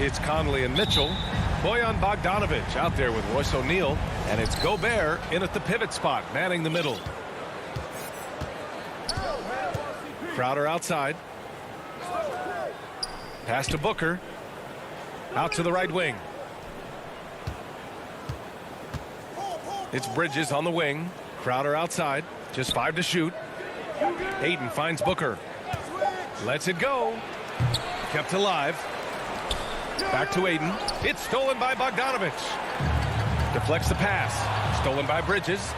It's Conley and Mitchell. Bojan Bogdanovic out there with Royce O'Neal. And it's Gobert in at the pivot spot, manning the middle. Crowder outside. Pass to Booker. Out to the right wing. It's Bridges on the wing. Crowder outside. Just 5 to shoot. Ayton finds Booker. Lets it go. Kept alive. Back to Ayton. It's stolen by Bogdanovic. Deflects the pass. Stolen by Bridges.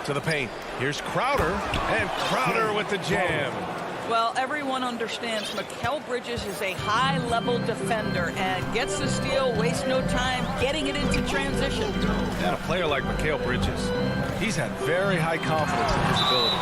To the paint. Here's Crowder. And Crowder with the jam. Well, everyone understands Mikal Bridges is a high-level defender and gets the steal, wastes no time getting it into transition. And a player like Mikal Bridges, he's had very high confidence in his ability.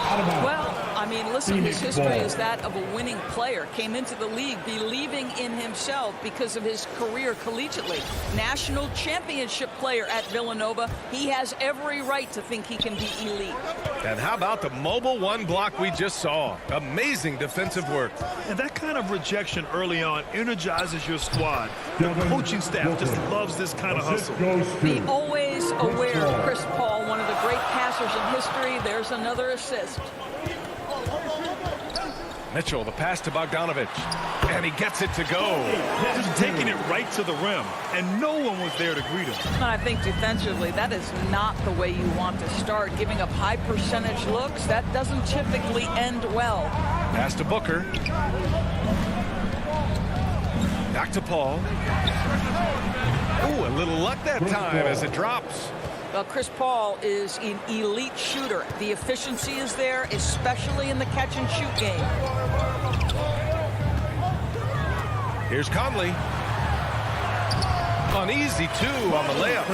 Well, I mean, listen, his history is that of a winning player. Came into the league believing in himself because of his career collegiately. National championship player at Villanova. He has every right to think he can be elite. And how about the mobile one block we just saw? Amazing defensive work. And that kind of rejection early on energizes your squad. The coaching staff just loves this kind of hustle. Be always aware of Chris Paul, one of the great passers in history. There's another assist. Mitchell, the pass to Bogdanovic. And he gets it to go. Just taking it right to the rim. And no one was there to greet him. And I think defensively, that is not the way you want to start. Giving up high percentage looks, that doesn't typically end well. Pass to Booker. Back to Paul. Ooh, a little luck that time as it drops. Well, Chris Paul is an elite shooter. The efficiency is there, especially in the catch-and-shoot game. Here's Conley. An easy 2 on the layup.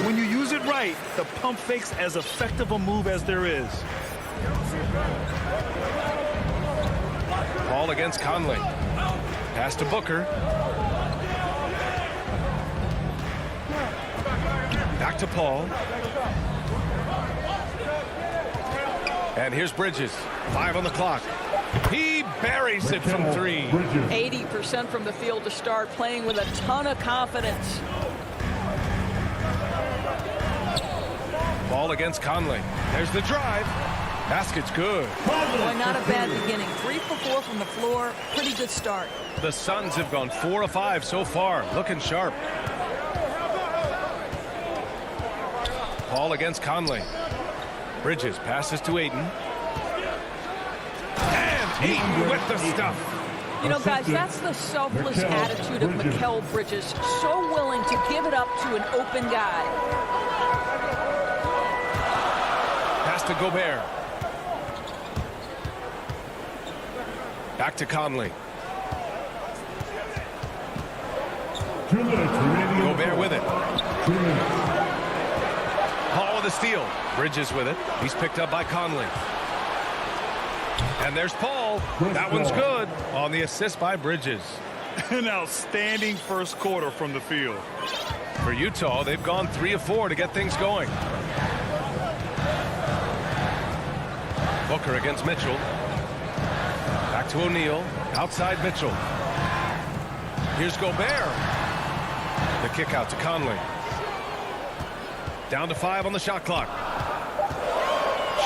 When you use it right, the pump fake's as effective a move as there is. Paul against Conley. Pass to Booker. Back to Paul. And here's Bridges. 5 on the clock. He buries it from 3. 80% from the field to start, playing with a ton of confidence. Ball against Conley. There's the drive. Basket's good. Boy, not a bad beginning. 3 for 4 from the floor. Pretty good start. The Suns have gone 4 of 5 so far. Looking sharp. Paul against Conley. Bridges passes to Ayton. And Ayton with the stuff. You know, guys, that's the selfless attitude of Mikal Bridges. So willing to give it up to an open guy. Pass to Gobert. Back to Conley. Gobert with it. Paul with a steal. Bridges with it. He's picked up by Conley. And there's Paul. That one's good on the assist by Bridges. An outstanding first quarter from the field. For Utah, they've gone 3 of 4 to get things going. Booker against Mitchell. Back to O'Neal. Outside Mitchell. Here's Gobert. The kick out to Conley. Down to 5 on the shot clock.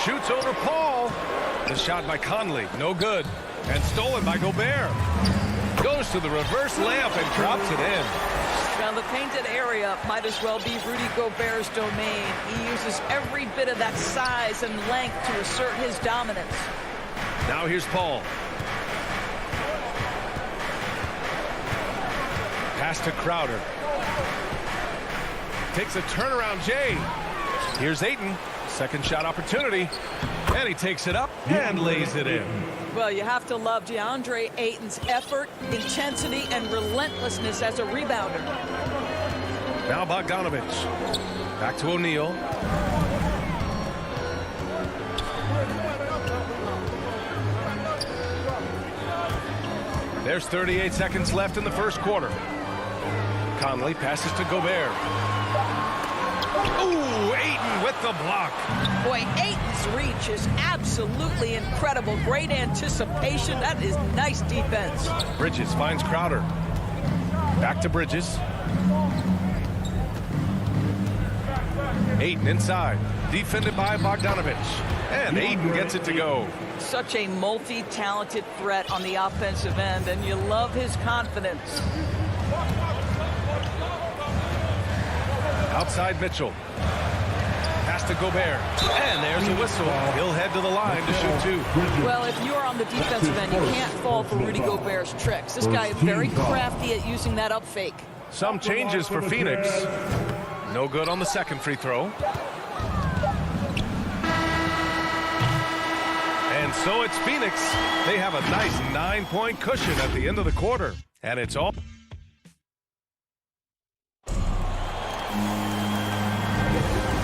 Shoots over Paul. The shot by Conley. No good. And stolen by Gobert. Goes to the reverse layup and drops it in. Now, the painted area might as well be Rudy Gobert's domain. He uses every bit of that size and length to assert his dominance. Now here's Paul. Pass to Crowder. Takes a turnaround Jay. Here's Ayton. Second shot opportunity. And he takes it up and lays it in. Well, you have to love DeAndre Ayton's effort, intensity, and relentlessness as a rebounder. Now Bogdanovic. Back to O'Neal. There's 38 seconds left in the first quarter. Conley passes to Gobert. Ooh, Ayton with the block. Boy, Ayton's reach is absolutely incredible. Great anticipation. That is nice defense. Bridges finds Crowder. Back to Bridges. Ayton inside. Defended by Bogdanovich. And Ayton gets it to go. Such a multi-talented threat on the offensive end, and you love his confidence. Outside Mitchell. Pass to Gobert. And there's a whistle. He'll head to the line to shoot two. Well, if you're on the defensive end, you can't fall for Rudy Gobert's tricks. This guy is very crafty at using that up fake. Some changes for Phoenix. No good on the second free throw. And so it's Phoenix. They have a nice 9-point cushion at the end of the quarter. And it's all.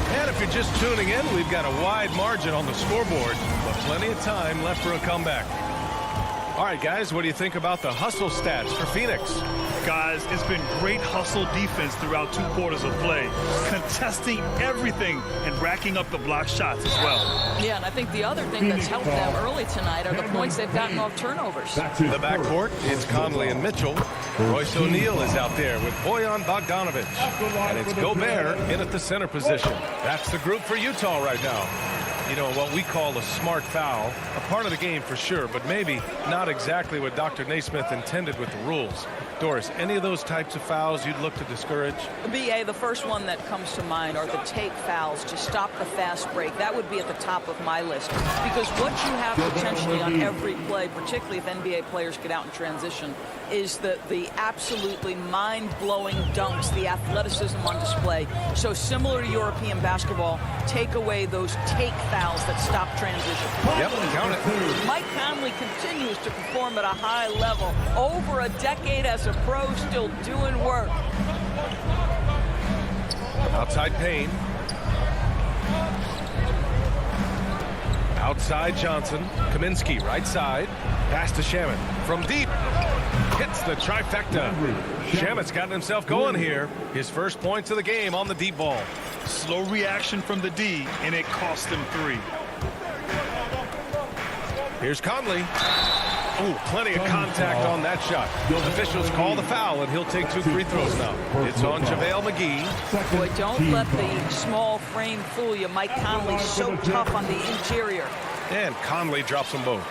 And if you're just tuning in, we've got a wide margin on the scoreboard, but plenty of time left for a comeback. All right, guys, what do you think about the hustle stats for Phoenix? Guys, it's been great hustle defense throughout 2 quarters of play, contesting everything and racking up the block shots as well. Yeah, and I think the other thing that's helped them early tonight are the points they've gotten off turnovers. The backcourt, it's Conley and Mitchell. Royce O'Neal is out there with Bojan Bogdanovich. And it's Gobert in at the center position. That's the group for Utah right now. You know, what we call a smart foul, a part of the game for sure, but maybe not exactly what Dr. Naismith intended with the rules. Doris, any of those types of fouls you'd look to discourage? BA, the first one that comes to mind are the take fouls to stop the fast break. That would be at the top of my list. Because what you have potentially on every play, particularly if NBA players get out in transition, is the absolutely mind-blowing dunks, the athleticism on display. So similar to European basketball, take away those take fouls that stop transition. Yep, count it. Mike Conley continues to perform at a high level. Over a decade as a pro, still doing work. Outside Payne. Outside Johnson. Kaminsky right side. Pass to Shamet. From deep. Hits the trifecta. Shamet's gotten himself going here. His first points of the game on the deep ball. Slow reaction from the D, and it cost him 3. Here's Conley. Ooh, plenty of contact on that shot. Officials call the foul, and he'll take 2 free throws now. It's on JaVale McGee. Boy, don't let the small frame fool you. Mike Conley's so tough on the interior. And Conley drops them both.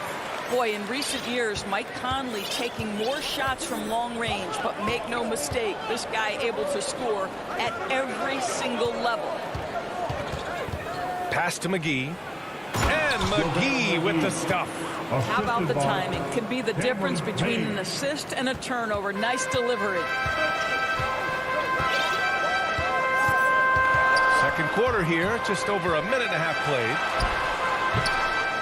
Boy, in recent years, Mike Conley taking more shots from long range, but make no mistake, this guy able to score at every single level. Pass to McGee. And McGee with the stuff. How about the timing? Can be the difference between an assist and a turnover. Nice delivery. Second quarter here, just over a minute and a half played.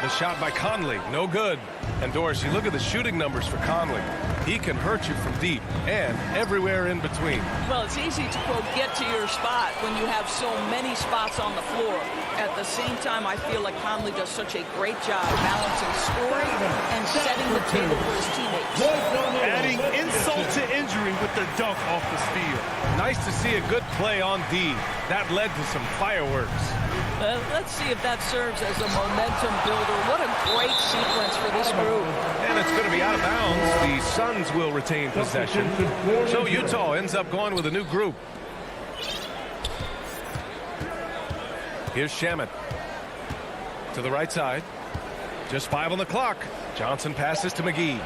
The shot by Conley, no good. And Doris, you look at the shooting numbers for Conley. He can hurt you from deep and everywhere in between. Well, it's easy to, quote, get to your spot when you have so many spots on the floor. At the same time, I feel like Conley does such a great job balancing scoring and setting the table for his teammates. Adding insult to injury with the dunk off the steal. Nice to see a good play on D. That led to some fireworks. Let's see if that serves as a momentum builder. What a great sequence for this group. And it's going to be out of bounds. The Suns will retain possession. So Utah ends up going with a new group. Here's Shamet. To the right side. Just 5 on the clock. Johnson passes to McGee.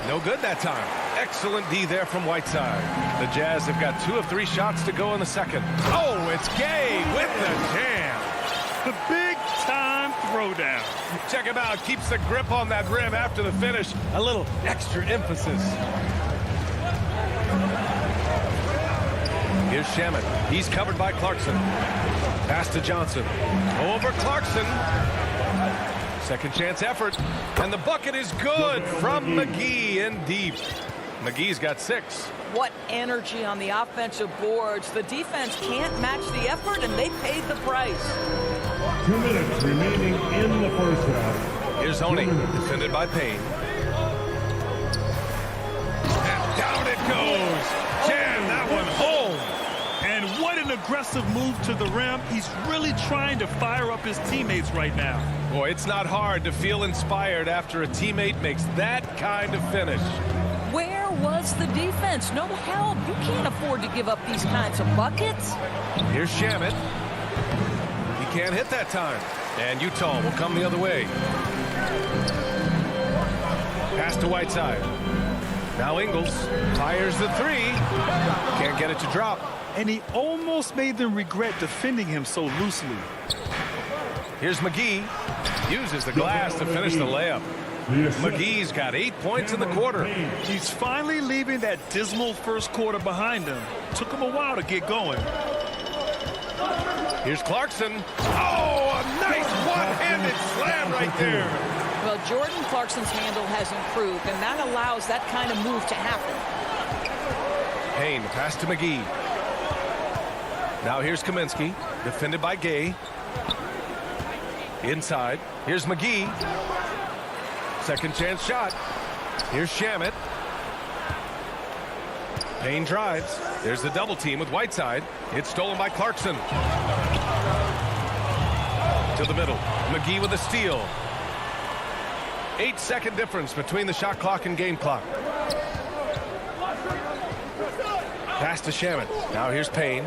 No good that time. Excellent D there from Whiteside. The Jazz have got 2 of 3 shots to go in the second. Oh, it's Gay with the jam. The big-time throwdown. Check him out. Keeps the grip on that rim after the finish. A little extra emphasis. Here's Shamet. He's covered by Clarkson. Pass to Johnson. Over Clarkson. Second chance effort. And the bucket is good from McGee in deep. McGee's got 6. What energy on the offensive boards. The defense can't match the effort, and they paid the price. 2 minutes remaining in the first half. Here's Oni, defended by Payne. And down it goes. Jam that one home. And what an aggressive move to the rim. He's really trying to fire up his teammates right now. Boy, it's not hard to feel inspired after a teammate makes that kind of finish. Where was the defense. No help. You can't afford to give up these kinds of buckets. Here's Shamet. He can't hit that time. And Utah will come the other way. Pass to Whiteside. Now Ingles fires the three. Can't get it to drop. And he almost made them regret defending him so loosely. Here's McGee. Uses the glass to finish the layup. McGee's got 8 points in the quarter. He's finally leaving that dismal first quarter behind him. Took him a while to get going. Here's Clarkson. Oh, a nice one-handed slam right there. Well, Jordan Clarkson's handle has improved, and that allows that kind of move to happen. Payne, pass to McGee. Now here's Kaminsky, defended by Gay. Inside, here's McGee. Second chance shot. Here's Shamet. Payne drives. There's the double team with Whiteside. It's stolen by Clarkson. To the middle. McGee with a steal. 8-second difference between the shot clock and game clock. Pass to Shamet. Now here's Payne.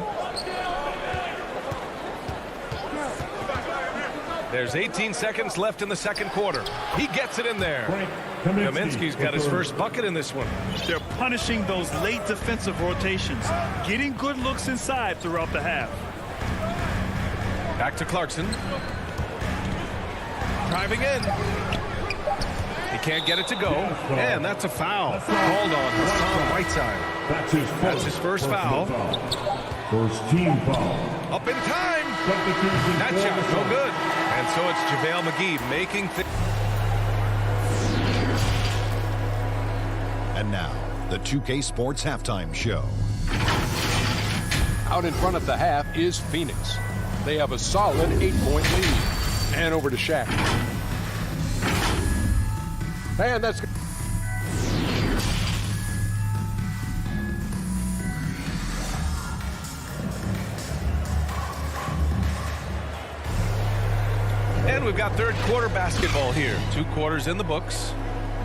There's 18 seconds left in the second quarter. He gets it in there. Kaminsky's got his first bucket in this one. They're punishing those late defensive rotations, getting good looks inside throughout the half. Back to Clarkson. Driving in. He can't get it to go. And that's a foul. Called on Hassan Whiteside. That's his first foul. First team foul. Up in time. That shot, no good. And so it's JaVale McGee making things. And now, the 2K Sports Halftime Show. Out in front at the half is Phoenix. They have a solid 8-point lead. And over to Shaq. And that's... And we've got third quarter basketball here. 2 quarters in the books.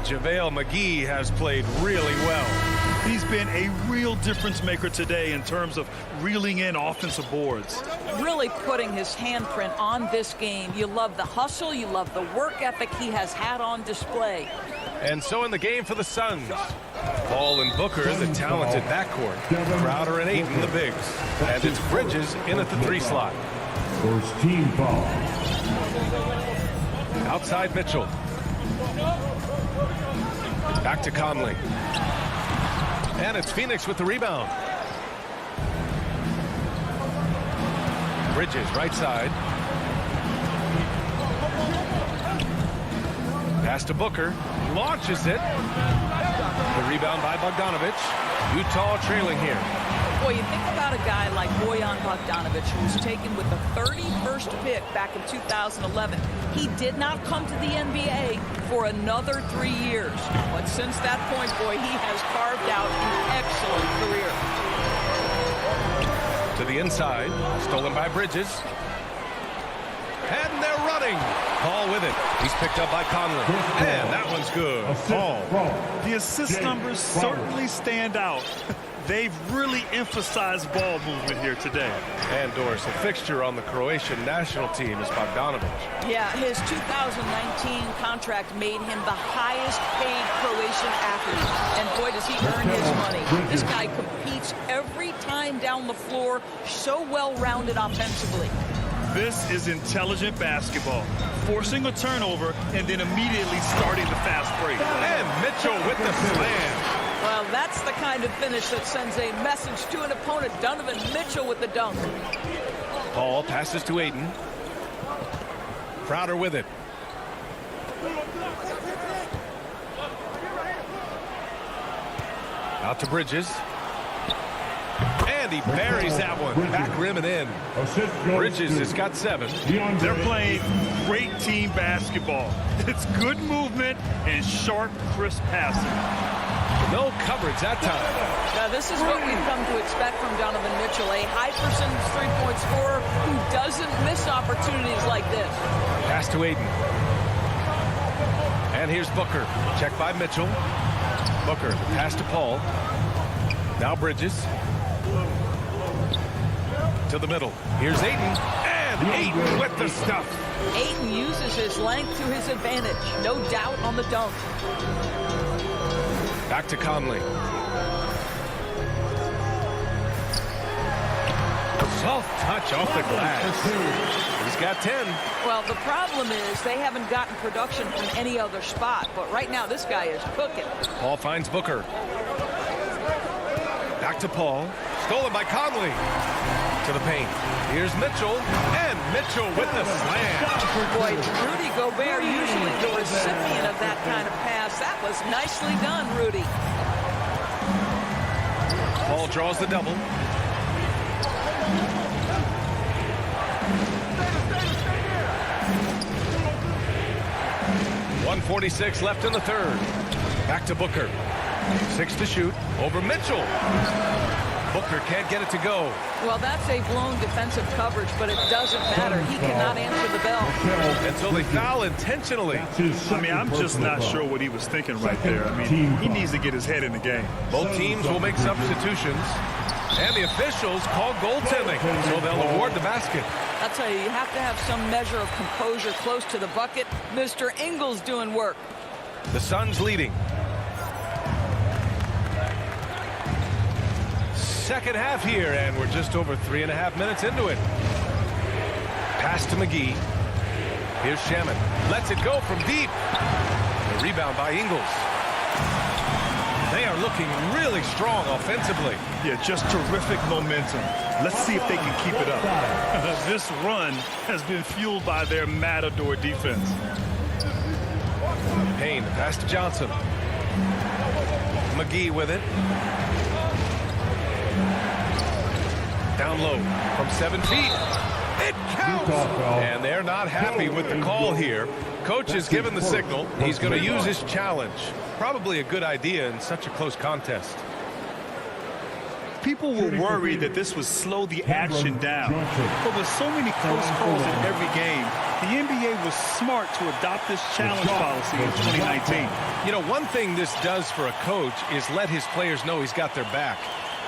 JaVale McGee has played really well. He's been a real difference maker today in terms of reeling in offensive boards. Really putting his handprint on this game. You love the hustle. You love the work ethic he has had on display. And so in the game for the Suns, Paul and Booker, the talented backcourt. Crowder and Ayton, the bigs. And it's Bridges in at the 3 slot. First team foul. Outside Mitchell. Back to Conley. And it's Phoenix with the rebound. Bridges, right side. Pass to Booker. Launches it. The rebound by Bogdanovich. Utah trailing here. Boy, you think about a guy like Bojan Bogdanović, who was taken with the 31st pick back in 2011. He did not come to the NBA for another 3 years. But since that point, boy, he has carved out an excellent career. To the inside. Stolen by Bridges. And they're running. Paul with it. He's picked up by Conley. And that one's good. Paul. The assist numbers certainly stand out. They've really emphasized ball movement here today. And Doris, a fixture on the Croatian national team is Bogdanovich. Yeah, his 2019 contract made him the highest paid Croatian athlete. And boy, does he earn his money. This guy competes every time down the floor, so well-rounded offensively. This is intelligent basketball. Forcing a turnover and then immediately starting the fast break. And Mitchell with the slam. Well, that's the kind of finish that sends a message to an opponent. Donovan Mitchell with the dunk. Paul passes to Ayton. Crowder with it. Out to Bridges. And he buries that one. Back rim and in. Bridges has got 7. They're playing great team basketball. It's good movement and sharp, crisp passing. No coverage that time. Now, this is what we've come to expect from Donovan Mitchell, a high percentage three-point scorer who doesn't miss opportunities like this. Pass to Ayton. And here's Booker. Checked by Mitchell. Booker, pass to Paul. Now Bridges. To the middle. Here's Ayton. And Ayton with the stuff. Ayton uses his length to his advantage. No doubt on the dunk. Back to Conley. Soft touch off the glass. He's got 10. Well, the problem is they haven't gotten production from any other spot. But right now, this guy is cooking. Paul finds Booker. Back to Paul. Stolen by Conley. To the paint. Here's Mitchell. And Mitchell with the slam. Boy, Rudy Gobert, usually the recipient of that kind of pass. That was nicely done, Rudy. Paul draws the double. .146 left in the third. Back to Booker. 6 to shoot. Over Mitchell. Booker can't get it to go. Well, that's a blown defensive coverage, but it doesn't matter. He cannot answer the bell. And so they foul intentionally. I mean, I'm just not sure what he was thinking right there. I mean, he needs to get his head in the game. Both teams will make substitutions. And the officials call goaltending, so they'll award the basket. I'll tell you, you have to have some measure of composure close to the bucket. Mr. Ingles doing work. The Suns leading. Second half here, and we're just over 3.5 minutes into it. Pass to McGee. Here's Shaman. Lets it go from deep. The rebound by Ingles. They are looking really strong offensively. Yeah, just terrific momentum. Let's see if they can keep it up. This run has been fueled by their matador defense. Payne, pass to Johnson. McGee with it. Down low from 7 feet. It counts! And they're not happy with the call here. Coach has given the signal. He's going to use his challenge. Probably a good idea in such a close contest. People were worried that this would slow the action down. But with so many close calls in every game, the NBA was smart to adopt this challenge policy in 2019. You know, one thing this does for a coach is let his players know he's got their back.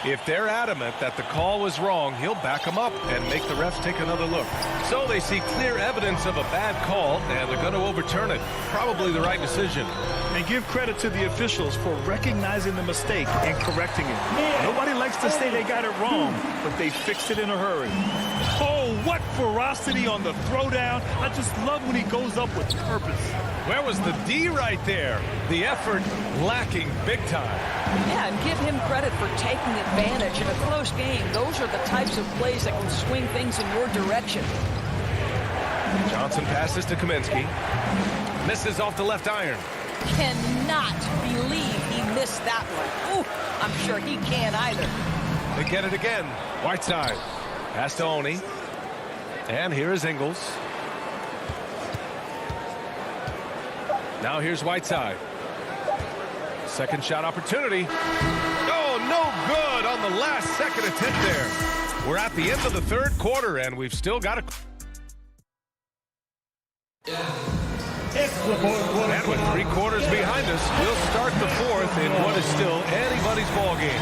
If they're adamant that the call was wrong, he'll back them up and make the refs take another look. So they see clear evidence of a bad call, and they're going to overturn it. Probably the right decision. And give credit to the officials for recognizing the mistake and correcting it. Nobody likes to say they got it wrong, but they fixed it in a hurry. Oh, what ferocity on the throwdown. I just love when he goes up with purpose. Where was the D right there? The effort lacking big time. Yeah, and give him credit for taking advantage in a close game. Those are the types of plays that can swing things in your direction. Johnson passes to Kaminsky. Misses off the left iron. Cannot believe he missed that one. Ooh, I'm sure he can't either. They get it again. Whiteside. Pass to Oni. And here is Ingles. Now here's Whiteside. Second shot opportunity. Oh, no good on the last second attempt there. We're at the end of the third quarter, and we've still got a... And with 3 quarters behind us, we'll start the fourth in what is still anybody's ball game.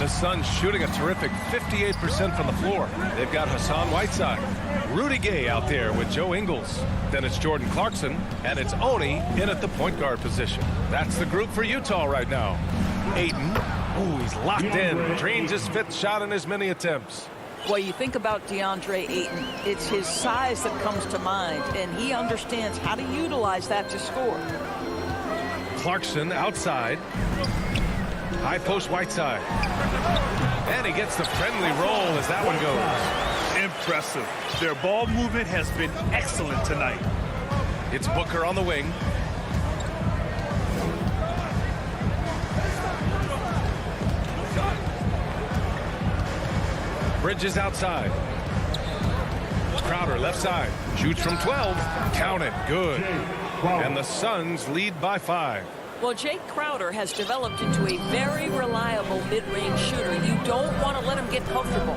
The Suns shooting a terrific 58% from the floor. They've got Hassan Whiteside, Rudy Gay out there with Joe Ingles. Then it's Jordan Clarkson, and it's Oni in at the point guard position. That's the group for Utah right now. Ayton, ooh, he's locked in. Drains his 5th shot in as many attempts. Well, you think about DeAndre Ayton, it's his size that comes to mind, and he understands how to utilize that to score. Clarkson outside. High post Whiteside. And he gets the friendly roll as that one goes. Impressive. Their ball movement has been excellent tonight. It's Booker on the wing. Bridges outside. Crowder left side. Shoots from 12. Count it. Good. And the Suns lead by 5. Well, Jake Crowder has developed into a very reliable mid-range shooter. You don't want to let him get comfortable.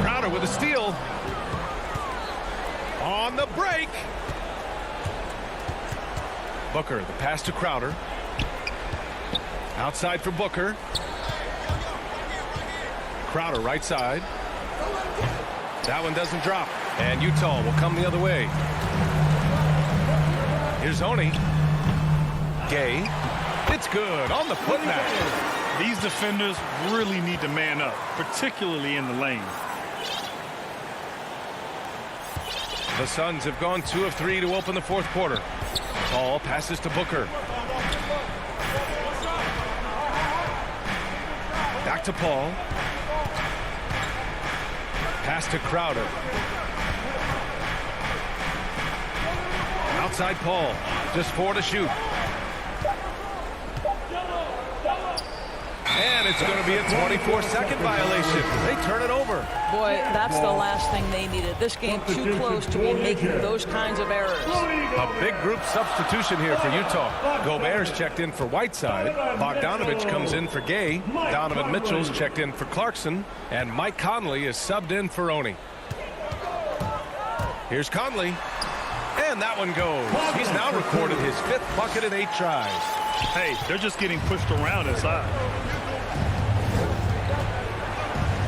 Crowder with a steal. On the break. Booker, the pass to Crowder. Outside for Booker. Crowder right side. That one doesn't drop. And Utah will come the other way. Here's Oni. Gay. It's good on the putback. These defenders really need to man up, particularly in the lane. The Suns have gone 2 of 3 to open the fourth quarter. Paul passes to Booker. Back to Paul. Pass to Crowder. Outside Paul. Just 4 to shoot. And it's going to be a 24-second violation. They turn it over. Boy, that's the last thing they needed. This game too close to be making those kinds of errors. A big group substitution here for Utah. Gobert's checked in for Whiteside. Bogdanovich comes in for Gay. Donovan Mitchell's checked in for Clarkson. And Mike Conley is subbed in for Oni. Here's Conley. And that one goes. He's now recorded his 5th bucket in 8 tries. Hey, they're just getting pushed around inside.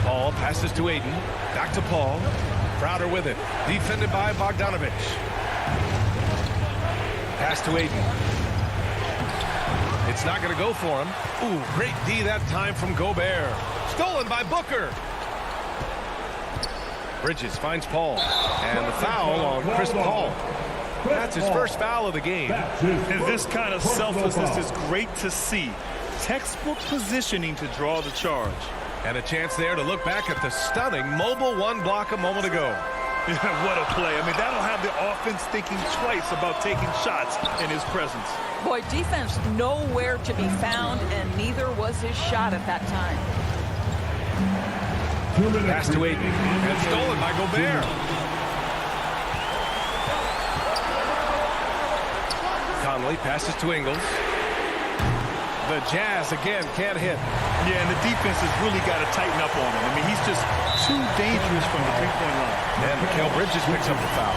Paul passes to Aiden. Back to Paul. Crowder with it. Defended by Bogdanovich. Pass to Aiden. It's not going to go for him. Ooh, great D that time from Gobert. Stolen by Booker. Bridges finds Paul. And the foul on Chris Paul. That's his first foul of the game. And this kind of selflessness is great to see. Textbook positioning to draw the charge. And a chance there to look back at the stunning mobile 1 block a moment ago. What a play. I mean, that'll have the offense thinking twice about taking shots in his presence. Boy, defense nowhere to be found, and neither was his shot at that time. Pass to Aiden. And stolen by Gobert. Conley passes to Ingles. The Jazz again can't hit. Yeah, and the defense has really got to tighten up on him. I mean, he's just too dangerous from the three-point line. And Mikal Bridges picks up the foul.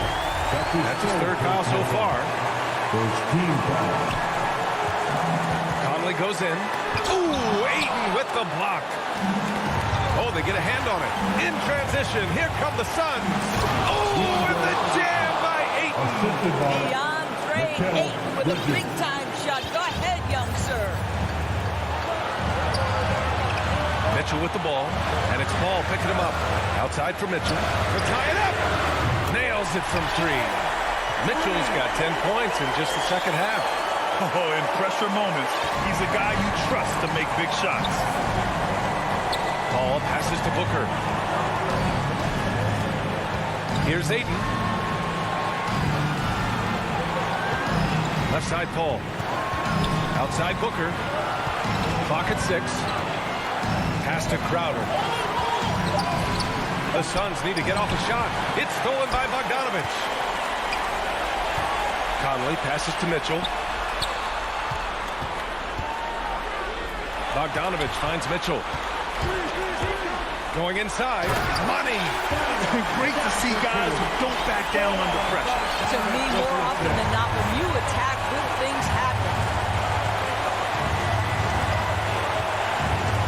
That's his 3rd foul so far. Conley goes in. Ooh, Ayton with the block. Oh, they get a hand on it. In transition, here come the Suns. Oh, and the jam by Ayton. DeAndre Ayton with a big-time shot. Go ahead, young sir. Mitchell with the ball, and it's Paul picking him up. Outside for Mitchell. To tie it up. Nails it from 3. Mitchell's got 10 points in just the second half. Oh, in pressure moments, he's a guy you trust to make big shots. Paul passes to Booker. Here's Ayton. Left side Paul. Outside Booker. Clock at 6. Pass to Crowder. The Suns need to get off a shot. It's stolen by Bogdanovich. Conley passes to Mitchell. Bogdanovich finds Mitchell. Going inside. Money. Great to see guys who don't back down under pressure. To me, more often than not, when you attack, good things happen.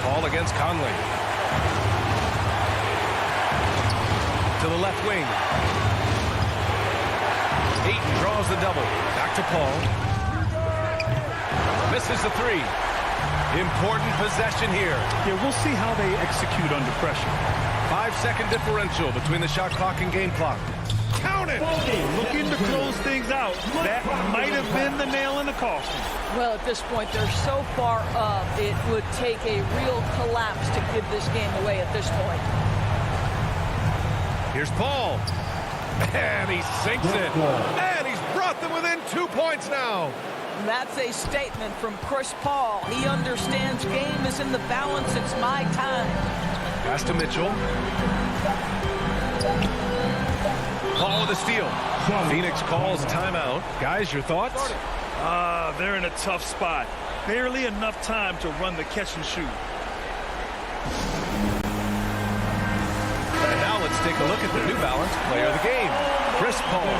Paul against Conley. To the left wing. Ayton draws the double. Back to Paul. Misses the 3. Important possession here. Yeah, we'll see how they execute under pressure. 5-second differential between the shot clock and game clock. Count it! Looking to close things out. That might have been the nail in the coffin. Well, at this point, they're so far up, it would take a real collapse to give this game away at this point. Here's Paul. And he sinks it. And he's brought them within 2 points now. That's a statement from Chris Paul. He understands game is in the balance. It's my time. Pass to Mitchell. Paul with a steal. Phoenix calls timeout. Guys, your thoughts? They're in a tough spot. Barely enough time to run the catch and shoot. And now let's take a look at the New Balance player of the game. Chris Paul.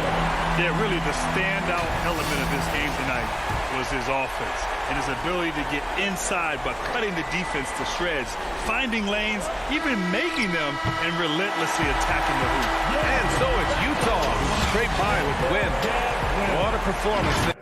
Yeah, really the standout element of his game tonight was his offense and his ability to get inside by cutting the defense to shreds, finding lanes, even making them, and relentlessly attacking the hoop. And so it's Utah who scraped by with the win. What a performance.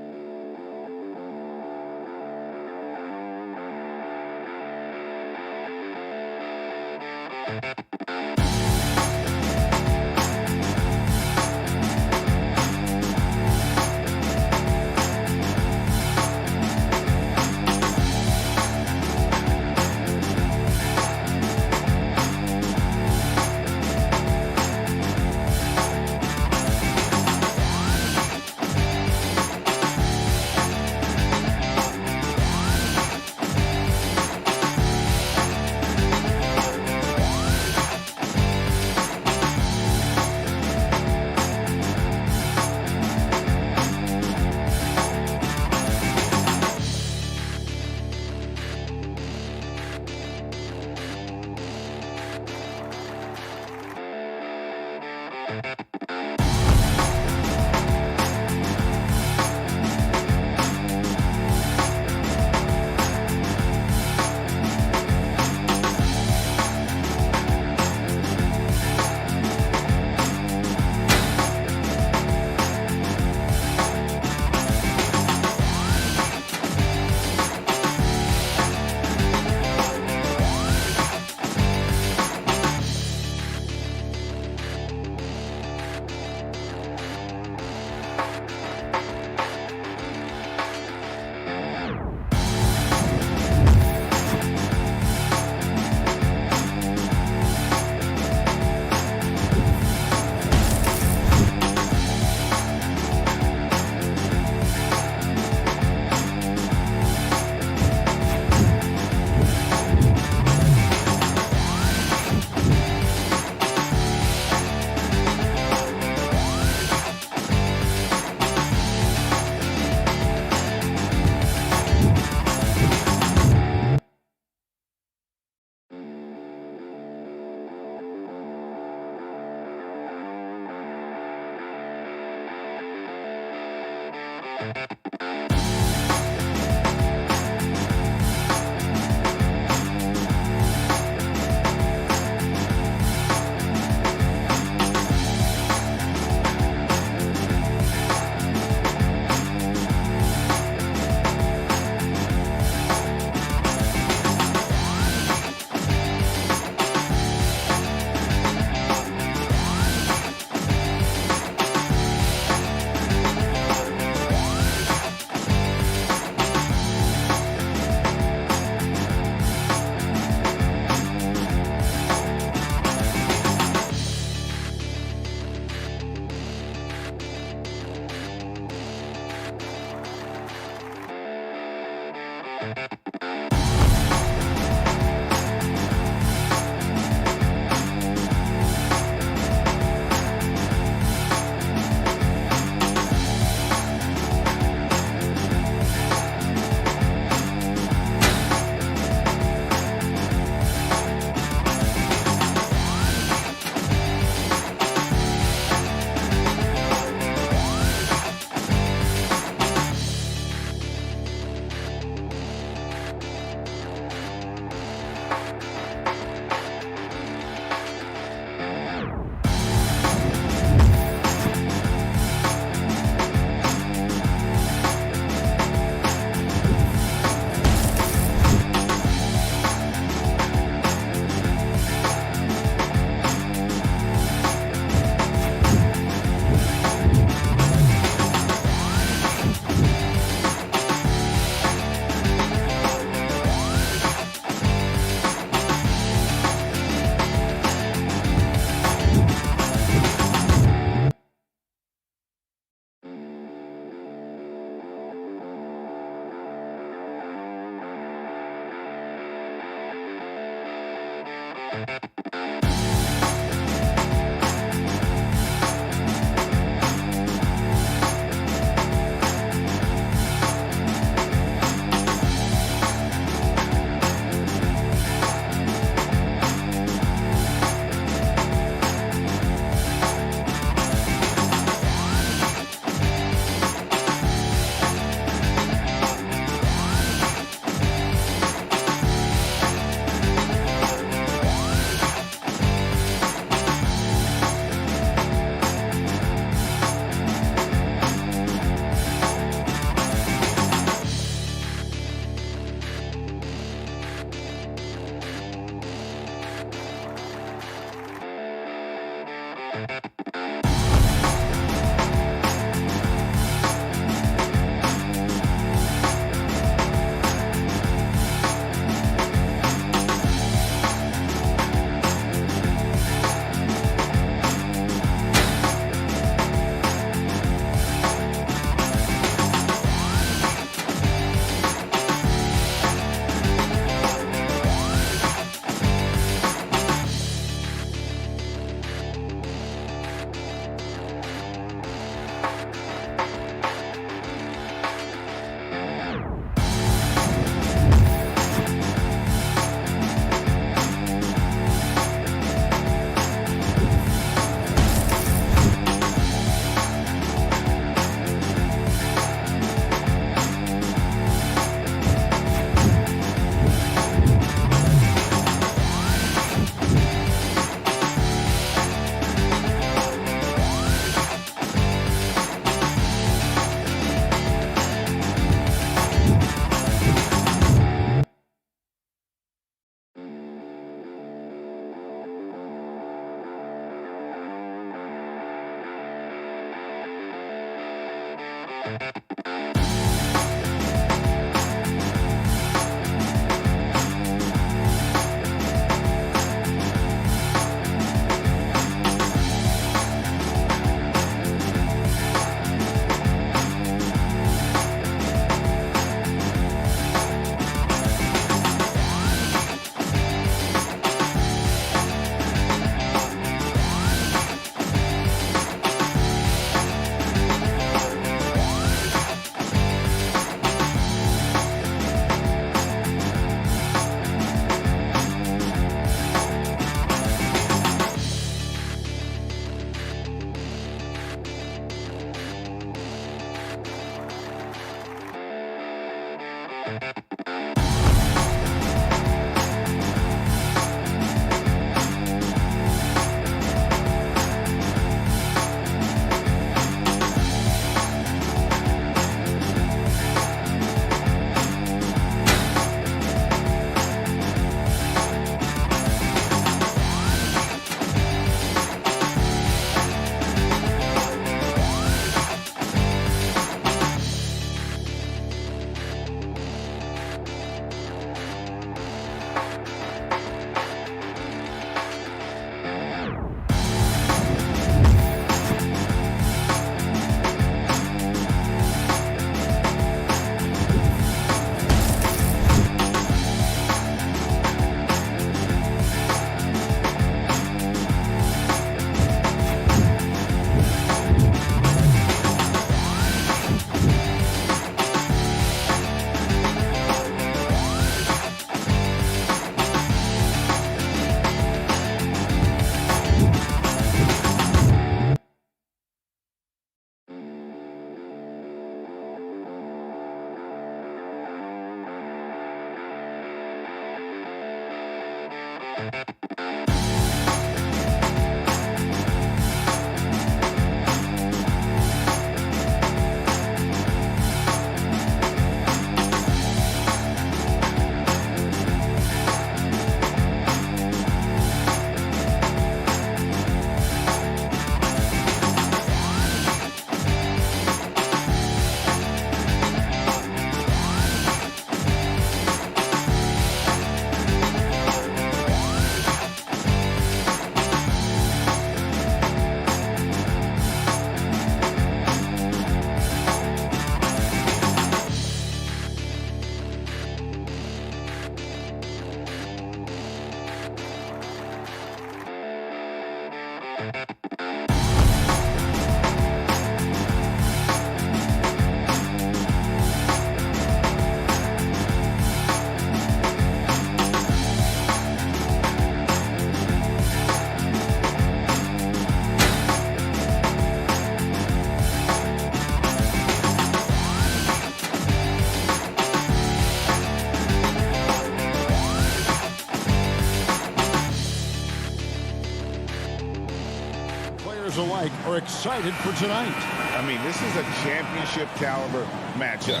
Alike are excited for tonight. I mean, this is a championship caliber matchup.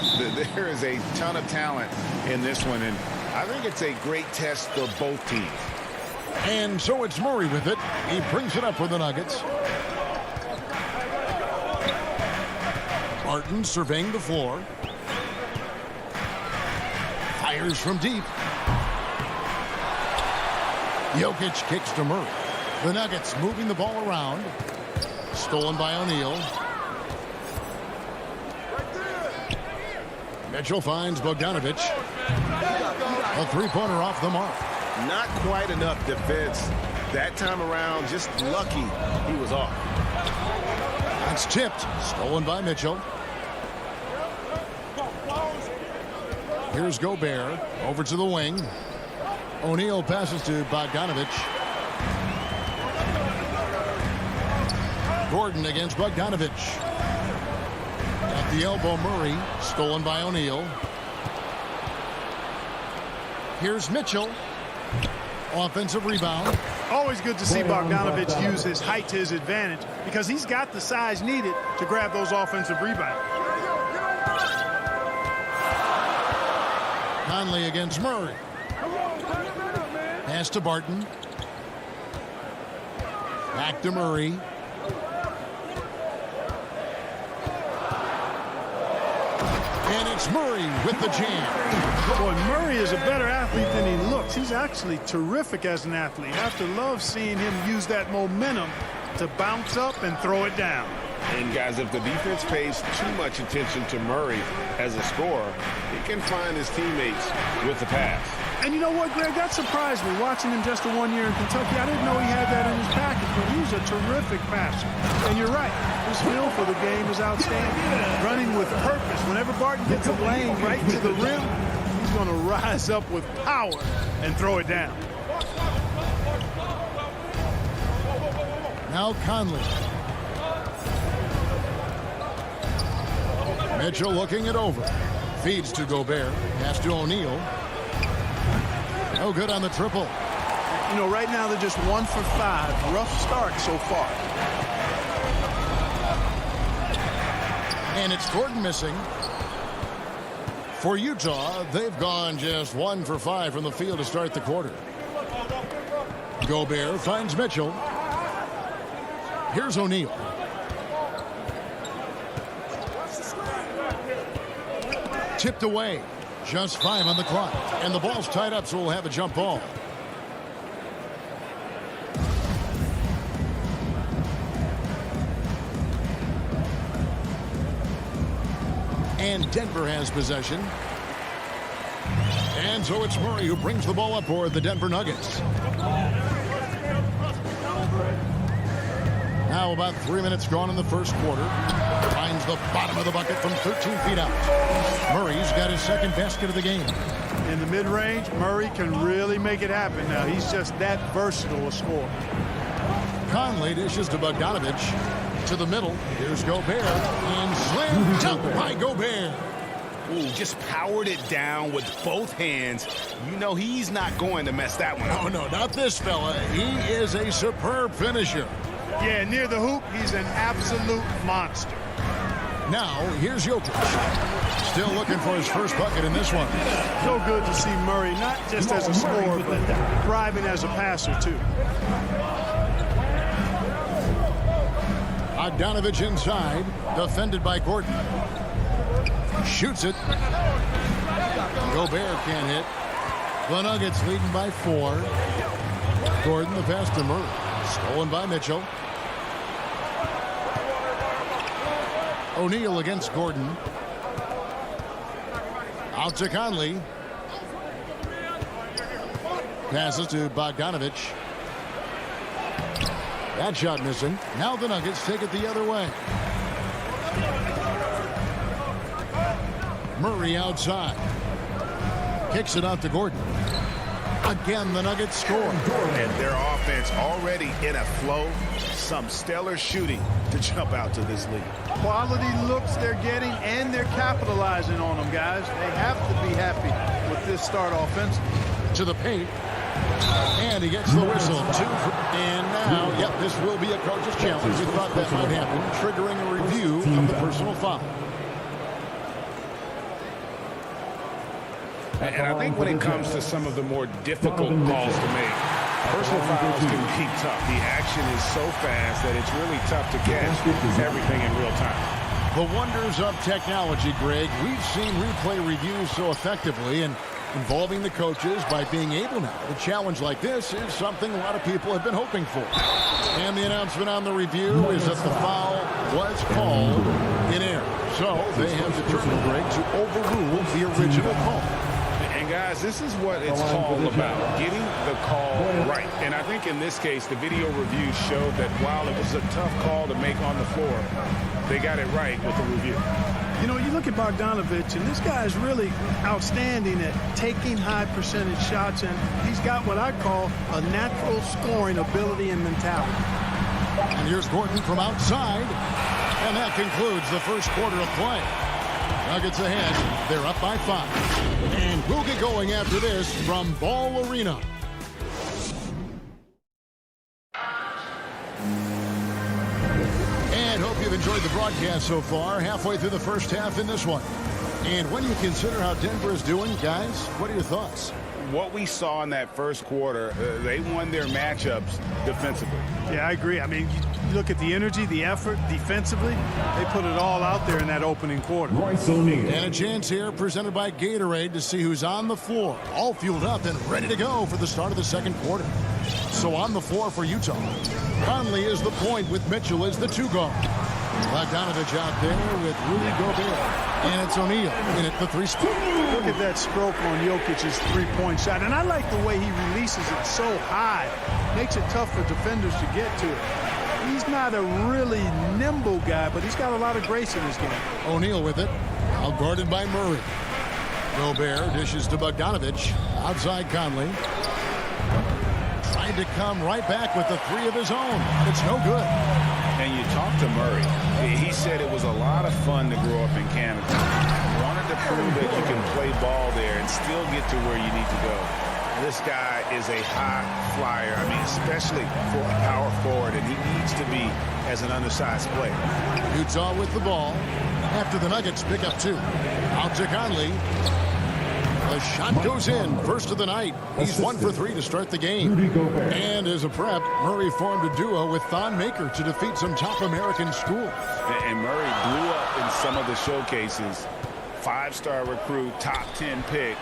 There is a ton of talent in this one, and I think it's a great test for both teams. And so it's Murray with it. He brings it up for the Nuggets. Barton surveying the floor. Fires from deep. Jokic kicks to Murray. The Nuggets moving the ball around. Stolen by O'Neal. Mitchell finds Bogdanovic. A three-pointer off the mark. Not quite enough defense that time around. Just lucky he was off. That's tipped. Stolen by Mitchell. Here's Gobert. Over to the wing. O'Neal passes to Bogdanovic. Gordon against Bogdanovic. At the elbow, Murray. Stolen by O'Neal. Here's Mitchell. Offensive rebound. Always good to see Bogdanovic use his height to his advantage because he's got the size needed to grab those offensive rebounds. Conley against Murray. Pass to Barton. Back to Murray. And it's Murray with the jam. Boy, Murray is a better athlete than he looks. He's actually terrific as an athlete. I have to love seeing him use that momentum to bounce up and throw it down. And guys, if the defense pays too much attention to Murray as a scorer, he can find his teammates with the pass. And you know what, Greg? That surprised me watching him just 1 year in Kentucky. I didn't know he had that in his package, but he's a terrific passer. And you're right. His feel for the game is outstanding. Running with purpose. Whenever Barton gets a lane right to the rim, he's going to rise up with power and throw it down. Now Conley. Mitchell looking it over. Feeds to Gobert. Pass to O'Neal. No good on the triple. You know, right now they're just 1 for 5. Rough start so far. And it's Gordon missing. For Utah, they've gone just 1 for 5 from the field to start the quarter. Gobert finds Mitchell. Here's O'Neal. Tipped away. Just 5 on the clock. And the ball's tied up, so we'll have a jump ball. And Denver has possession. And so it's Murray who brings the ball up for the Denver Nuggets. Now about 3 minutes gone in the first quarter. Finds the bottom of the bucket from 13 feet out. Murray's got his second basket of the game. In the mid-range, Murray can really make it happen now. He's just that versatile a scorer. Conley dishes to Bogdanovic. To the middle. Here's Gobert. And slammed dunk by Gobert. Ooh, just powered it down with both hands. You know he's not going to mess that one up. Oh, no, not this fella. He is a superb finisher. Yeah, near the hoop, he's an absolute monster. Now, here's Jokic. Still looking for his first bucket in this one. So good to see Murray, not just as a scorer, but thriving as a passer, too. Bogdanovic inside, defended by Gordon. Shoots it. Gobert can't hit. The Nuggets leading by 4. Gordon, the pass to Murray. Stolen by Mitchell. O'Neal against Gordon. Out to Conley. Passes to Bogdanovic. That shot missing. Now the Nuggets take it the other way. Murray outside. Kicks it out to Gordon. Again, the Nuggets score. And their offense already in a flow. Some stellar shooting to jump out to this lead. Quality looks they're getting, and they're capitalizing on them, guys. They have to be happy with this start offensively. To the paint. And he gets the whistle. 2 for, and now, yep, this will be a coach's challenge. We thought that might happen, triggering a review of the personal foul. And I think when it comes to some of the more difficult calls to make, personal fouls can be tough. The action is so fast that it's really tough to catch everything in real time. The wonders of technology, Greg. We've seen replay reviews so effectively, and involving the coaches by being able now. A challenge like this is something a lot of people have been hoping for. And the announcement on the review is that the foul was called in error. So they have determined, Greg, to overrule the original call. And guys, this is what it's all about, getting the call right. And I think in this case, the video review showed that while it was a tough call to make on the floor, they got it right with the review. You know, you look at Bogdanovich, and this guy is really outstanding at taking high percentage shots, and he's got what I call a natural scoring ability and mentality. And here's Gordon from outside, and that concludes the first quarter of play. Nuggets ahead. They're up by 5. And we'll get going after this from Ball Arena. And hope you've enjoyed the broadcast so far. Halfway through the first half in this one. And when you consider how Denver is doing, guys, what are your thoughts? What we saw in that first quarter, they won their matchups defensively. Yeah, I agree. I mean, you look at the energy, the effort defensively. They put it all out there in that opening quarter. And a chance here presented by Gatorade to see who's on the floor. All fueled up and ready to go for the start of the second quarter. So on the floor for Utah. Conley is the point with Mitchell as the 2-guard. Bogdanovich out there with Rudy Gobert. And it's O'Neal in at the 3 spot. Look at that stroke on Jokic's three-point shot. And I like the way he releases it so high. Makes it tough for defenders to get to it. He's not a really nimble guy, but he's got a lot of grace in his game. O'Neal with it. Now guarded by Murray. Gobert dishes to Bogdanovich. Outside Conley. Trying to come right back with the 3 of his own. It's no good. And you talk to Murray. He said it was a lot of fun to grow up in Canada. Wanted to prove that you can play ball there and still get to where you need to go. This guy is a high flyer. I mean, especially for a power forward, and he needs to be as an undersized player. Utah with the ball after the Nuggets pick up 2. Out to Conley. The shot goes in. First of the night. He's 1 for 3 to start the game. And as a prep, Murray formed a duo with Thon Maker to defeat some top American schools. And Murray blew up in some of the showcases. 5-star recruit, top 10 pick.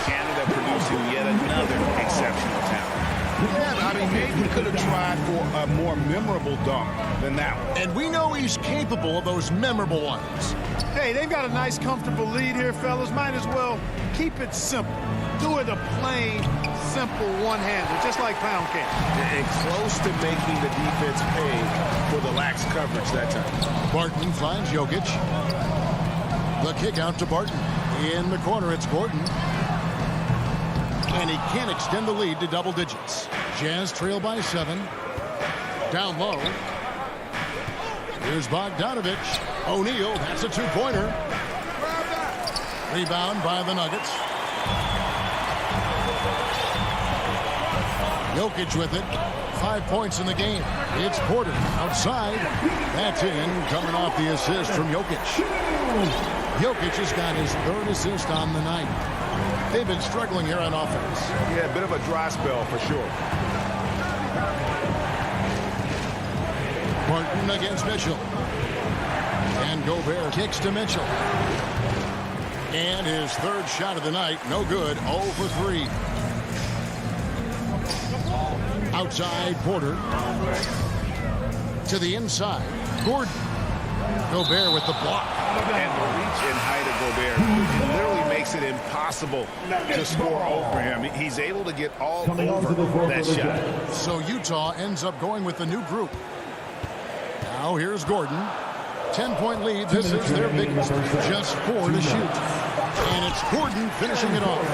Canada producing yet another exceptional talent. Yeah, I mean, maybe he could have tried for a more memorable dunk than that one. And we know he's capable of those memorable ones. Hey, they've got a nice, comfortable lead here, fellas. Might as well keep it simple. Do it a plain, simple one-hander, just like pound cake. And close to making the defense pay for the lax coverage that time. Barton finds Jokic. The kick out to Barton. In the corner, it's Gordon. And he can't extend the lead to double digits. Jazz trail by 7. Down low. Here's Bogdanovich. O'Neal, that's a 2-pointer. Rebound by the Nuggets. Jokic with it. 5 points in the game. It's Porter outside. That's in, coming off the assist from Jokic. Jokic has got his 3rd assist on the night. They've been struggling here on offense. Yeah, a bit of a dry spell for sure. Martin against Mitchell. And Gobert kicks to Mitchell. And his 3rd shot of the night, no good, 0 for 3. Outside Porter. To the inside, Gordon. Gobert with the block. And the reach and height of Gobert, it literally makes it impossible to score over him. He's able to get all over that shot. So Utah ends up going with the new group. Now here's Gordon. 10-point lead. This is their biggest. Just 4 to shoot. And it's Gordon finishing it off.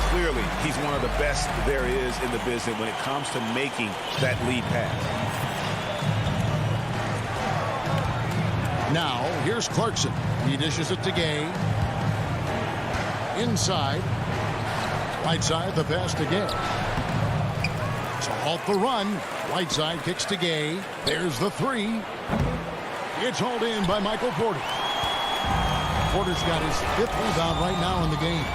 Clearly, he's one of the best there is in the business when it comes to making that lead pass. Now, here's Clarkson. He dishes it to Gay. Inside. Right side, the pass to Gay. To halt the run. Right side kicks to Gay. There's the 3. It's hauled in by Michael Porter. Porter's got his 5th rebound right now in the game.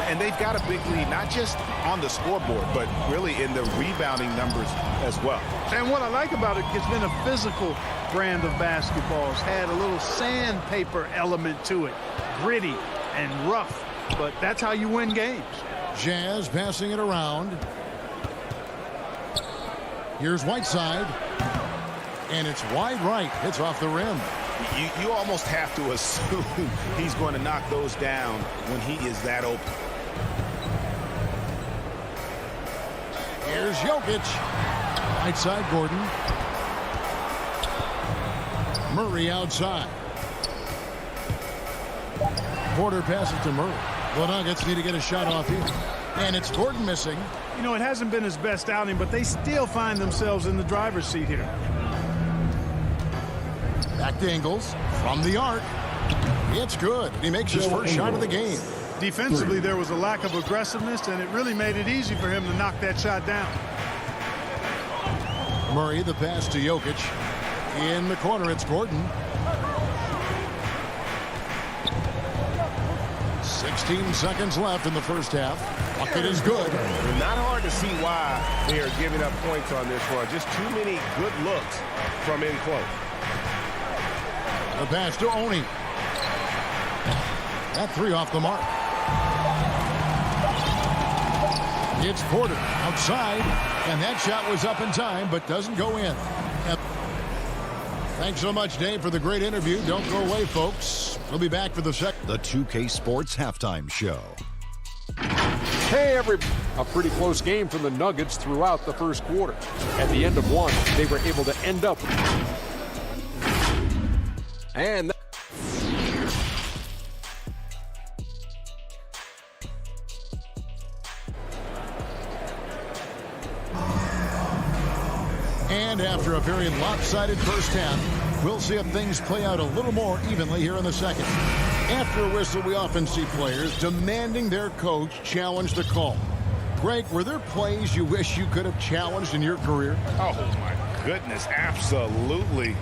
And they've got a big lead, not just on the scoreboard, but really in the rebounding numbers as well. And what I like about it, it's been a physical brand of basketball. It's had a little sandpaper element to it, gritty and rough, but that's how you win games. Jazz passing it around. Here's Whiteside. And it's wide right. Hits off the rim. You almost have to assume he's going to knock those down when he is that open. Here's Jokic. Outside Gordon. Murray outside. Porter passes to Murray. The Nuggets need to get a shot off here. And it's Gordon missing. You know, it hasn't been his best outing, but they still find themselves in the driver's seat here. Back to Ingles from the arc. It's good. He makes his first shot of the game. Defensively, there was a lack of aggressiveness, and it really made it easy for him to knock that shot down. Murray, the pass to Jokic. In the corner, it's Gordon. 16 seconds left in the first half. Bucket is good. Not hard to see why they are giving up points on this run. Just too many good looks from in close. The pass to Oni. That three off the mark. It's Porter outside, and that shot was up in time, but doesn't go in. Thanks so much, Dave, for the great interview. Don't go away, folks. We'll be back for the second. The 2K Sports Halftime Show. Hey, everybody. A pretty close game from the Nuggets throughout the first quarter. At the end of one, they were able to end up. And after a very lopsided first half, we'll see if things play out a little more evenly here in the second. After a whistle, we often see players demanding their coach challenge the call. Greg, were there plays you wish you could have challenged in your career? Oh, my goodness, absolutely.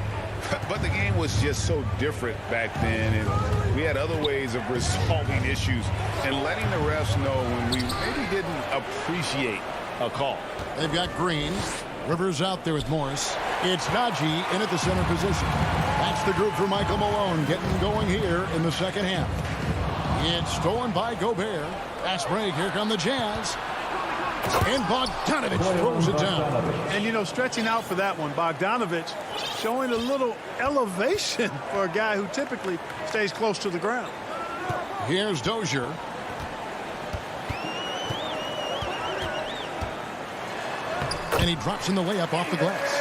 But the game was just so different back then, and we had other ways of resolving issues and letting the refs know when we maybe didn't appreciate a call. They've got Green. Rivers out there with Morris. It's Najee in at the center position. That's the group for Michael Malone getting going here in the second half. It's stolen by Gobert. Fast break. Here come the Jazz. And Bogdanovich throws it down. And, you know, stretching out for that one, Bogdanovich showing a little elevation for a guy who typically stays close to the ground. Here's Dozier. And he drops in the layup off the glass.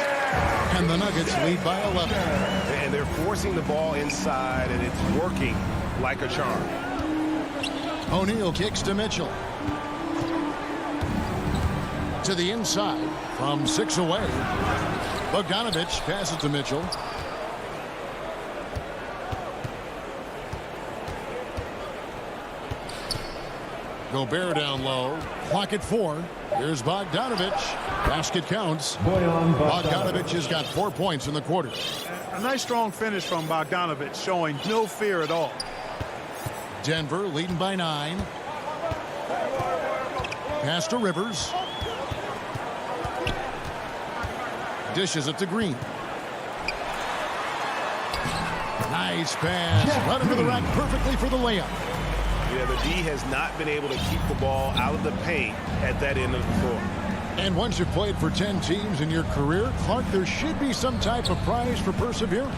And the Nuggets lead by 11. And they're forcing the ball inside, and it's working like a charm. O'Neal kicks to Mitchell. To the inside from 6 away. Bogdanovich passes to Mitchell. Gobert down low. Clock at 4. Here's Bogdanovich. Basket counts. Bogdanovich has got 4 points in the quarter. A nice strong finish from Bogdanovich, showing no fear at all. Denver leading by 9. Pass to Rivers. Dishes it to Green. Nice pass. Right under the rack perfectly for the layup. Yeah, the D has not been able to keep the ball out of the paint at that end of the floor. And once you've played for 10 teams in your career, Clark, there should be some type of prize for perseverance.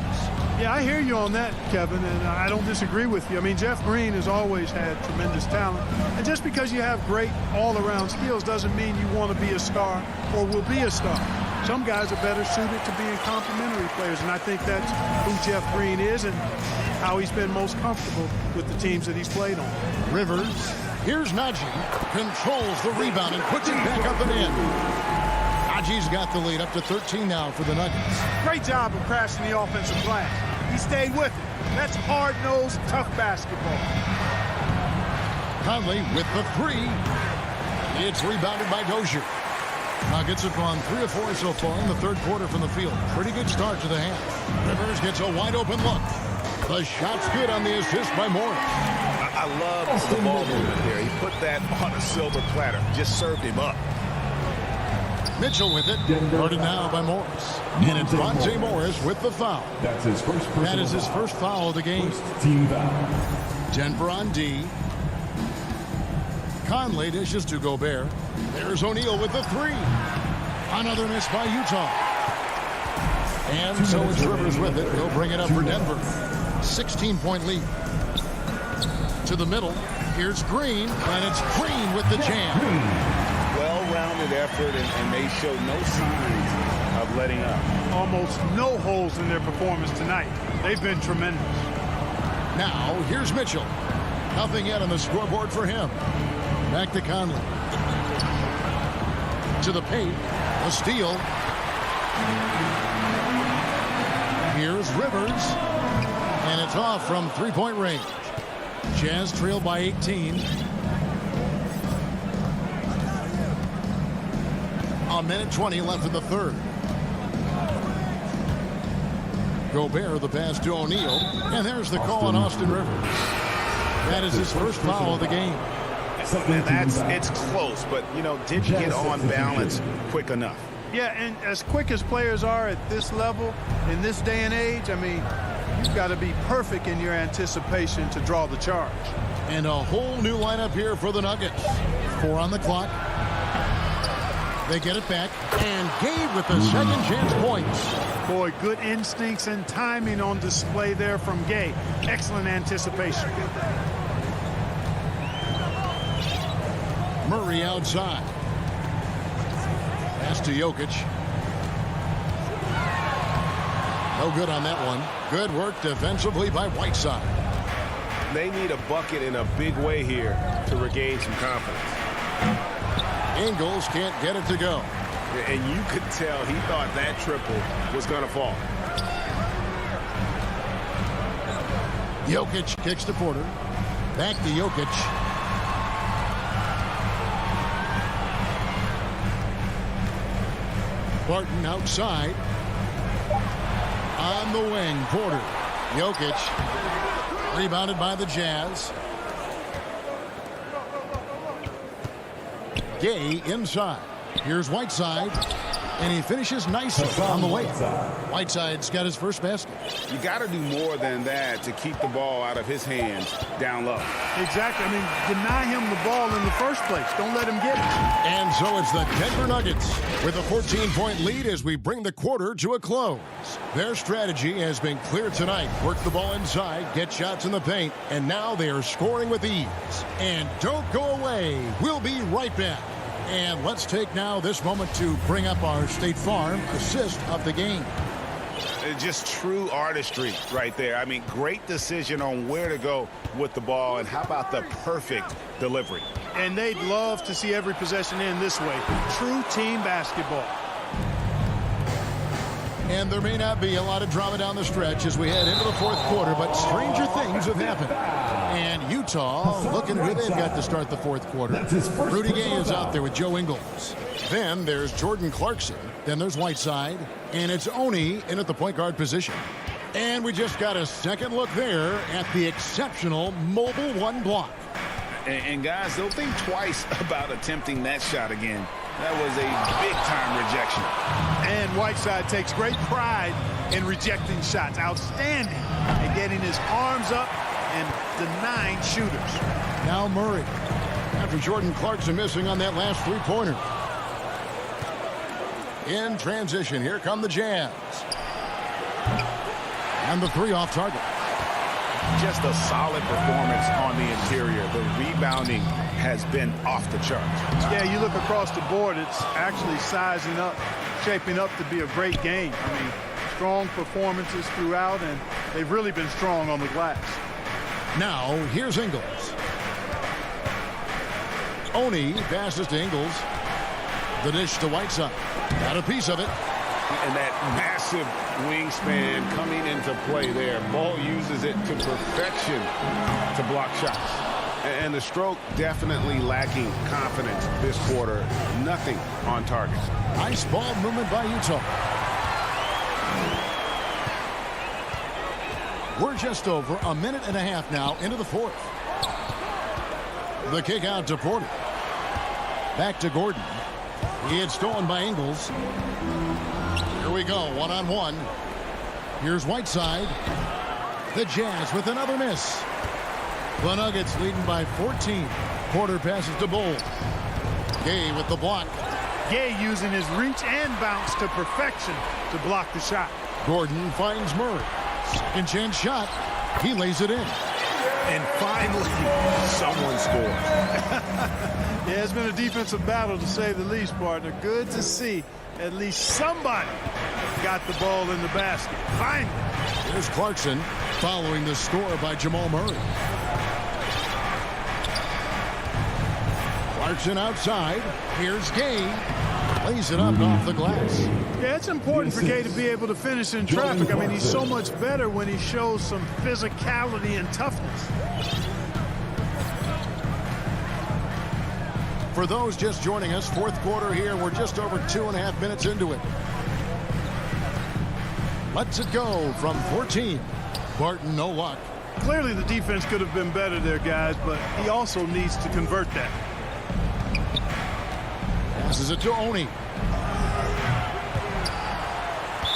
Yeah, I hear you on that, Kevin, and I don't disagree with you. I mean, Jeff Green has always had tremendous talent. And just because you have great all-around skills doesn't mean you want to be a star or will be a star. Some guys are better suited to being complementary players, and I think that's who Jeff Green is and how he's been most comfortable with the teams that he's played on. Rivers, here's Najee, controls the rebound and puts it back up and in. Najee's got the lead up to 13 now for the Nuggets. Great job of crashing the offensive glass. He stayed with it. That's hard-nosed, tough basketball. Conley with the 3. It's rebounded by Dozier. Nuggets have gone 3 of 4 so far in the third quarter from the field. Pretty good start to the half. Rivers gets a wide open look. The shot's good on the assist by Morris. I love the ball movement there. He put that on a silver platter. Just served him up. Mitchell with it. Guarded now by Morris. And it's Vontae Morris with the foul. That's his first personal That is his first foul of the game. First team foul. Denver on D. Conley dishes to Gobert. There's O'Neal with the three. Another miss by Utah. And so it's Rivers with it. He'll bring it up for Denver. 16-point lead. To the middle. Here's Green. And it's Green with the jam. Well-rounded effort, and they show no signs of letting up. Almost no holes in their performance tonight. They've been tremendous. Now, here's Mitchell. Nothing yet on the scoreboard for him. Back to Conley. To the paint. A steal. Here's Rivers. And it's off from three-point range. Jazz trail by 18. A minute 20 left in the third. Gobert the pass to O'Neal. And there's the call on Austin Rivers. That is his first foul of the game. It's close, but, didn't get on balance quick enough. Yeah, and as quick as players are at this level, in this day and age, I mean, you've got to be perfect in your anticipation to draw the charge. And a whole new lineup here for the Nuggets. 4 on the clock. They get it back. And Gabe with the second chance points. Boy, good instincts and timing on display there from Gay. Excellent anticipation. Murray outside. Pass to Jokic. No good on that one. Good work defensively by Whiteside. They need a bucket in a big way here to regain some confidence. Ingles can't get it to go. And you could tell he thought that triple was going to fall. Jokic kicks to Porter. Back to Jokic. Barton outside. On the wing, Porter. Jokic. Rebounded by the Jazz. Gay inside. Here's Whiteside. And he finishes nicely on the way. Whiteside's got his first basket. You got to do more than that to keep the ball out of his hands down low. Exactly. I mean, deny him the ball in the first place. Don't let him get it. And so it's the Denver Nuggets with a 14-point lead as we bring the quarter to a close. Their strategy has been clear tonight. Work the ball inside, get shots in the paint, and now they are scoring with ease. And don't go away. We'll be right back. And let's take now this moment to bring up our State Farm assist of the game. Just true artistry right there. I mean, great decision on where to go with the ball, and how about the perfect delivery? And they'd love to see every possession end this way. True team basketball. And there may not be a lot of drama down the stretch as we head into the fourth quarter, but stranger things have happened. And Utah looking who they've got to start the fourth quarter. Rudy Gay is out there with Joe Ingles. Then there's Jordan Clarkson. Then there's Whiteside. And it's Oni in at the point guard position. And we just got a second look there at the exceptional mobile one block. And guys, they'll think twice about attempting that shot again. That was a big-time rejection. And Whiteside takes great pride in rejecting shots. Outstanding at getting his arms up and denying shooters. Now Murray. After Jordan Clarkson missing on that last three-pointer. In transition, here come the Jazz. And the three off target. Just a solid performance on the interior. The rebounding has been off the charts. Yeah, you look across the board, it's actually sizing up, shaping up to be a great game. I mean, strong performances throughout, and they've really been strong on the glass. Now, here's Ingles. Oni passes to Ingles. The dish to Whiteside. Got a piece of it. And that massive wingspan coming into play there. Ball uses it to perfection to block shots. And the stroke definitely lacking confidence this quarter. Nothing on target. Nice ball movement by Utah. We're just over a minute and a half now into the fourth. The kick out to Porter. Back to Gordon. It's stolen by Ingles. Here we go, one-on-one. Here's Whiteside. The Jazz with another miss. The Nuggets leading by 14. Porter passes to Bull. Gay with the block. Gay using his reach and bounce to perfection to block the shot. Gordon finds Murray. Second chance shot. He lays it in. And finally, someone scores. Yeah, it's been a defensive battle to say the least, partner. Good to see at least somebody got the ball in the basket. Finally. Here's Clarkson following the score by Jamal Murray. Clarkson outside. Here's Gay. Lays it up off the glass. Yeah, it's important for Gay to be able to finish in traffic. I mean, he's so much better when he shows some physicality and toughness. For those just joining us, fourth quarter here. We're just over 2.5 minutes into it. Lets it go from 14. Barton, no luck. Clearly the defense could have been better there, guys, but he also needs to convert that. Passes it to Oni.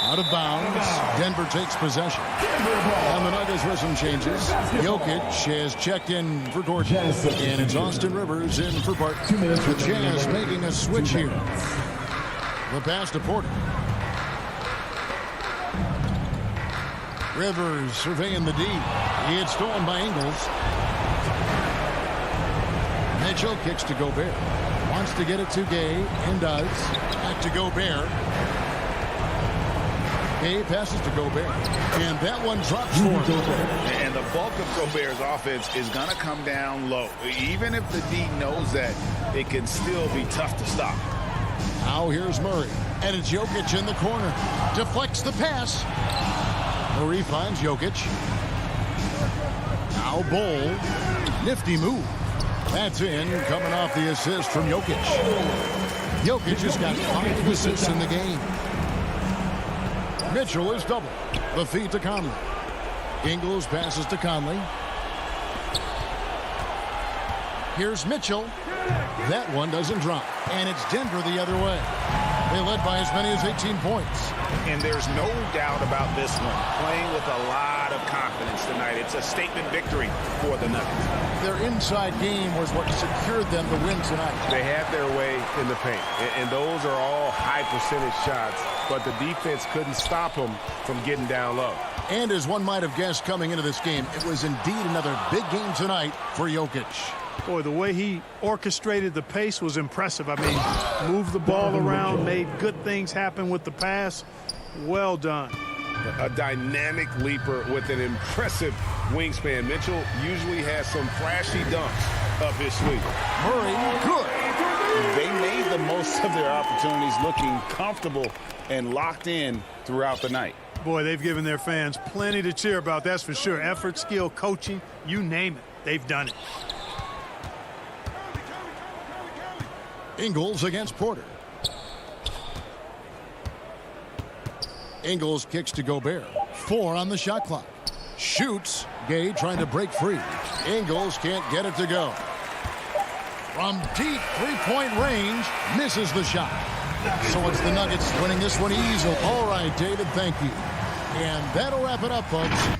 Out of bounds. Denver takes possession. And the Nuggets with some changes. Jokic has checked in for Gordon. And it's Austin Rivers in for Barton. The Jazz making a switch here. The pass to Porter. Rivers surveying the D. It's stolen by Ingles. Mitchell kicks to Gobert. Wants to get it to Gay and does. Back to Gobert. Gay passes to Gobert. And that one drops for him. And the bulk of Gobert's offense is going to come down low. Even if the D knows that, it can still be tough to stop. Now here's Murray. And it's Jokic in the corner. Deflects the pass. Murray finds Jokic. Now Bull. Nifty move. That's in, coming off the assist from Jokic. Jokic has got 5 assists in the game. Mitchell is double. The feed to Conley. Ingles passes to Conley. Here's Mitchell. That one doesn't drop. And it's Denver the other way. They led by as many as 18 points. And there's no doubt about this one. Playing with a lot of confidence tonight. It's a statement victory for the Nuggets. Their inside game was what secured them to win tonight. They had their way in the paint. And those are all high percentage shots. But the defense couldn't stop them from getting down low. And as one might have guessed coming into this game, it was indeed another big game tonight for Jokic. Boy, the way he orchestrated the pace was impressive. I mean, moved the ball around, made good things happen with the pass. Well done. A dynamic leaper with an impressive wingspan. Mitchell usually has some flashy dunks up his sleeve. Murray, good. They made the most of their opportunities, looking comfortable and locked in throughout the night. Boy, they've given their fans plenty to cheer about, that's for sure. Effort, skill, coaching, you name it. They've done it. Ingles against Porter. Ingles kicks to Gobert. 4 on the shot clock. Shoots. Gay trying to break free. Ingles can't get it to go. From deep three-point range, misses the shot. So it's the Nuggets winning this one easily. All right, David, thank you. And that'll wrap it up, folks.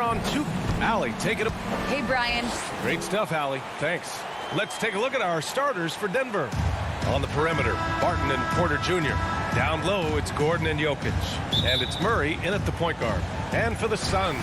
on two. Allie, take it up. Hey, Brian. Great stuff, Allie. Thanks. Let's take a look at our starters for Denver. On the perimeter, Barton and Porter Jr. Down low, it's Gordon and Jokic. And it's Murray in at the point guard. And for the Suns,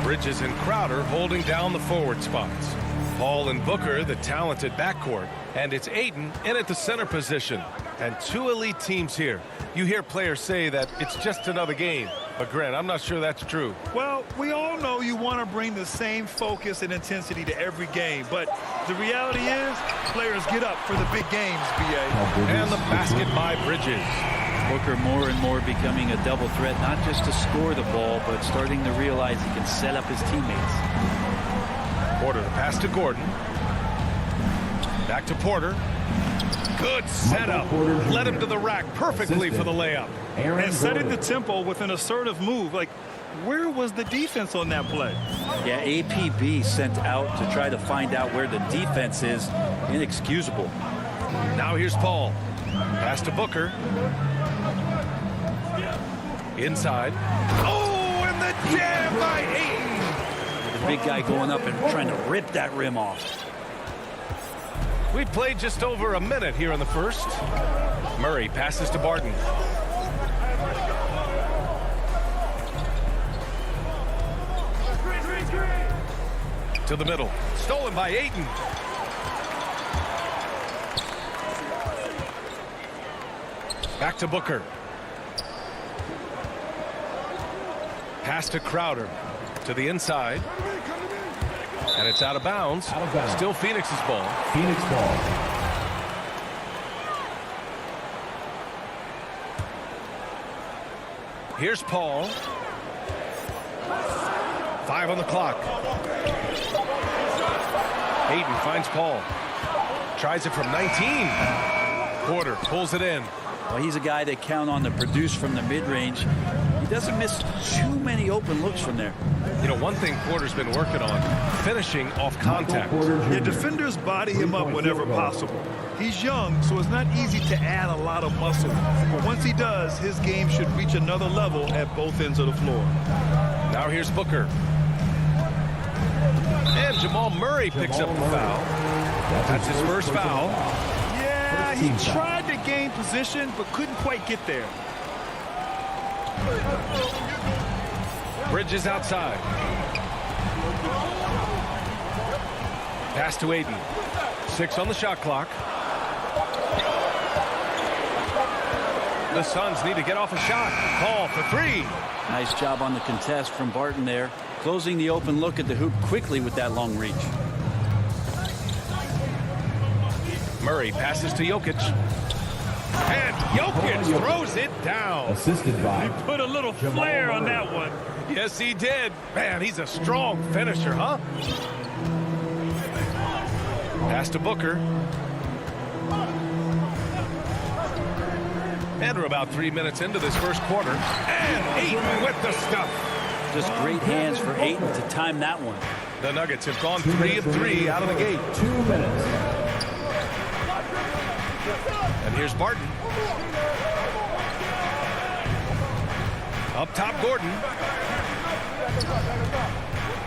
Bridges and Crowder holding down the forward spots. Paul and Booker, the talented backcourt. And it's Ayton in at the center position. And two elite teams here. You hear players say that it's just another game. But Grant, I'm not sure that's true. Well, we all know you want to bring the same focus and intensity to every game. But the reality is, players get up for the big games, B.A. And the basket by Bridges. Booker more and more becoming a double threat, not just to score the ball, but starting to realize he can set up his teammates. Porter, the pass to Gordon. Back to Porter. Good setup. Led him to the rack perfectly for the layup. And setting the tempo with an assertive move. Like, where was the defense on that play? Yeah, APB sent out to try to find out where the defense is. Inexcusable. Now here's Paul. Pass to Booker. Inside. Oh, and the jam by Ayton. The big guy going up and trying to rip that rim off. We played just over a minute here in the first. Murray passes to Barton. To the middle. Stolen by Ayton. Back to Booker. Pass to Crowder. To the inside. And it's out of bounds. Still Phoenix's ball. Phoenix ball. Here's Paul. 5 on the clock. Ayton finds Paul. Tries it from 19. Porter pulls it in. Well, he's a guy they count on to produce from the mid-range. He doesn't miss too many open looks from there. You know, one thing Porter's been working on, finishing off contact. Your defenders body him up whenever possible. He's young, so it's not easy to add a lot of muscle. But once he does, his game should reach another level at both ends of the floor. Now here's Booker. And Jamal Murray picks up the foul. That's his first foul. Yeah, he tried to gain position, but couldn't quite get there. Bridges outside. Pass to Ayton. 6 on the shot clock. The Suns need to get off a shot. Call for 3. Nice job on the contest from Barton there. Closing the open look at the hoop quickly with that long reach. Murray passes to Jokic. And Jokic throws it down. Assisted by. He put a little flair on that one. Yes, he did. Man, he's a strong finisher, huh? Pass to Booker. And we're about 3 minutes into this first quarter. And Ayton with the stuff. Just great hands for Ayton to time that one. The Nuggets have gone 3 of 3 out of the gate. 2 minutes. And here's Barton. Up top, Gordon.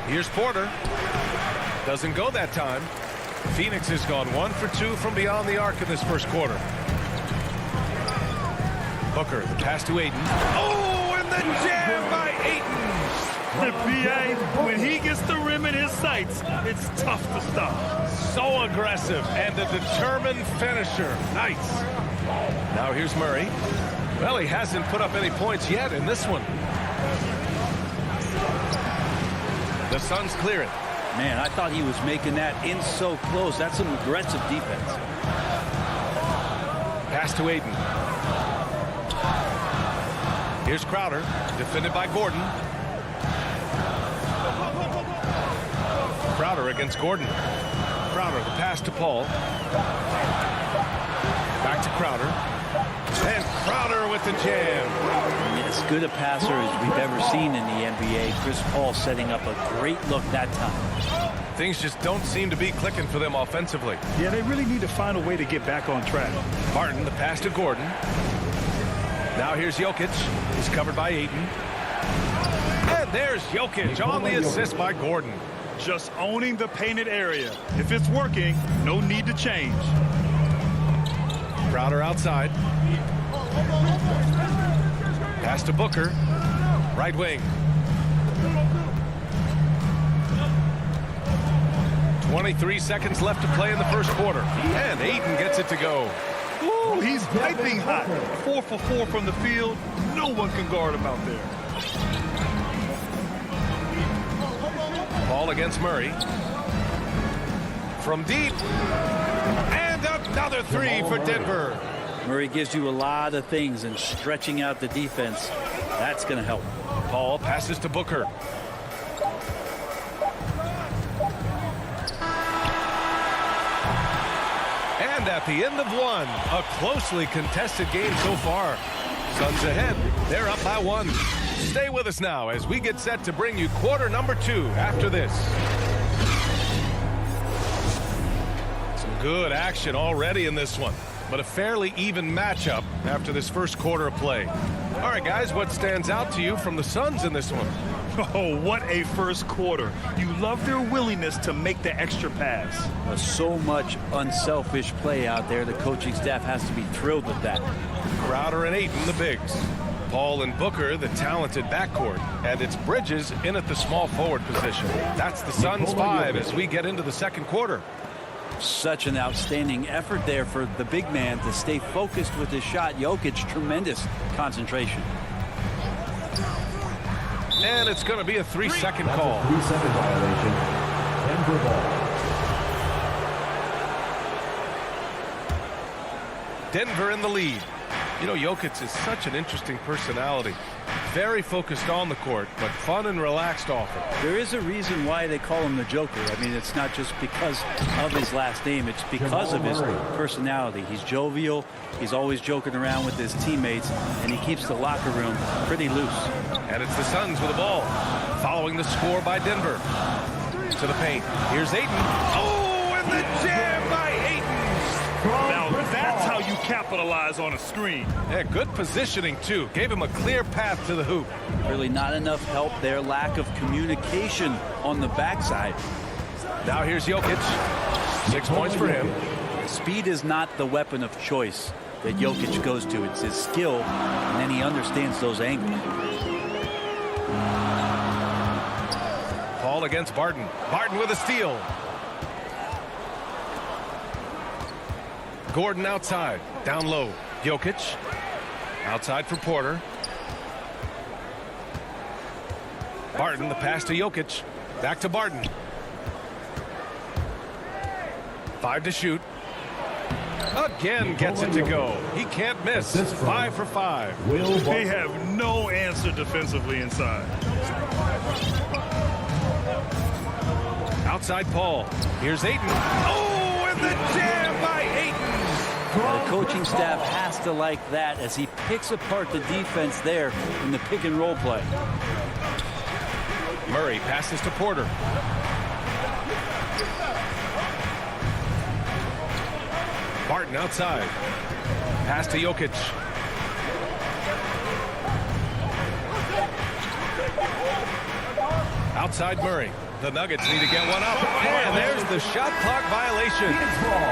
Here's Porter. Doesn't go that time. Phoenix has gone 1 for 2 from beyond the arc in this first quarter. Booker, the pass to Ayton. Oh, and the jam by Ayton. The PA, when he gets the rim in his sights, it's tough to stop. So aggressive and a determined finisher. Nice. Now here's Murray. Well, he hasn't put up any points yet in this one. The Suns clear it. Man, I thought he was making that in so close. That's some aggressive defense. Pass to Ayton. Here's Crowder, defended by Gordon. Crowder against Gordon. Crowder, the pass to Paul. Back to Crowder. And Crowder with the jam. As good a passer as we've ever seen in the NBA. Chris Paul setting up a great look that time. Things just don't seem to be clicking for them offensively. Yeah, they really need to find a way to get back on track. Barton, the pass to Gordon. Now here's Jokic. He's covered by Ayton. And there's Jokic on the assist by Gordon. Just owning the painted area. If it's working, no need to change. Crowder outside. Pass to Booker. Right wing. 23 seconds left to play in the first quarter. And Ayton gets it to go. Ooh, he's piping hot. 4 for 4 from the field. No one can guard him out there. Ball against Murray. From deep. And another three for Denver. Murray gives you a lot of things, and stretching out the defense, that's going to help. Ball passes to Booker. And at the end of one, a closely contested game so far. Suns ahead. They're up by 1. Stay with us now as we get set to bring you quarter number 2 after this. Some good action already in this one, but a fairly even matchup after this first quarter of play. All right, guys, what stands out to you from the Suns in this one? Oh, what a first quarter. You love their willingness to make the extra pass. So much unselfish play out there. The coaching staff has to be thrilled with that. Crowder and Ayton, the bigs. Paul and Booker, the talented backcourt. And it's Bridges in at the small forward position. That's the Suns 5 as we get into the second quarter. Such an outstanding effort there for the big man to stay focused with his shot. Jokic, tremendous concentration. And it's going to be a 3-second call. 3-second violation. Denver ball. Denver in the lead. You know, Jokic is such an interesting personality. Very focused on the court, but fun and relaxed off it. There is a reason why they call him the Joker. I mean, it's not just because of his last name. It's because of his personality. He's jovial. He's always joking around with his teammates, and he keeps the locker room pretty loose. And it's the Suns with the ball, following the score by Denver. To the paint. Here's Ayton. Oh, and the jam by Ayton. Now that's how you capitalize on a screen. Yeah, good positioning, too. Gave him a clear path to the hoop. Really not enough help there. Lack of communication on the backside. Now here's Jokic. 6 points for him. Speed is not the weapon of choice that Jokic goes to. It's his skill, and then he understands those angles. Paul against Barton. Barton with a steal. Gordon outside. Down low. Jokic. Outside for Porter. Barton, the pass to Jokic. Back to Barton. 5 to shoot. Again gets it to go. He can't miss. 5 for 5. They have no answer defensively inside. Outside Paul. Here's Ayton. Oh, and the jam by Ayton. The coaching staff has to like that as he picks apart the defense there in the pick and roll play. Murray passes to Porter. Barton outside. Pass to Jokic. Outside Murray. The Nuggets need to get one up. And there's the shot clock violation.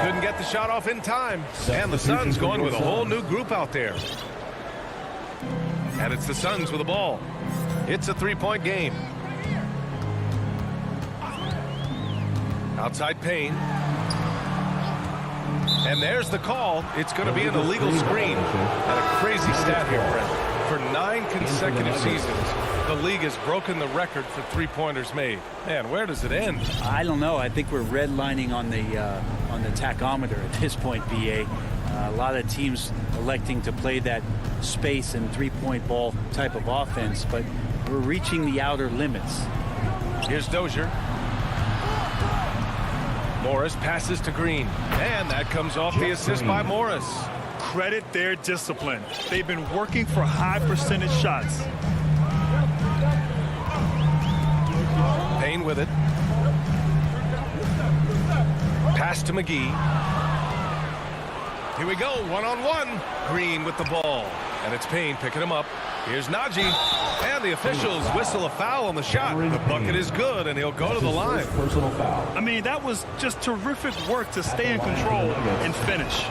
Couldn't get the shot off in time. And the Suns going with a whole new group out there. And it's the Suns with the ball. It's a 3-point game. Outside Payne. And there's the call. It's going to be an illegal screen. And a crazy stat here, Brent. For 9 consecutive seasons, the league has broken the record for three-pointers made. Man, where does it end? I don't know. I think we're redlining on the tachometer at this point, BA. A lot of teams electing to play that space and three-point ball type of offense, but we're reaching the outer limits. Here's Dozier. Morris passes to Green, and that comes off the assist by Morris. Credit their discipline. They've been working for high percentage shots. Payne with it. Pass to McGee. Here we go, one-on-one. Green with the ball. And it's Payne picking him up. Here's Najee. And the officials whistle a foul on the shot. The bucket is good, and he'll go to the line. Personal foul. I mean, that was just terrific work to stay in control and finish.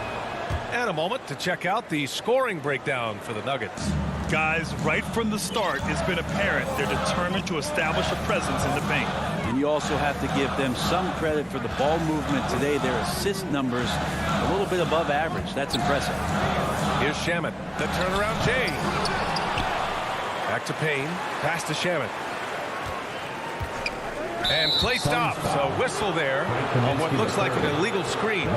And a moment to check out the scoring breakdown for the Nuggets. Guys, right from the start, it's been apparent they're determined to establish a presence in the paint. And you also have to give them some credit for the ball movement today. Their assist numbers a little bit above average. That's impressive. Here's Shamet. The turnaround Jay. Back to Payne. Pass to Shamet. And play stops. A whistle there on what looks like an illegal screen.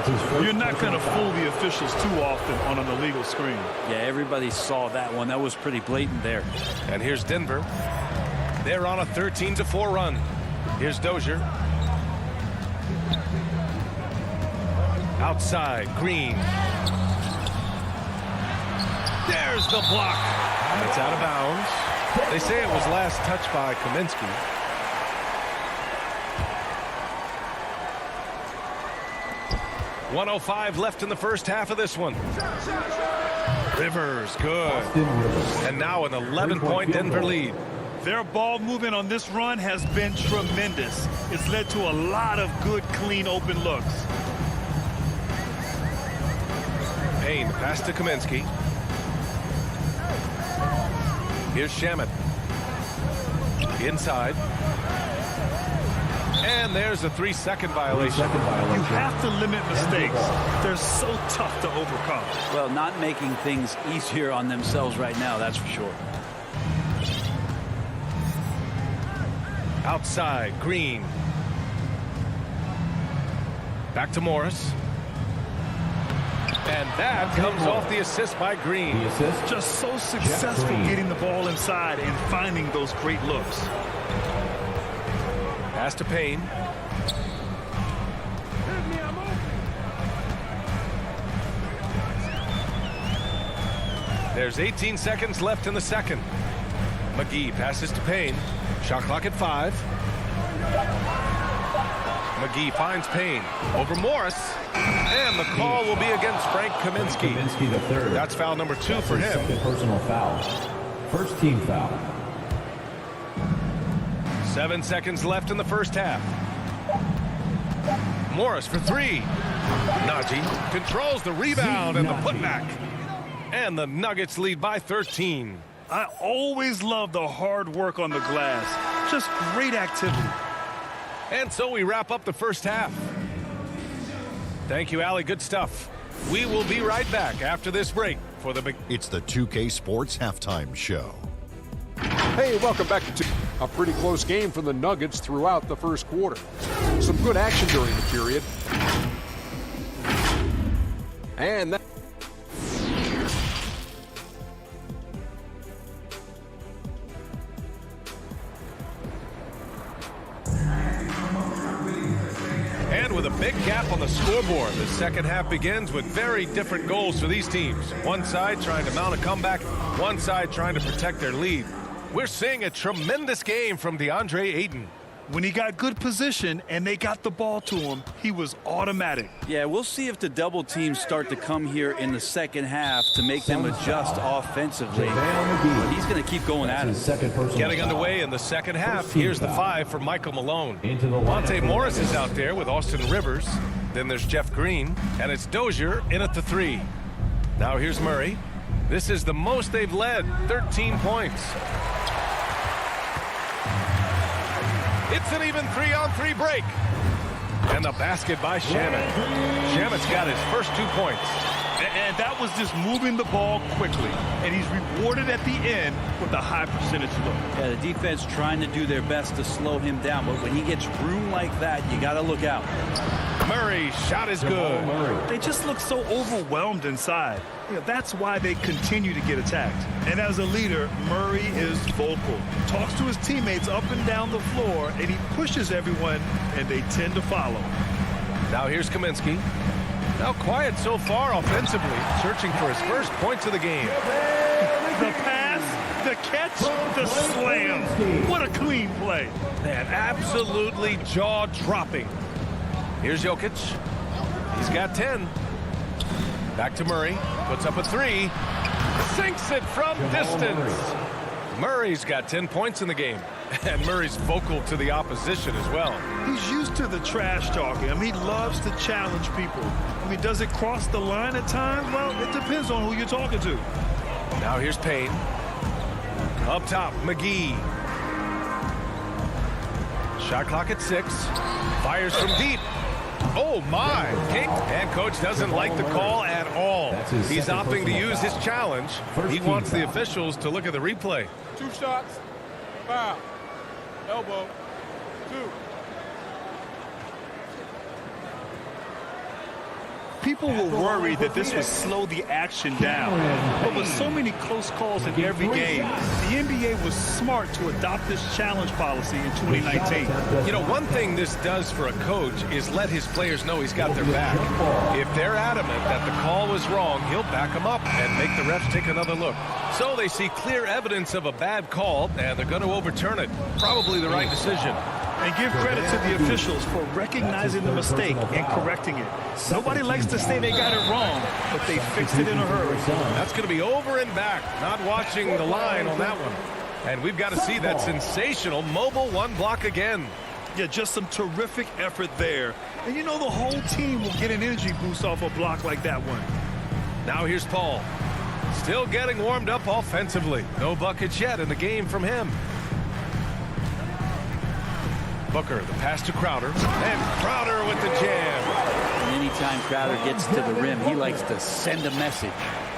You're not going to fool the officials too often on an illegal screen. Yeah, everybody saw that one. That was pretty blatant there. And here's Denver. They're on a 13-4 run. Here's Dozier. Outside, Green. There's the block. It's out of bounds. They say it was last touched by Kaminsky. .105 left in the first half of this one. Rivers, good. And now an 11-point Denver lead. Their ball movement on this run has been tremendous. It's led to a lot of good, clean, open looks. Payne, pass to Kaminsky. Here's Shamet. Inside. And there's a 3-second violation. You have to limit mistakes. They're so tough to overcome. Well, not making things easier on themselves right now, that's for sure. Outside, Green. Back to Morris. And that comes off the assist by Green. Just so successful getting the ball inside and finding those great looks. Pass to Payne. There's 18 seconds left in the second. McGee passes to Payne. Shot clock at 5. McGee finds Payne over Morris. And the call will be against Frank Kaminsky. The third. That's foul number 2 for him. Second personal foul. First team foul. 7 seconds left in the first half. Morris for 3. Najee controls the rebound and the putback. And the Nuggets lead by 13. I always love the hard work on the glass. Just great activity. And so we wrap up the first half. Thank you, Allie. Good stuff. We will be right back after this break for the big. It's the 2K Sports Halftime Show. Hey, welcome back to a pretty close game for the Nuggets throughout the first quarter. Some good action during the period. And that. And with a big gap on the scoreboard, the second half begins with very different goals for these teams. One side trying to mount a comeback, one side trying to protect their lead. We're seeing a tremendous game from DeAndre Ayton. When he got good position and they got the ball to him, he was automatic. Yeah, we'll see if the double teams start to come here in the second half to make them adjust offensively. But he's going to keep going at it. Getting underway in the second half. Here's the 5 for Michael Malone. Monte Morris is out there with Austin Rivers. Then there's Jeff Green. And it's Dozier in at the 3. Now here's Murray. This is the most they've led, 13 points. It's an even 3-on-3 break. And the basket by Shamet. Shamet's got his first 2 points. And that was just moving the ball quickly. And he's rewarded at the end with a high percentage look. Yeah, the defense trying to do their best to slow him down. But when he gets room like that, you got to look out. Murray's shot is good. They just look so overwhelmed inside. You know, that's why they continue to get attacked. And as a leader, Murray is vocal. Talks to his teammates up and down the floor, and he pushes everyone, and they tend to follow. Now here's Kaminsky. Now quiet so far offensively, searching for his first points of the game. The pass, the catch, the slam. What a clean play. Man, absolutely jaw-dropping. Here's Jokic. He's got 10. Back to Murray. Puts up a 3. Sinks it from distance. Murray's got 10 points in the game. And Murray's vocal to the opposition as well. He's used to the trash talking. I mean, he loves to challenge people. I mean, does it cross the line at times? Well, it depends on who you're talking to. Now here's Payne. Up top, McGee. Shot clock at 6. Fires from deep. Oh, my. And coach doesn't like the call at all. He's opting to use his challenge. He wants the officials to look at the replay. 2 shots. Foul. Elbow. 2. People were worried that this would slow the action down. But with so many close calls in every game, the NBA was smart to adopt this challenge policy in 2019. You know, one thing this does for a coach is let his players know he's got their back. If they're adamant that the call was wrong, he'll back them up and make the refs take another look. So they see clear evidence of a bad call, and they're going to overturn it. Probably the right decision. And give credit to the officials for recognizing the mistake and correcting it. Nobody likes to say they got it wrong, but they fixed it in a hurry. That's going to be over and back. Not watching the line on that one. And we've got to see that sensational mobile 1 block again. Yeah, just some terrific effort there. And you know the whole team will get an energy boost off a block like that one. Now here's Paul. Still getting warmed up offensively. No buckets yet in the game from him. Booker, the pass to Crowder, and Crowder with the jam. And anytime Crowder gets to the rim, he likes to send a message.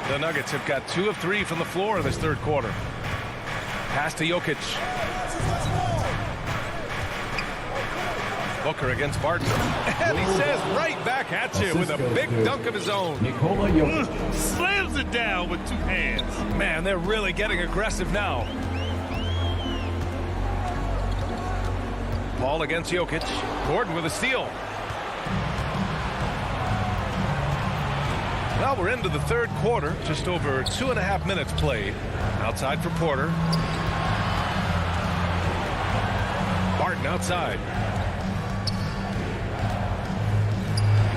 The Nuggets have got 2 of 3 from the floor in this third quarter. Pass to Jokic. Booker against Barton. And he says right back at you with a big dunk of his own. Slams it down with 2 hands. Man, they're really getting aggressive now. Paul against Jokic. Gordon with a steal. Well, we're into the third quarter. Just over 2.5 minutes played. Outside for Porter. Barton outside.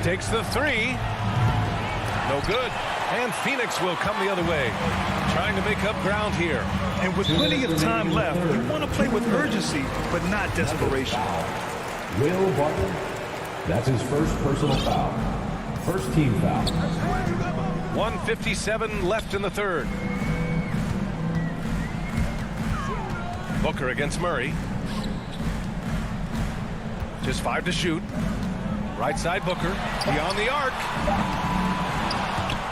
Takes the 3. No good. And Phoenix will come the other way. Trying to make up ground here. And with plenty of time left, you want to play with urgency, but not desperation. Will Barton. That's his first personal foul. First team foul. 1:57 left in the third. Booker against Murray. Just 5 to shoot. Right side Booker. Beyond the arc.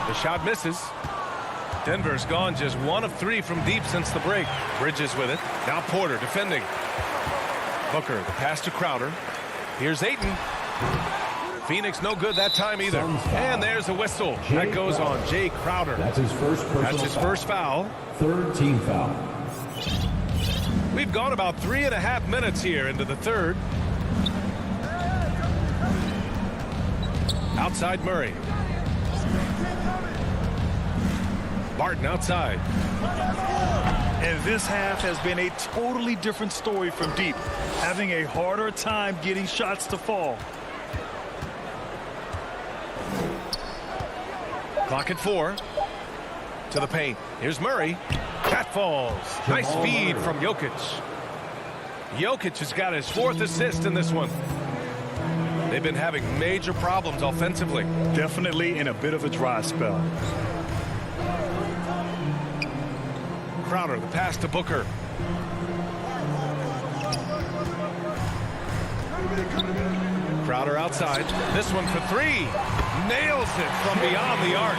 The shot misses. Denver's gone just 1 of 3 from deep since the break. Bridges with it. Now Porter defending. Booker, the pass to Crowder. Here's Ayton. Phoenix no good that time either. And there's a whistle. That goes on Jay Crowder. That's his first personal That's his first foul. Third team foul. We've gone about 3.5 minutes here into the third. Outside Murray. Barton outside. And this half has been a totally different story from deep, having a harder time getting shots to fall. Clock at 4. To the paint. Here's Murray. That falls. Nice feed from Jokic. Jokic has got his 4th assist in this one. They've been having major problems offensively. Definitely in a bit of a dry spell. Crowder, the pass to Booker. Crowder outside. This one for 3. Nails it from beyond the arc.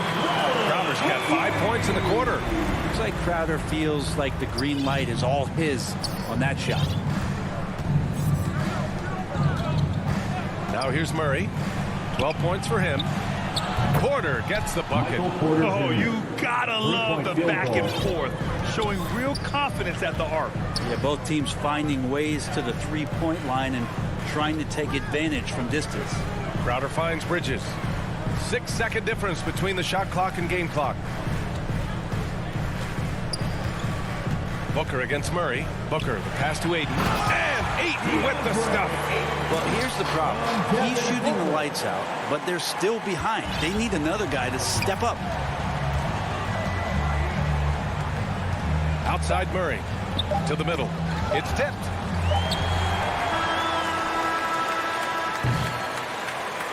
Crowder's got 5 points in the quarter. Looks like Crowder feels like the green light is all his on that shot. Now here's Murray. 12 points for him. Porter gets the bucket. Oh, you gotta love the back and forth, showing real confidence at the arc. Yeah, both teams finding ways to the three-point line and trying to take advantage from distance. Crowder finds Bridges. 6-second difference between the shot clock and game clock. Booker against Murray. Booker, the pass to Ayton. And Ayton with the stuff. Well, here's the problem. He's shooting the lights out, but they're still behind. They need another guy to step up. Outside Murray. To the middle. It's tipped.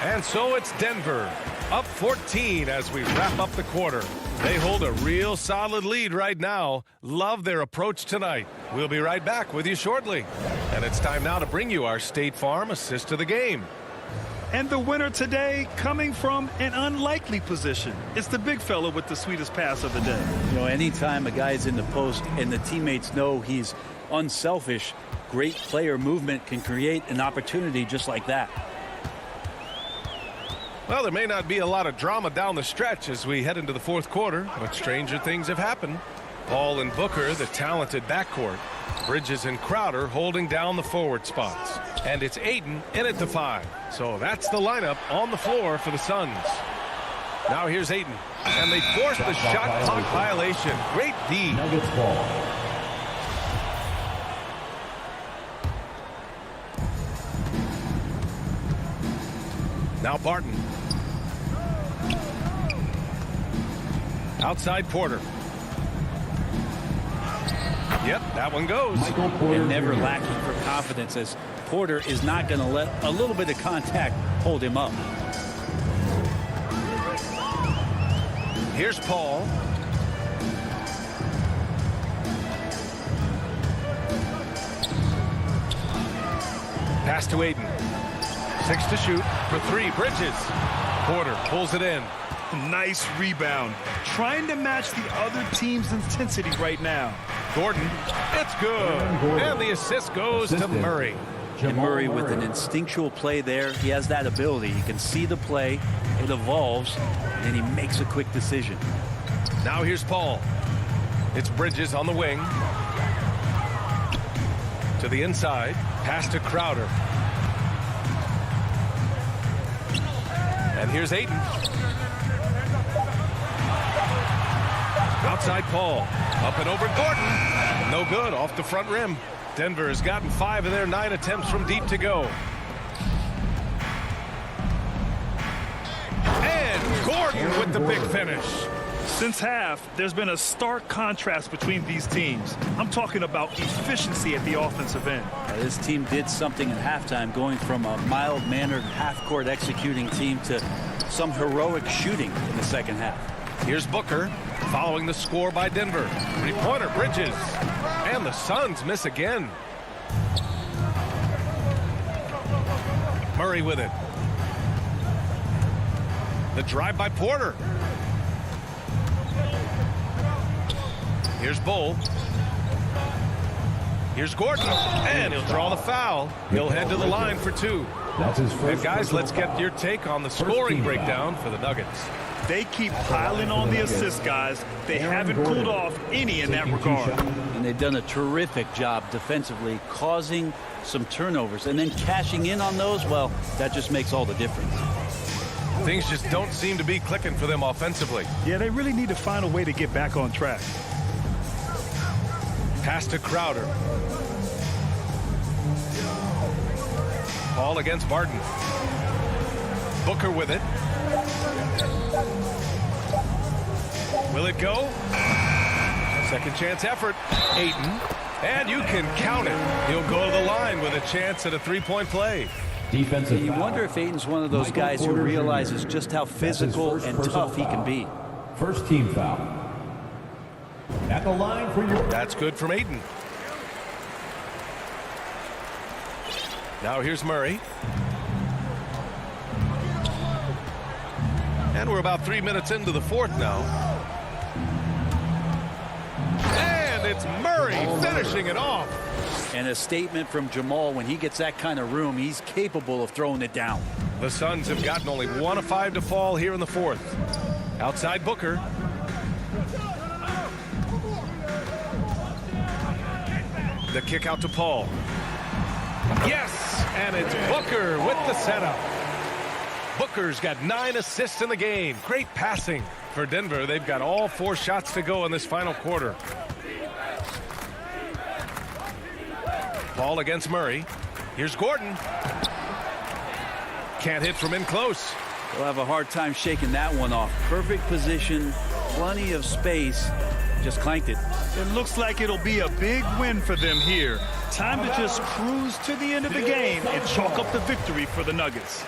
And so it's Denver, up 14 as we wrap up the quarter. They hold a real solid lead right now. Love their approach tonight. We'll be right back with you shortly. And it's time now to bring you our State Farm assist of the game. And the winner today coming from an unlikely position. It's the big fella with the sweetest pass of the day. You know, anytime a guy's in the post and the teammates know he's unselfish, great player movement can create an opportunity just like that. Well, there may not be a lot of drama down the stretch as we head into the fourth quarter, but stranger things have happened. Paul and Booker, the talented backcourt. Bridges and Crowder holding down the forward spots. And it's Ayton in at the 5. So that's the lineup on the floor for the Suns. Now here's Ayton. And they force the shot clock violation. Great D. Nuggets ball. Now Barton. Outside Porter. Yep, that one goes. And never lacking for confidence, as Porter is not going to let a little bit of contact hold him up. Here's Paul. Pass to Ayton. 6 to shoot for 3. Bridges. Porter pulls it in. Nice rebound. Trying to match the other team's intensity right now. Gordon. It's good. And the assist goes to Murray. And Murray with an instinctual play there. He has that ability. He can see the play. It evolves. And he makes a quick decision. Now here's Paul. It's Bridges on the wing. To the inside. Pass to Crowder. And here's Ayton. Outside Paul. Up and over Gordon. No good. Off the front rim. Denver has gotten 5 of their 9 attempts from deep to go. And Gordon with the big finish. Since half, there's been a stark contrast between these teams. I'm talking about efficiency at the offensive end. This team did something at halftime, going from a mild-mannered half-court executing team to some heroic shooting in the second half. Here's Booker following the score by Denver. 3-pointer Bridges. And the Suns miss again. Murray with it. The drive by Porter. Here's Bull. Here's Gordon. And he'll draw the foul. He'll head to the line for 2. That's his first. And guys, let's get your take on the scoring breakdown for the Nuggets. They keep piling on the assists, guys. They haven't cooled off any in that regard. And they've done a terrific job defensively, causing some turnovers. And then cashing in on those, well, that just makes all the difference. Things just don't seem to be clicking for them offensively. Yeah, they really need to find a way to get back on track. Pass to Crowder. Ball against Barton. Booker with it. Will it go? Second chance effort. Ayton. And you can count it. He'll go to the line with a chance at a 3-point play. Defensive You foul. wonder if Ayton's one of those guys who realizes just how physical and tough he can be. First team foul. At the line for your... That's good from Ayton. Now here's Murray. And we're about 3 minutes into the fourth now. And it's Murray finishing it off. And a statement from Jamal: when he gets that kind of room, he's capable of throwing it down. The Suns have gotten only 1 of 5 to fall here in the fourth. Outside Booker. The kick out to Paul. Yes, and it's Booker with the setup. Booker's got 9 assists in the game. Great passing for Denver. They've got all 4 shots to go in this final quarter. Paul against Murray. Here's Gordon. Can't hit from in close. They'll have a hard time shaking that one off. Perfect position, plenty of space, just clanked it. It looks like it'll be a big win for them here. Time to just cruise to the end of the game and chalk up the victory for the Nuggets.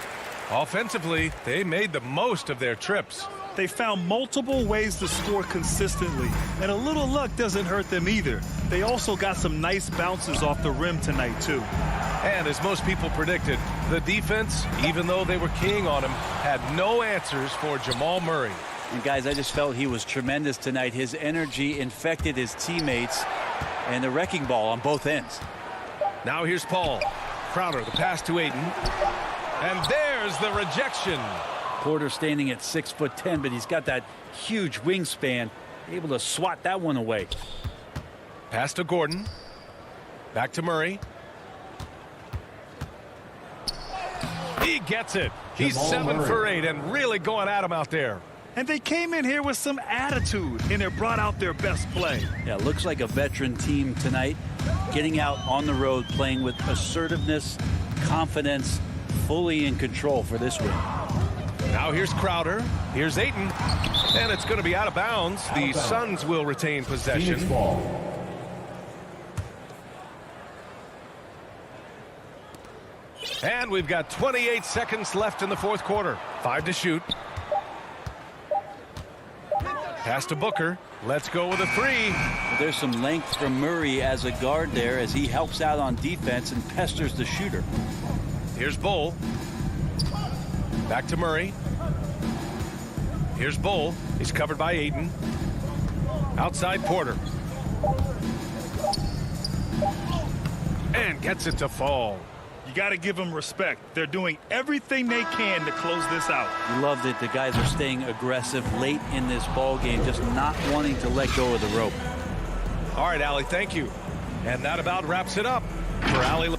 Offensively, they made the most of their trips. They found multiple ways to score consistently, and a little luck doesn't hurt them either. They also got some nice bounces off the rim tonight, too. And as most people predicted, the defense, even though they were keying on him, had no answers for Jamal Murray. And guys, I just felt he was tremendous tonight. His energy infected his teammates, and the wrecking ball on both ends. Now here's Paul. Crowder, the pass to Ayton. And there's the rejection. Porter standing at 6'10", but he's got that huge wingspan, able to swat that one away. Pass to Gordon. Back to Murray. He gets it. He's Jamal 7 Murray. for 8 and really going at him out there. And they came in here with some attitude, and it brought out their best play. Yeah, looks like a veteran team tonight, getting out on the road, playing with assertiveness, confidence, fully in control for this win. Now here's Crowder. Here's Ayton. And it's going to be out of bounds. The Suns will retain possession. Phoenix ball. And we've got 28 seconds left in the fourth quarter. 5 to shoot. Pass to Booker. Let's go with a 3. There's some length from Murray as a guard there as he helps out on defense and pesters the shooter. Here's Bull. Back to Murray. Here's Bull. He's covered by Ayton. Outside Porter. And gets it to fall. You got to give them respect. They're doing everything they can to close this out. Loved it. The guys are staying aggressive late in this ball game, just not wanting to let go of the rope. All right, Allie, thank you. And that about wraps it up for Allie.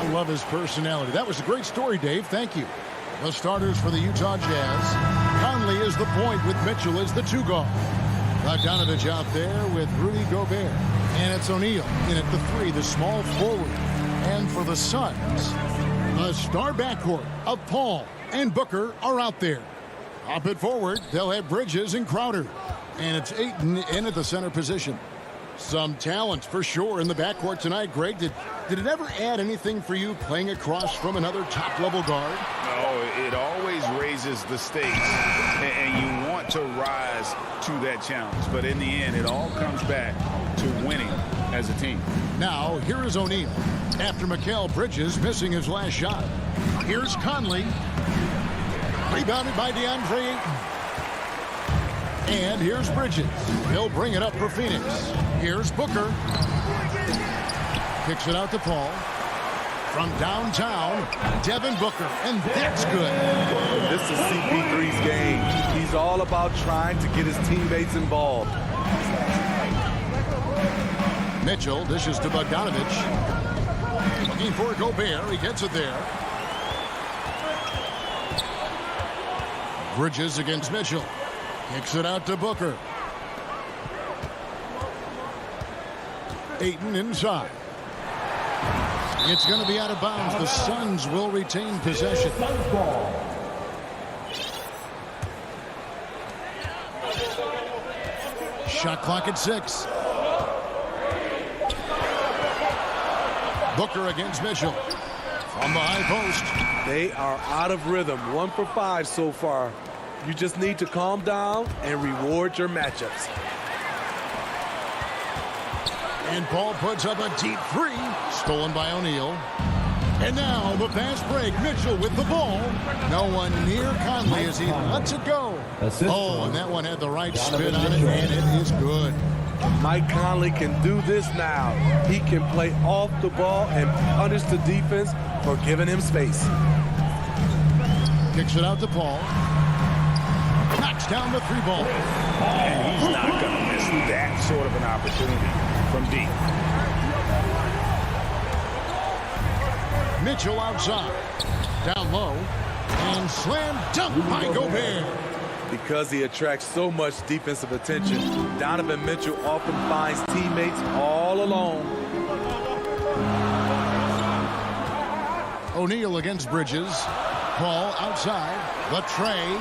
I love his personality. That was a great story, Dave. Thank you. The starters for the Utah Jazz. Conley is the point with Mitchell as the two guard. Bogdanovich out there with Rudy Gobert. And it's O'Neal in at the three, the small forward. And for the Suns, the star backcourt of Paul and Booker are out there. Up it forward, they'll have Bridges and Crowder. And it's Ayton in at the center position. Some talent for sure in the backcourt tonight. Greg, did it ever add anything for you playing across from another top-level guard? No, it always raises the stakes, and you want to rise to that challenge. But in the end, it all comes back to winning as a team. Now, here is O'Neal after Mikal Bridges missing his last shot. Here's Conley. Rebounded by DeAndre Ayton. And here's Bridges. He'll bring it up for Phoenix. Here's Booker. Kicks it out to Paul. From downtown, Devin Booker. And that's good. This is CP3's game. He's all about trying to get his teammates involved. Mitchell dishes to Bogdanovich. Looking for Gobert. He gets it there. Bridges against Mitchell. Kicks it out to Booker. Ayton inside. It's going to be out of bounds. The Suns will retain possession. Shot clock at 6. Booker against Mitchell. From the high post. They are out of rhythm. 1 for 5 so far. You just need to calm down and reward your matchups. And Paul puts up a deep three. Stolen by O'Neal. And now the fast break. Mitchell with the ball. No one near Conley as he lets it go. Oh, and that one had the right spin on it, and it is good. Mike Conley can do this now. He can play off the ball and punish the defense for giving him space. Kicks it out to Paul. Knocks down the 3 ball. And he's not going to miss that sort of an opportunity from deep. Mitchell outside. Down low. And slam dunk by Gobert. Because he attracts so much defensive attention, Donovan Mitchell often finds teammates all alone. O'Neal against Bridges. Paul outside. The tray.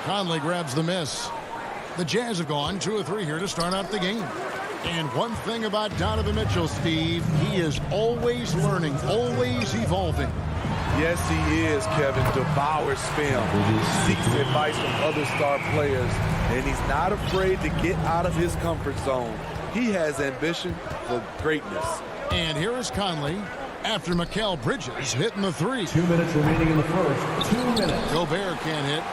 Conley grabs the miss. The Jazz have gone 2 of 3 here to start out the game. And one thing about Donovan Mitchell, Steve, he is always learning, always evolving. Yes, he is, Kevin. Devours film. Seeks advice from other star players. And he's not afraid to get out of his comfort zone. He has ambition for greatness. And here is Conley after Mikal Bridges hitting the 3. 2 minutes remaining in the first. 2 minutes. Gobert can't hit.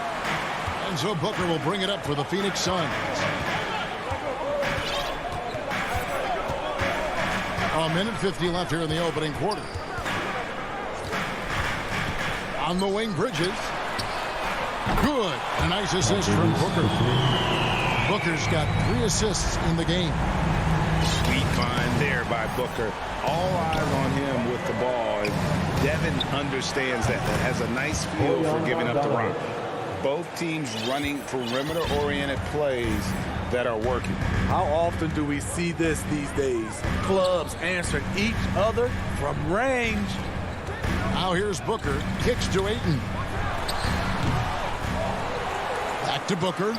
And so Booker will bring it up for the Phoenix Suns. A minute 50 left here in the opening quarter. On the wing, Bridges. Good. A nice assist from Booker. Booker's got 3 assists in the game. Sweet find there by Booker. All eyes on him with the ball. And Devin understands that. Has a nice feel for giving up the rock. Both teams running perimeter-oriented plays that are working. How often do we see this these days? Clubs answering each other from range. Now here's Booker. Kicks to Ayton. Back to Booker.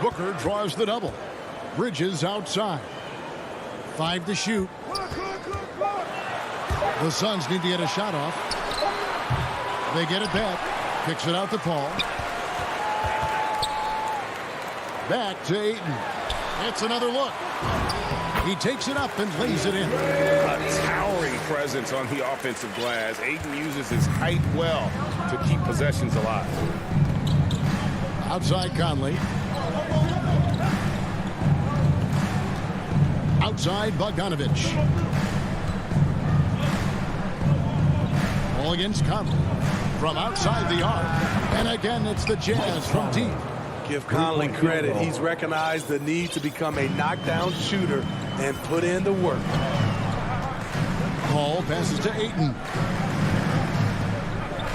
Booker draws the double. Bridges outside. 5 to shoot. The Suns need to get a shot off. They get it back. Kicks it out to Paul. Back to Ayton. It's another look. He takes it up and lays it in. A towering presence on the offensive glass. Ayton uses his height well to keep possessions alive. Outside Conley. Outside Bogdanovich. Ball against Conley. From outside the arc. And again, it's the Jazz from deep. Give Conley credit. He's recognized the need to become a knockdown shooter and put in the work. Paul passes to Ayton.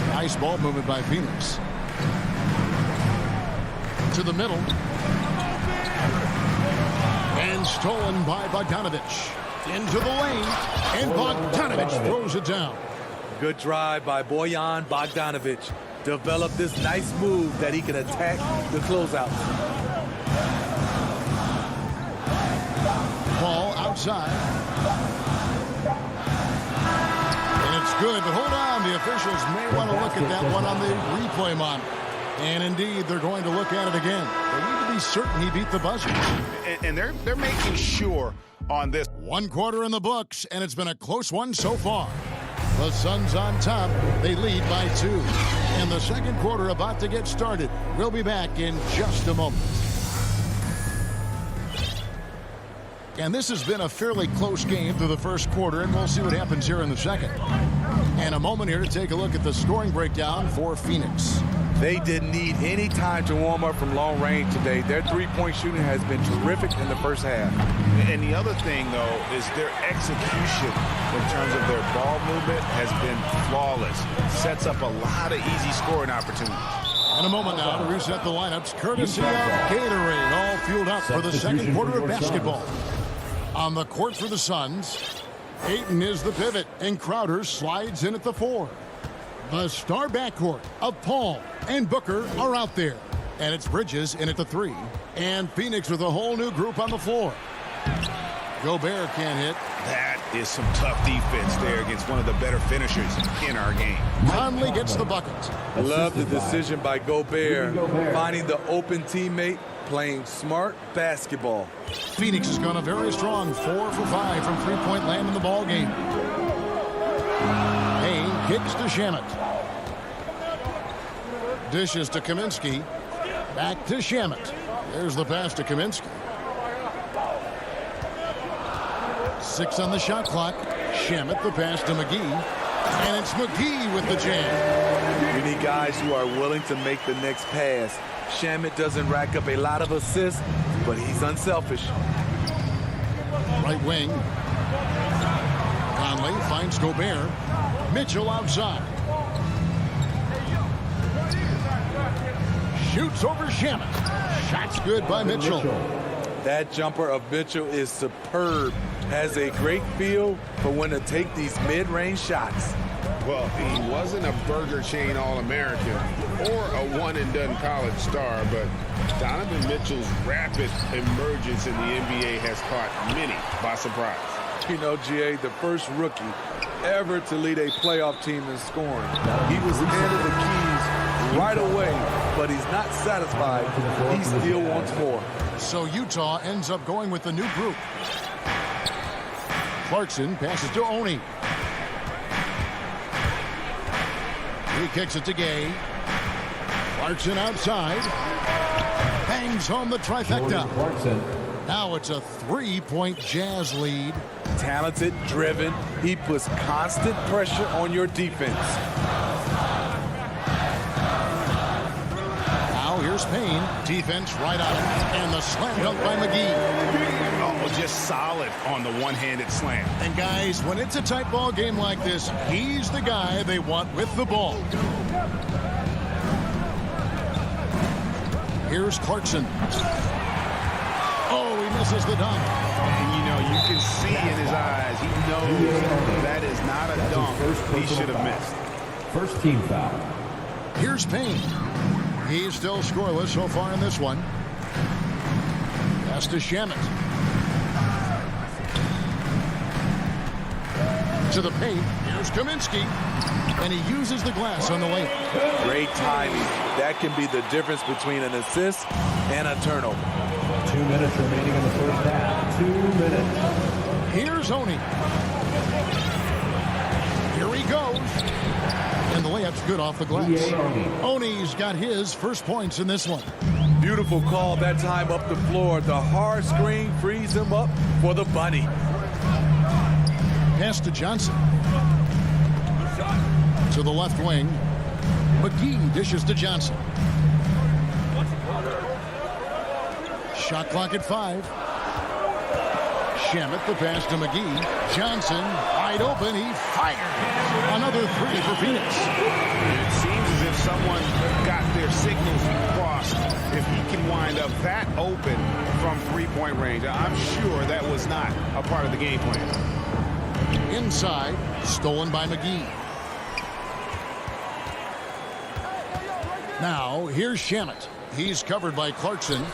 Nice ball movement by Phoenix. To the middle. And stolen by Bogdanovich. Into the lane. And Bogdanovich throws it down. Good drive by Bojan Bogdanovich. Developed this nice move that he can attack the closeout. Ball outside. And it's good, but hold on. The officials may want to look at that one on the replay monitor. And indeed, they're going to look at it again. They need to be certain he beat the buzzer. And they're making sure on this. 1 quarter in the books, and it's been a close one so far. The Suns on top. They lead by 2. And the second quarter about to get started. We'll be back in just a moment. And this has been a fairly close game through the first quarter, and we'll see what happens here in the second. And a moment here to take a look at the scoring breakdown for Phoenix. They didn't need any time to warm up from long range today. Their three-point shooting has been terrific in the first half. And the other thing, though, is their execution in terms of their ball movement has been flawless. Sets up a lot of easy scoring opportunities. In a moment now to reset the lineups, courtesy of Gatorade, all fueled up for the second quarter of basketball. On the court for the Suns, Ayton is the pivot, and Crowder slides in at the 4. The star backcourt of Paul and Booker are out there. And it's Bridges in at the 3. And Phoenix with a whole new group on the floor. Gobert can't hit. That is some tough defense there against one of the better finishers in our game. Conley gets the bucket. I love the decision by Gobert, finding the open teammate, playing smart basketball. Phoenix has gone a very strong 4 for 5 from three-point land in the ball game. Payne kicks to Shamet. Dishes to Kaminsky. Back to Shamet. There's the pass to Kaminsky. 6 on the shot clock. Shamet the pass to McGee. And it's McGee with the jam. You need guys who are willing to make the next pass. Shamet doesn't rack up a lot of assists, but he's unselfish. Right wing. Conley finds Gobert. Mitchell outside. Shoots over Shamet. Shot's good by Mitchell. That jumper of Mitchell is superb. Has a great feel for when to take these mid-range shots. Well, he wasn't a Burger Chain All-American or a one-and-done college star, but Donovan Mitchell's rapid emergence in the NBA has caught many by surprise. You know, GA, the first rookie ever to lead a playoff team in scoring. He was handed the keys right away, but he's not satisfied. He still wants more. So Utah ends up going with the new group. Clarkson passes to Oni. He kicks it to Gay. Clarkson outside. Bangs home the trifecta. Now it's a 3-point Jazz lead. Talented, driven. He puts constant pressure on your defense. Now here's Payne. Defense right on it. And the slam dunk by McGee. Oh, just solid on the one-handed slam. And guys, when it's a tight ball game like this, he's the guy they want with the ball. Here's Clarkson. Oh, he misses the dunk. And, you know, you can see in his eyes, he knows that is not a dunk he should have missed. First team foul. Here's Payne. He's still scoreless so far in this one. Pass to Shamet. To the paint. Here's Kaminsky. And he uses the glass on the layup. Great timing. That can be the difference between an assist and a turnover. 2 minutes remaining in the first half. 2 minutes. Here's Oni. Here he goes. And the layup's good off the glass. Oni's got his first points in this one. Beautiful call that time up the floor. The hard screen frees him up for the bunny. Pass to Johnson. To the left wing. McGee dishes to Johnson. Shot clock at 5. Shamet the pass to McGee. Johnson wide open. He fires. Another 3 for Phoenix. It seems as if someone got their signals crossed. If he can wind up that open from three-point range, I'm sure that was not a part of the game plan. Inside, stolen by McGee. Now, here's Shamet. He's covered by Clarkson.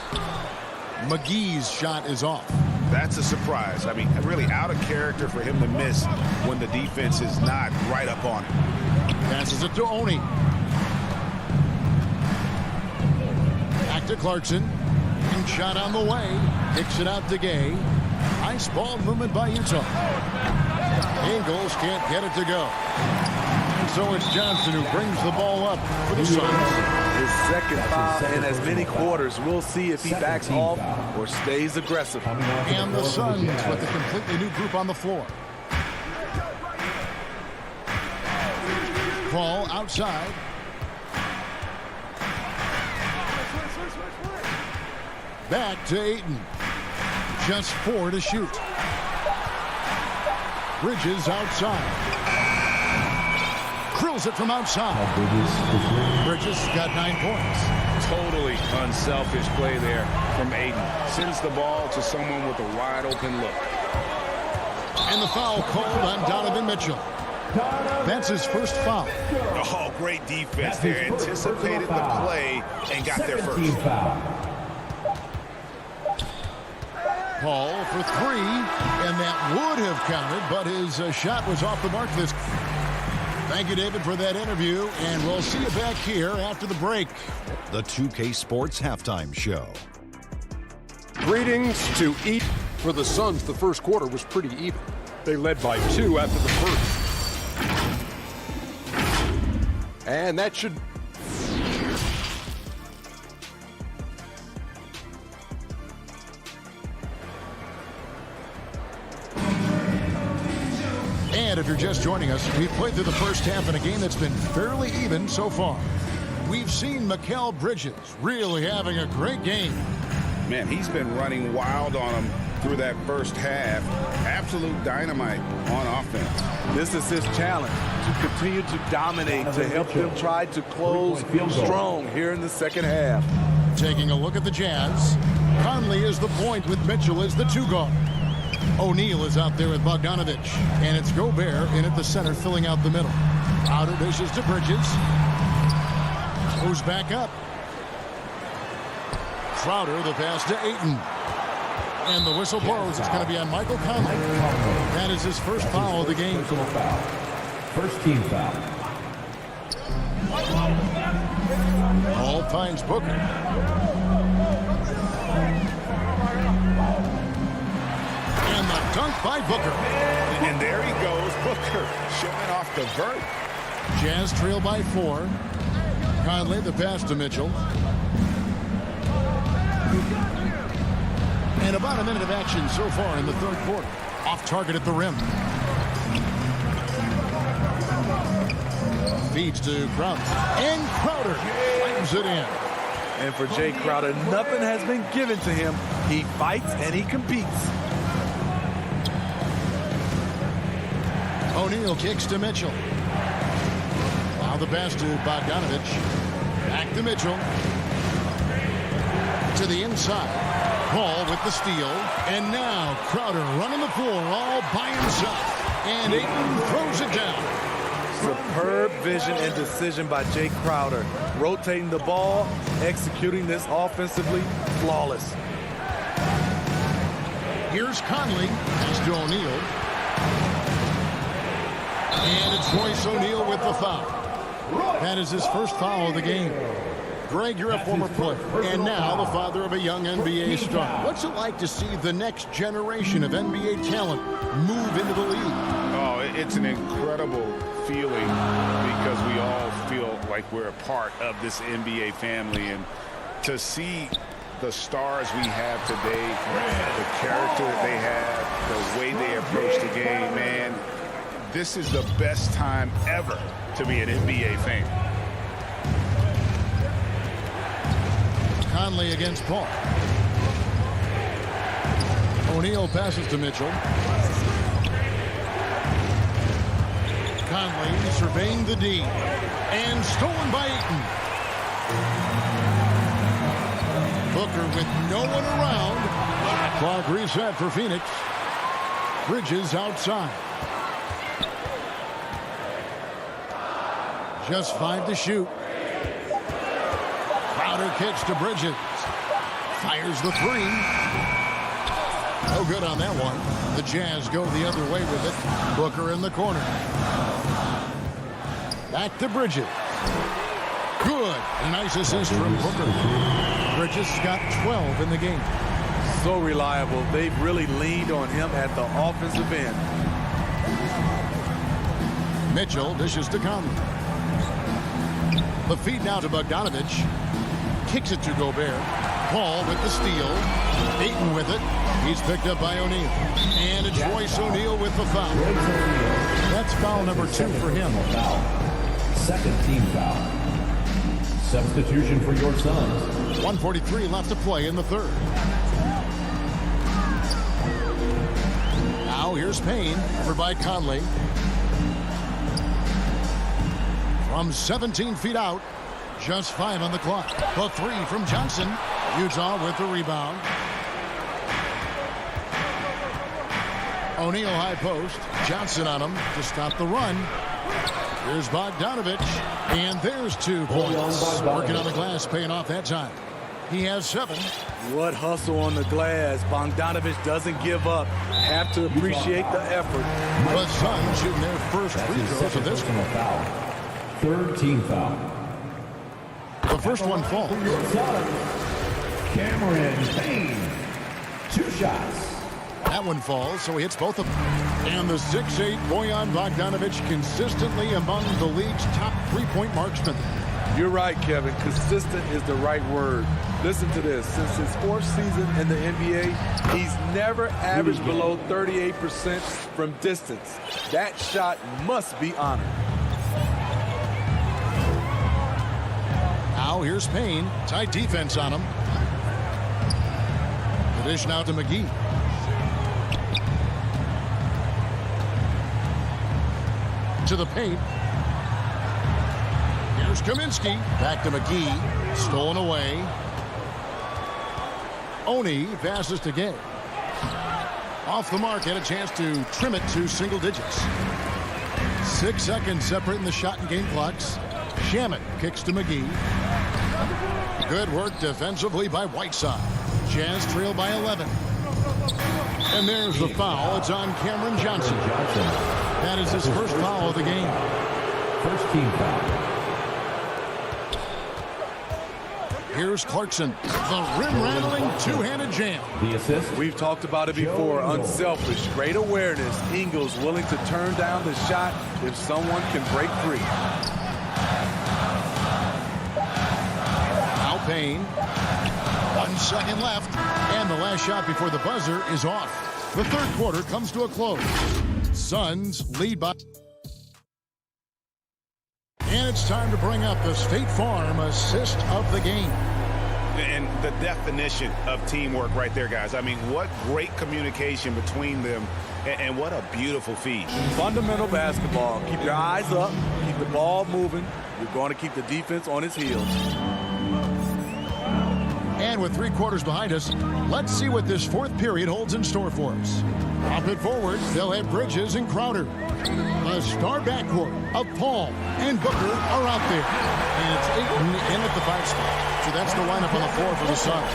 McGee's shot is off. That's a surprise. I mean, really out of character for him to miss when the defense is not right up on him. Passes it to Oni. Back to Clarkson. And shot on the way. Kicks it out to Gay. Nice ball movement by Utah. Ingles can't get it to go. And so it's Johnson who brings the ball up for the Suns. His second foul in as many quarters. We'll see if he backs off or stays aggressive. And the Suns with a completely new group on the floor. Ball outside. Back to Ayton. Just 4 to shoot. Bridges outside. Krills it from outside. Bridges got 9 points. Totally unselfish play there from Ayton. Sends the ball to someone with a wide open look. And the foul called on Donovan Mitchell. That's his first foul. Oh, great defense there. Anticipated the play and got there first. Paul for 3, and that would have counted, but his shot was off the mark this. Thank you, David, for that interview, and we'll see you back here after the break. The 2K Sports Halftime Show. Greetings to each. For the Suns, the first quarter was pretty even. They led by 2 after the first. And that should... And if you're just joining us, we've played through the first half in a game that's been fairly even so far. We've seen Mikal Bridges really having a great game. Man, he's been running wild on him through that first half. Absolute dynamite on offense. This is his challenge, to continue to dominate, to help them try to close strong here in the second half. Taking a look at the Jazz. Conley is the point with Mitchell as the 2-guard. O'Neal is out there with Bogdanovich. And it's Gobert in at the center, filling out the middle. Outer dishes to Bridges. Goes back up. Crowder, the pass to Ayton. And the whistle blows. It's going to be on Michael Conley. That is his first foul of the game. First team foul. Hall finds Booker. And the dunk by Booker. And there he goes, Booker, showing off the vert. Jazz trail by 4. Conley, the pass to Mitchell. And about a minute of action so far in the third quarter. Off target at the rim. Feeds to Crowder. And Crowder slams it in. And for Jay Crowder, nothing has been given to him. He fights and he competes. O'Neal kicks to Mitchell. Now the pass to Bogdanovich. Back to Mitchell. To the inside. Hall with the steal. And now Crowder running the floor all by himself. And Ayton throws it down. Superb vision and decision by Jay Crowder. Rotating the ball, executing this offensively, flawless. Here's Conley. Pass to O'Neal. And it's Royce O'Neal with the foul. That is his first foul of the game. Greg, you're a former player, and now the father of a young NBA star. What's it like to see the next generation of NBA talent move into the league? Oh, it's an incredible feeling because we all feel like we're a part of this NBA family. And to see the stars we have today, the character they have, the way they approach the game, man, this is the best time ever to be an NBA fan. Conley against Paul. O'Neal passes to Mitchell. Conley surveying the D. And stolen by Ayton. Booker with no one around. Shot clock reset for Phoenix. Bridges outside. Just 5 to shoot. Crowder kicks to Bridges. Fires the 3. No good on that one. The Jazz go the other way with it. Booker in the corner. Back to Bridges. Good. A nice assist from Booker. Bridges got 12 in the game. So reliable. They've really leaned on him at the offensive end. Mitchell dishes to Conley. The feed now to Bogdanovich. Kicks it to Gobert. Paul with the steal. Ayton with it. He's picked up by O'Neal. And it's Royce O'Neal with the foul. That's foul number 2 for him. Second team foul. Substitution for your Suns. 1:43 left to play in the third. Now here's Payne. Covered by Conley. From 17 feet out. Just 5 on the clock. The 3 from Johnson. Utah with the rebound. O'Neal high post. Johnson on him to stop the run. Here's Bogdanovich. And there's 2 points. Working on the glass, paying off that time. He has 7. What hustle on the glass. Bogdanovich doesn't give up. Have to appreciate the effort. The Suns shooting their first free throws of this one. Third team foul. The first one falls. Cameron Payne. 2 shots. That one falls, so he hits both of them. And the 6'8" Bojan Bogdanovich consistently among the league's top three-point marksmen. You're right, Kevin. Consistent is the right word. Listen to this. Since his 4th season in the NBA, he's never averaged below 38% from distance. That shot must be honored. Now here's Payne. Tight defense on him. The dish now to McGee. into the paint. Here's Kaminsky. Back to McGee. Stolen away. Oni passes to Gay. Off the mark, had a chance to trim it to single digits. 6 seconds separating the shot and game clocks. Shamet kicks to McGee. Good work defensively by Whiteside. Jazz trail by 11. And there's the foul. It's on Cameron Johnson. That is his first foul of the game. First team foul. Here's Clarkson. The rim-rattling two-handed jam. The assist. We've talked about it before. Unselfish, great awareness. Ingles willing to turn down the shot if someone can break free. Now Payne. 1 second left. And the last shot before the buzzer is off. The third quarter comes to a close. Suns lead by... And it's time to bring up the State Farm assist of the game. And the definition of teamwork right there, guys. I mean, what great communication between them, and what a beautiful feed. Fundamental basketball. Keep your eyes up. Keep the ball moving. You're going to keep the defense on its heels. And with 3 quarters behind us, let's see what this fourth period holds in store for us. Up and forward, they'll have Bridges and Crowder. The star backcourt of Paul and Booker are out there. And it's Ayton in at the 5 spot. So that's the lineup on the floor for the Suns.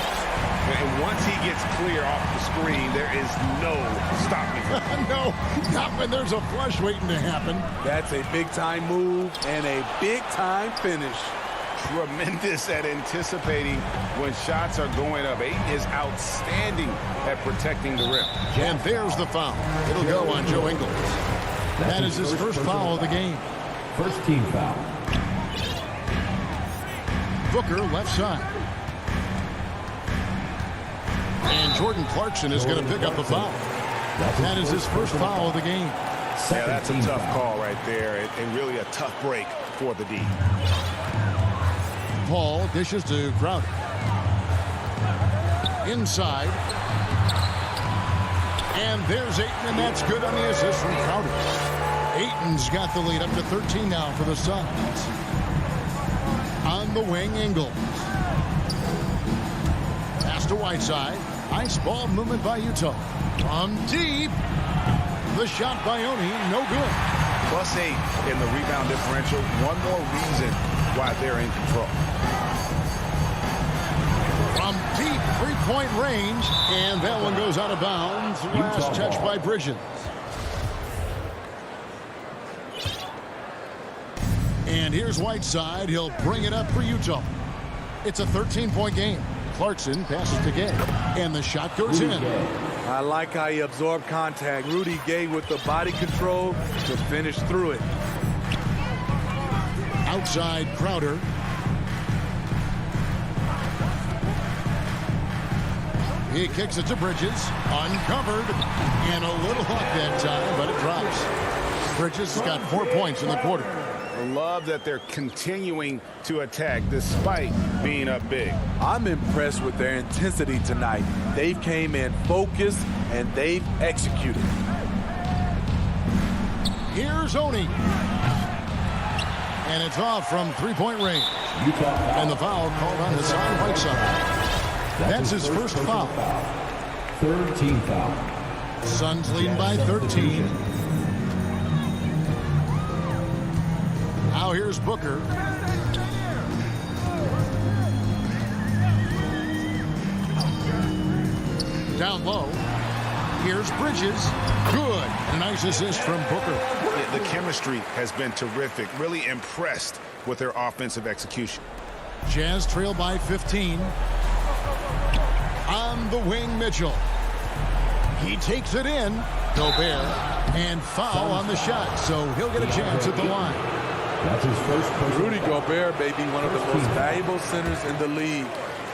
And once he gets clear off the screen, there is no stopping him. No, not when there's a flush waiting to happen. That's a big-time move and a big-time finish. Tremendous at anticipating when shots are going up. Ayton is outstanding at protecting the rim. And there's the foul. It'll go on Joe Ingles. That is his first foul of the game. First team foul. Booker left side. And Jordan Clarkson is going to pick up the foul. That is his first foul of the game. Yeah, that's a tough call right there, and really a tough break for the D. Paul dishes to Crowder. Inside. And there's Ayton, and that's good on the assist from Crowder. Ayton's got the lead up to 13 now for the Suns. On the wing, Ingles. Pass to Whiteside. Nice ball movement by Utah. From deep. The shot by Oni, no good. +8 in the rebound differential. One more reason why they're in control. From deep three-point range, and that one goes out of bounds. Last touch by Bridges. And here's Whiteside. He'll bring it up for Utah. It's a 13-point game. Clarkson passes to Gay, and the shot goes in. I like how he absorbed contact. Rudy Gay with the body control to finish through it. Outside Crowder. He kicks it to Bridges. Uncovered. And a little luck that time, but it drops. Bridges has got 4 points in the quarter. I love that they're continuing to attack despite being up big. I'm impressed with their intensity tonight. They've came in focused and they've executed. Here's Oni. And it's off from three-point range. And the foul called on Hassan Whiteside. That's his first foul. Third team foul. Suns leading by 13. Now here's Booker. Down low. Here's Bridges. Good. A nice assist from Booker. Yeah, the chemistry has been terrific. Really impressed with their offensive execution. Jazz trail by 15. On the wing, Mitchell. He takes it in. Gobert. And foul on the shot, so he'll get a chance at the line. That's his first. Rudy Gobert, baby, one of the most valuable centers in the league.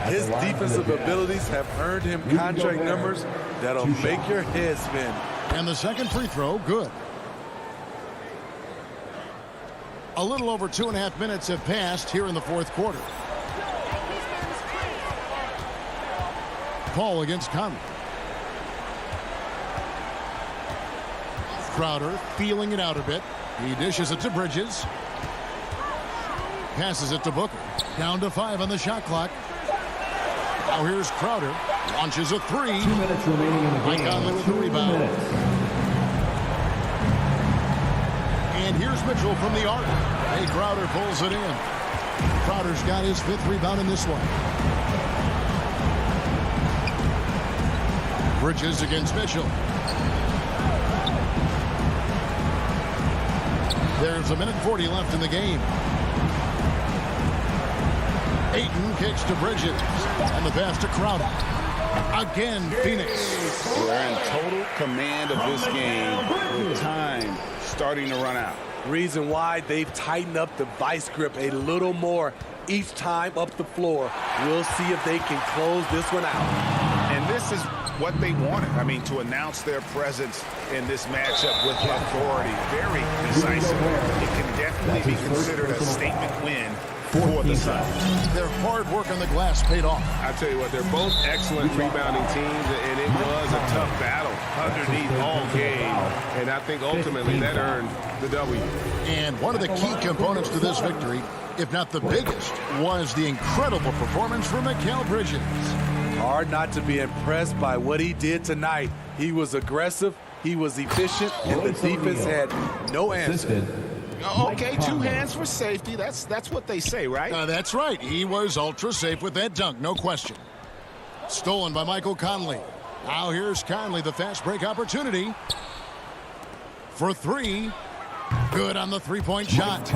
His defensive abilities have earned him contract numbers that'll make your head spin. And the second free throw, good. A little over 2.5 minutes have passed here in the fourth quarter. Paul against Conley. Crowder feeling it out a bit. He dishes it to Bridges. Passes it to Booker. Down to 5 on the shot clock. Now here's Crowder. Launches a 3. 2 minutes remaining in the Mike game. Conley with the 2 rebound. minutes. And here's Mitchell from the arc. Hey, Crowder pulls it in. Crowder's got his 5th rebound in this one. Bridges against Mitchell. There's 1:40 left in the game. Ayton kicks to Bridges. And the pass to Crowder. Again, Phoenix. They're in total command of this game with time starting to run out. Reason why they've tightened up the vice grip a little more each time up the floor. We'll see if they can close this one out. And this is what they wanted. I mean, to announce their presence in this matchup with authority, very decisive. It can definitely be considered a statement win for the Suns. Their hard work on the glass paid off. I tell you what, they're both excellent rebounding teams, and it was a tough battle underneath all game. And I think ultimately that earned the W. And one of the key components to this victory, if not the biggest, was the incredible performance from Mikal Bridges. Hard not to be impressed by what he did tonight. He was aggressive, he was efficient, and the defense had no answer. Okay, 2 hands for safety. That's what they say, right? That's right. He was ultra safe with that dunk, no question. Stolen by Michael Conley. Now here's Conley, the fast break opportunity. For 3. Good on the 3-point shot.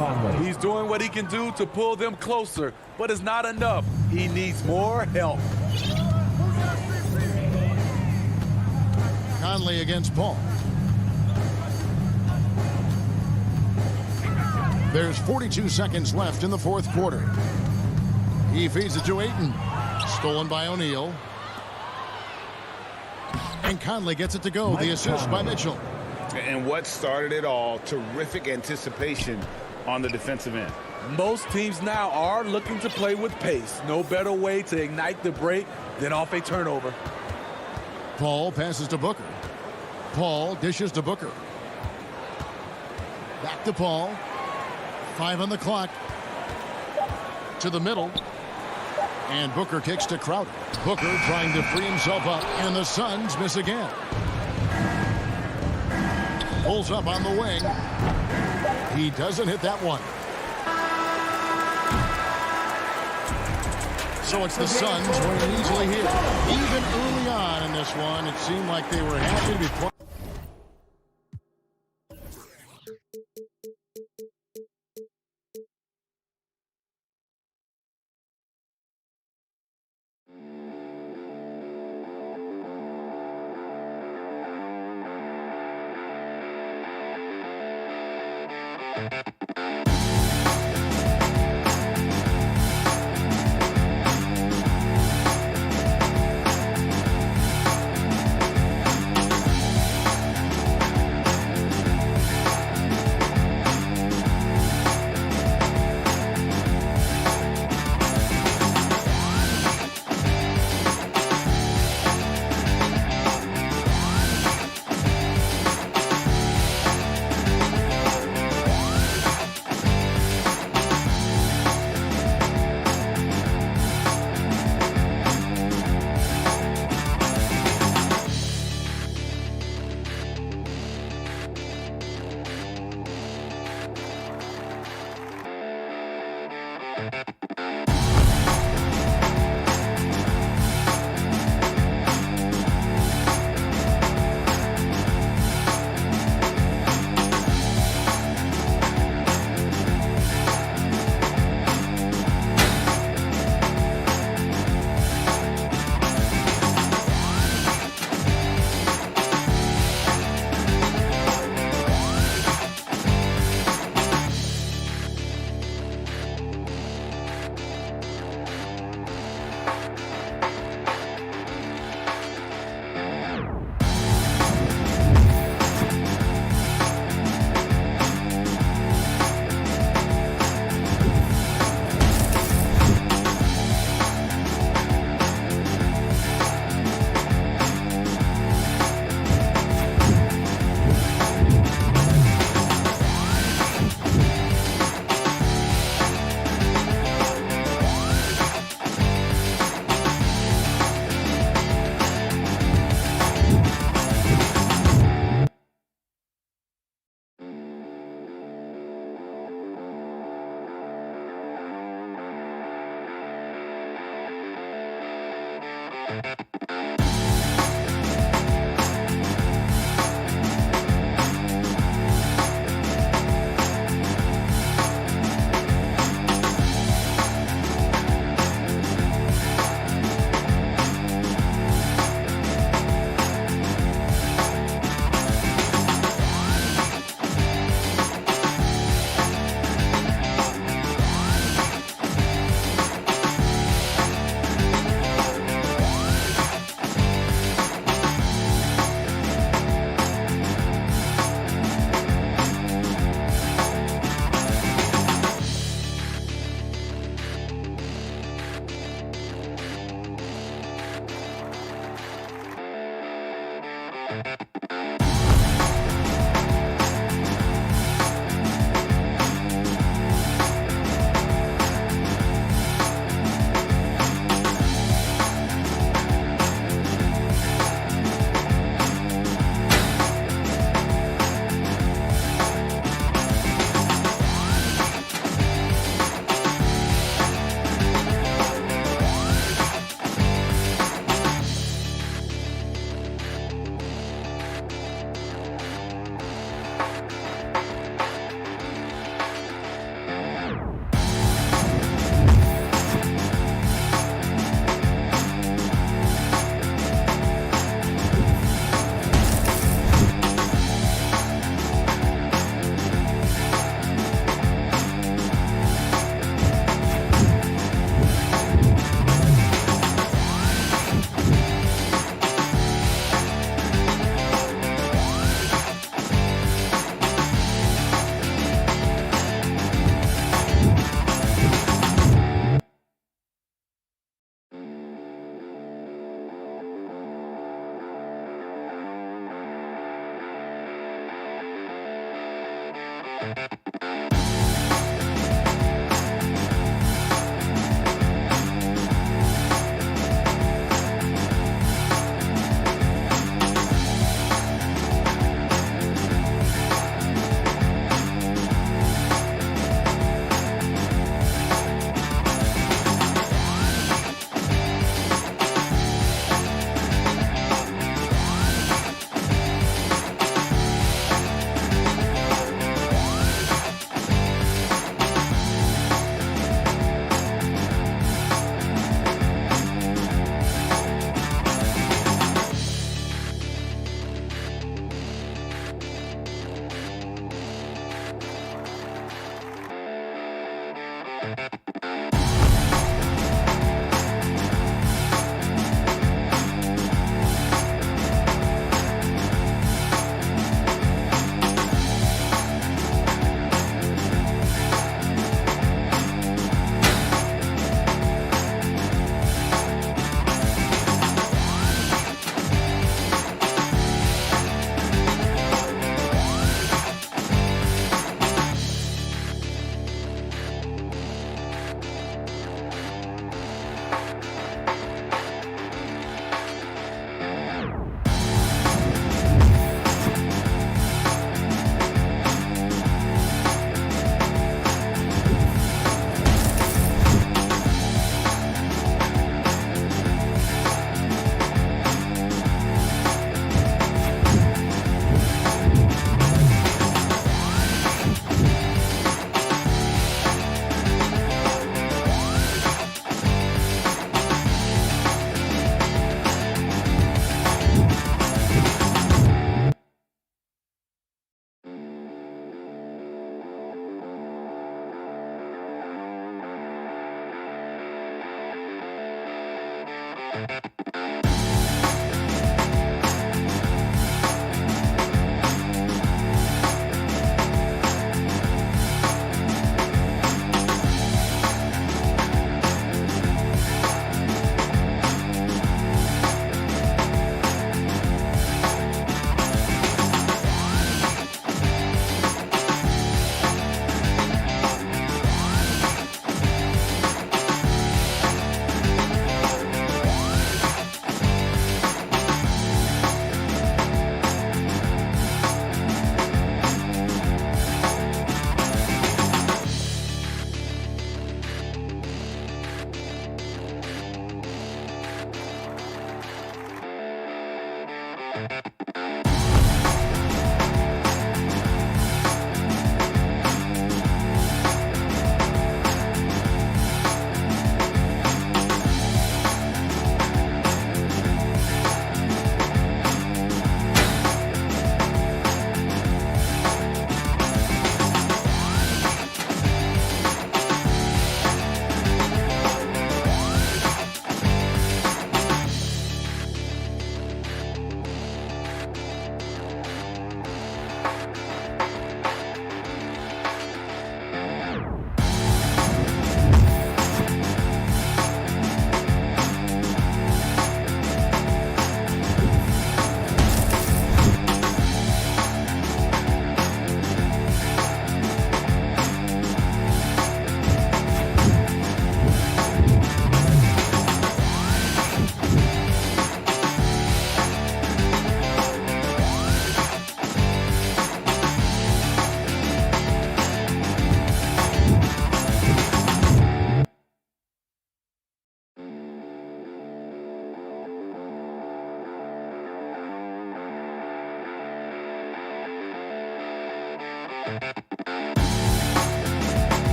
He's doing what he can do to pull them closer, but it's not enough. He needs more help. Conley against Paul. There's 42 seconds left in the 4th quarter. He feeds it to Ayton. Stolen by O'Neal. And Conley gets it to go. The assist by Mitchell. And what started it all, terrific anticipation on the defensive end. Most teams now are looking to play with pace. No better way to ignite the break than off a turnover. Paul passes to Booker. Paul dishes to Booker. Back to Paul. 5 on the clock. To the middle. And Booker kicks to Crowder. Booker trying to free himself up, and the Suns miss again. Pulls up on the wing. He doesn't hit that one. So it's the Suns winning easily here. Even early on in this one, it seemed like they were happy to be playing.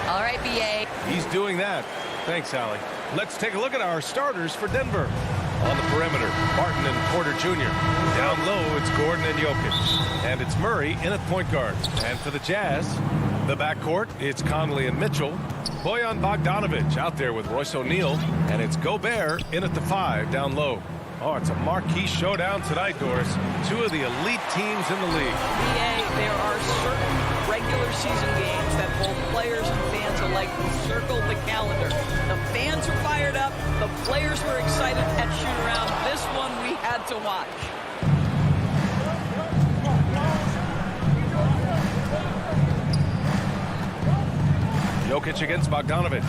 All right, BA. He's doing that. Thanks, Allie. Let's take a look at our starters for Denver. On the perimeter, Martin and Porter Jr. Down low, it's Gordon and Jokic. And it's Murray in at point guard. And for the Jazz, the backcourt, it's Conley and Mitchell. Bojan Bogdanovic out there with Royce O'Neal. And it's Gobert in at the 5 down low. Oh, it's a marquee showdown tonight, Doris. Two of the elite teams in the league. BA, there are certain regular season games that both players and fans alike circle the calendar. The fans are fired up. The players were excited at shoot-around. This one we had to watch. Jokic against Bogdanovic.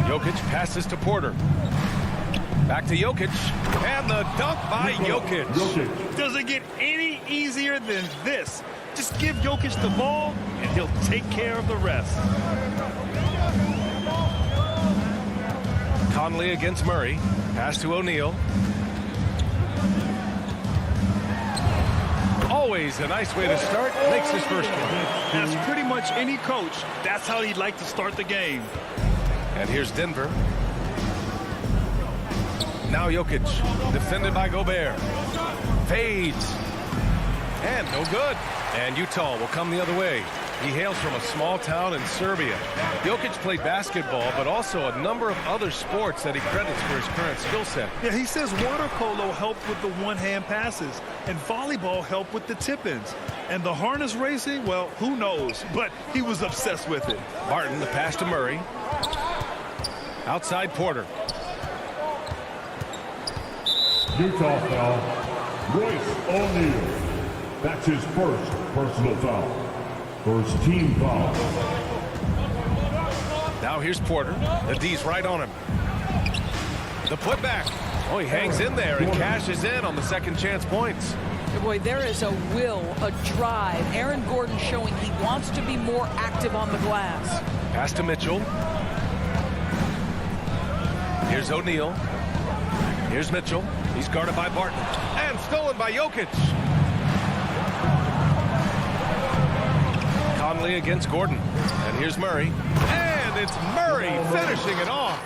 Jokic passes to Porter. Back to Jokic, and the dunk by Jokic. Doesn't get any easier than this. Just give Jokic the ball, and he'll take care of the rest. Conley against Murray. Pass to O'Neal. Always a nice way to start. Makes his first one. As pretty much any coach, that's how he'd like to start the game. And here's Denver. Now Jokic, defended by Gobert. Fades. And no good. And Utah will come the other way. He hails from a small town in Serbia. Jokic played basketball, but also a number of other sports that he credits for his current skill set. Yeah, he says water polo helped with the one-hand passes, and volleyball helped with the tip-ins. And the harness racing, well, who knows? But he was obsessed with it. Martin, the pass to Murray. Outside Porter. Utah foul. Royce O'Neal. That's his first personal foul. First team foul. Now here's Porter. The D's right on him. The putback. Oh, he hangs in there and cashes in on the second chance points. Boy, there is a will, a drive. Aaron Gordon showing he wants to be more active on the glass. Pass to Mitchell. Here's O'Neal. Here's Mitchell. He's guarded by Barton. And stolen by Jokic. Conley against Gordon. And here's Murray. And it's Murray finishing it off.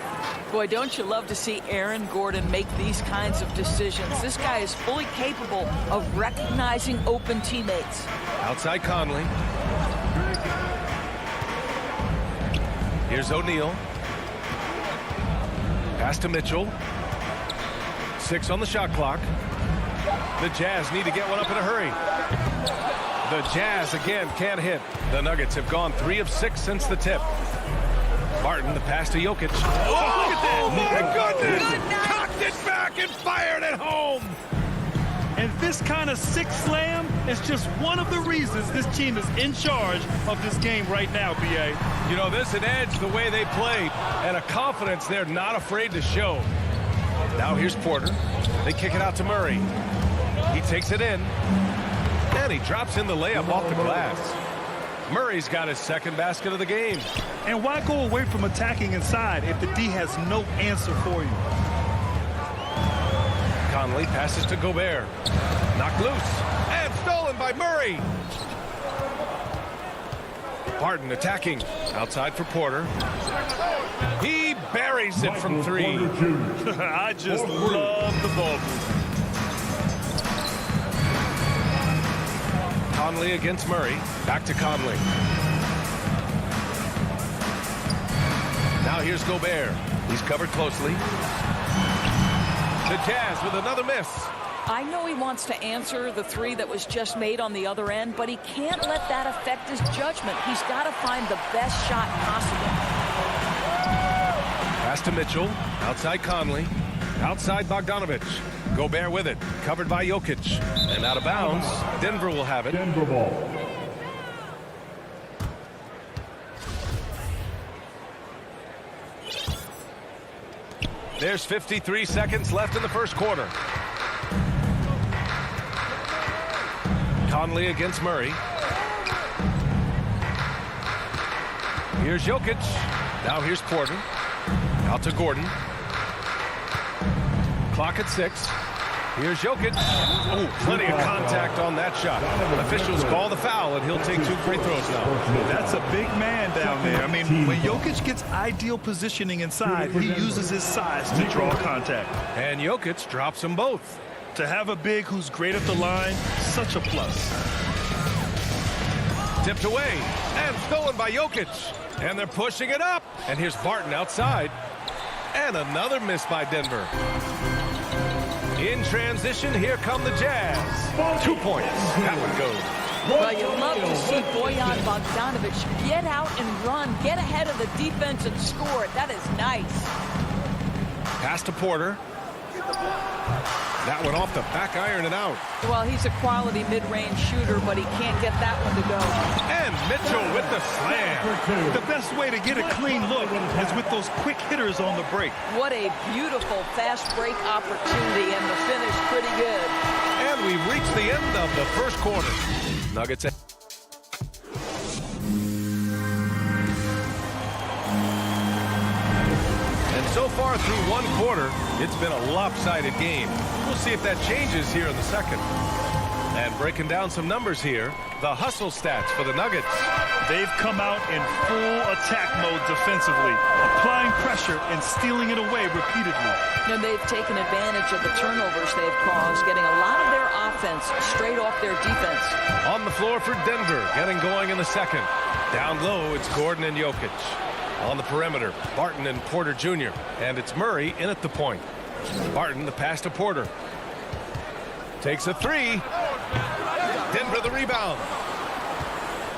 Boy, don't you love to see Aaron Gordon make these kinds of decisions. This guy is fully capable of recognizing open teammates. Outside Conley. Here's O'Neal. Pass to Mitchell. 6 on the shot clock. The Jazz need to get one up in a hurry. The Jazz again can't hit. The Nuggets have gone 3 of 6 since the tip. Barton, the pass to Jokic. Oh, look at that! Oh, my goodness! Cocked it back and fired it home! And this kind of sick slam is just one of the reasons this team is in charge of this game right now, B.A. You know, this an edge the way they played and a confidence they're not afraid to show. Now here's Porter. They kick it out to Murray. He takes it in. And he drops in the layup off the glass. Murray's got his second basket of the game. And why go away from attacking inside if the D has no answer for you? Conley passes to Gobert. Knocked loose. And stolen by Murray. Barton attacking. Outside for Porter. He buries it from 3. I just love the ball. Conley against Murray. Back to Conley. Now here's Gobert. He's covered closely. The Jazz with another miss. I know he wants to answer the 3 that was just made on the other end, but he can't let that affect his judgment. He's got to find the best shot possible. Pass to Mitchell. Outside Conley. Outside Bogdanovich. Gobert with it. Covered by Jokic. And out of bounds. Denver will have it. Denver ball. There's 53 seconds left in the first quarter. Conley against Murray. Here's Jokic. Now here's Porter. Out to Gordon. Clock at 6. Here's Jokic. Oh, plenty of contact on that shot. Officials call the foul, and he'll take 2 free throws now. That's a big man down there. I mean, when Jokic gets ideal positioning inside, he uses his size to draw contact. And Jokic drops them both. To have a big who's great at the line, such a plus. Tipped away and stolen by Jokic. And they're pushing it up. And here's Barton outside. And another miss by Denver. In transition, here come the Jazz. 2 points. That one goes. Well, you love to see Bojan Bogdanovich get out and run, get ahead of the defense and score it. That is nice. Pass to Porter. That one off the back iron and out. Well, he's a quality mid-range shooter, but he can't get that one to go. And Mitchell with the slam. The best way to get a clean look is with those quick hitters on the break. What a beautiful fast break opportunity, and the finish pretty good. And we've reached the end of the first quarter. Nuggets. So far through 1 quarter, it's been a lopsided game. We'll see if that changes here in the second. And breaking down some numbers here, the hustle stats for the Nuggets. They've come out in full attack mode defensively, applying pressure and stealing it away repeatedly. And they've taken advantage of the turnovers they've caused, getting a lot of their offense straight off their defense. On the floor for Denver, getting going in the second. Down low, it's Gordon and Jokic. On the perimeter, Barton and Porter Jr. And it's Murray in at the point. Barton, the pass to Porter. Takes a 3. Denver the rebound.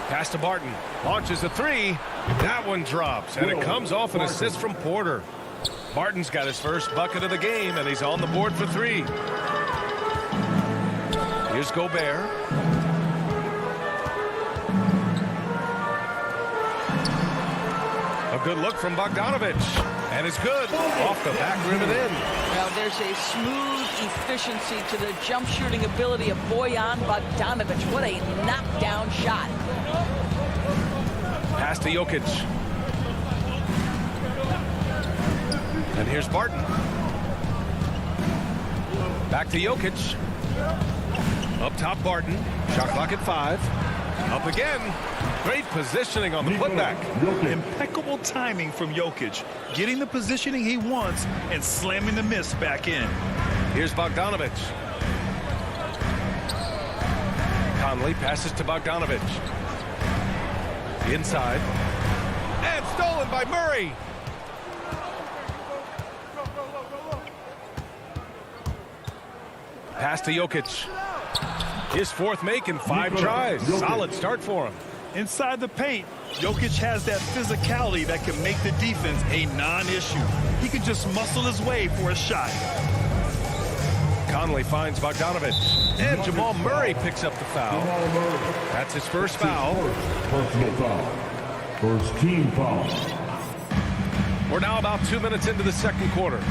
Pass to Barton. Launches a three. That one drops, and it comes off an assist from Porter. Barton's got his first bucket of the game, and he's on the board for three. Here's Gobert. A good look from Bogdanovich. And it's good. Off the back rim and in. Now there's a smooth efficiency to the jump shooting ability of Bojan Bogdanovich. What a knockdown shot. Pass to Jokic. And here's Barton. Back to Jokic. Up top, Barton. Shot clock at 5. Up again. Great positioning on the putback. Impeccable timing from Jokic. Getting the positioning he wants and slamming the miss back in. Here's Bogdanovich. Conley passes to Bogdanovich. Inside. And stolen by Murray. Pass to Jokic. His fourth make in 5 tries. Solid start for him. Inside the paint, Jokic has that physicality that can make the defense a non-issue. He can just muscle his way for a shot. Conley finds Bogdanovich. And Jamal Murray picks up the foul. That's his first foul. Personal foul. First team foul. We're now about 2 minutes into the second quarter.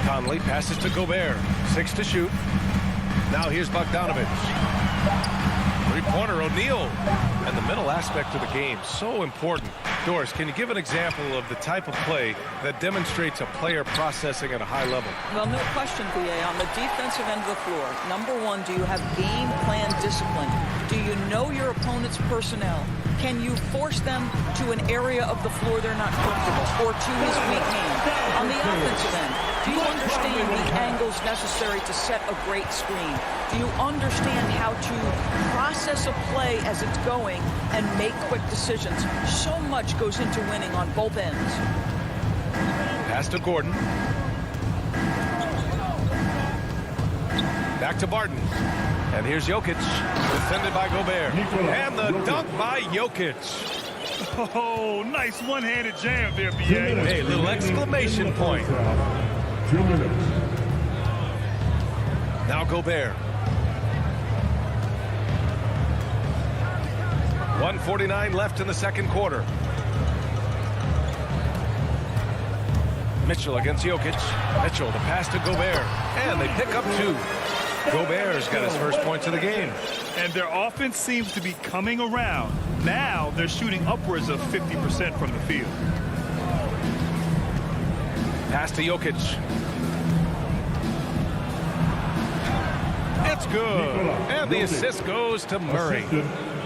Conley passes to Gobert. 6 to shoot. Now here's Bogdanovich. Three-pointer, O'Neal. And the middle aspect of the game, so important. Doris, can you give an example of the type of play that demonstrates a player processing at a high level? Well, no question, B.A. On the defensive end of the floor, number one, do you have game plan discipline? Do you know your opponent's personnel? Can you force them to an area of the floor they're not comfortable or to his weak hand? On the offensive end, do you understand the angles necessary to set a great screen? Do you understand how to process a play as it's going and make quick decisions? So much goes into winning on both ends. Pass to Gordon. Back to Barton. And here's Jokic, defended by Gobert. And the dunk by Jokic. Oh, nice one-handed jam there, B.A. Hey, little exclamation point. 2 minutes. Now Gobert. 1:49 left in the second quarter. Mitchell against Jokic. Mitchell, the pass to Gobert. And they pick up 2. Gobert's got his first points of the game. And their offense seems to be coming around. Now they're shooting upwards of 50% from the field. Pass to Jokic. It's good. And the assist goes to Murray.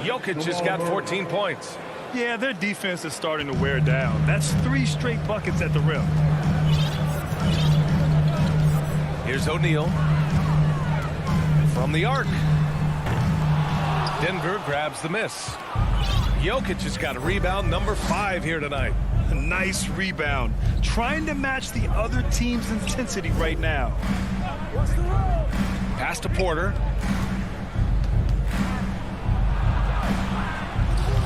Jokic has got 14 points. Yeah, their defense is starting to wear down. That's 3 straight buckets at the rim. Here's O'Neal. From the arc. Denver grabs the miss. Jokic has got a rebound number 5 here tonight. A nice rebound. Trying to match the other team's intensity right now. Pass to Porter.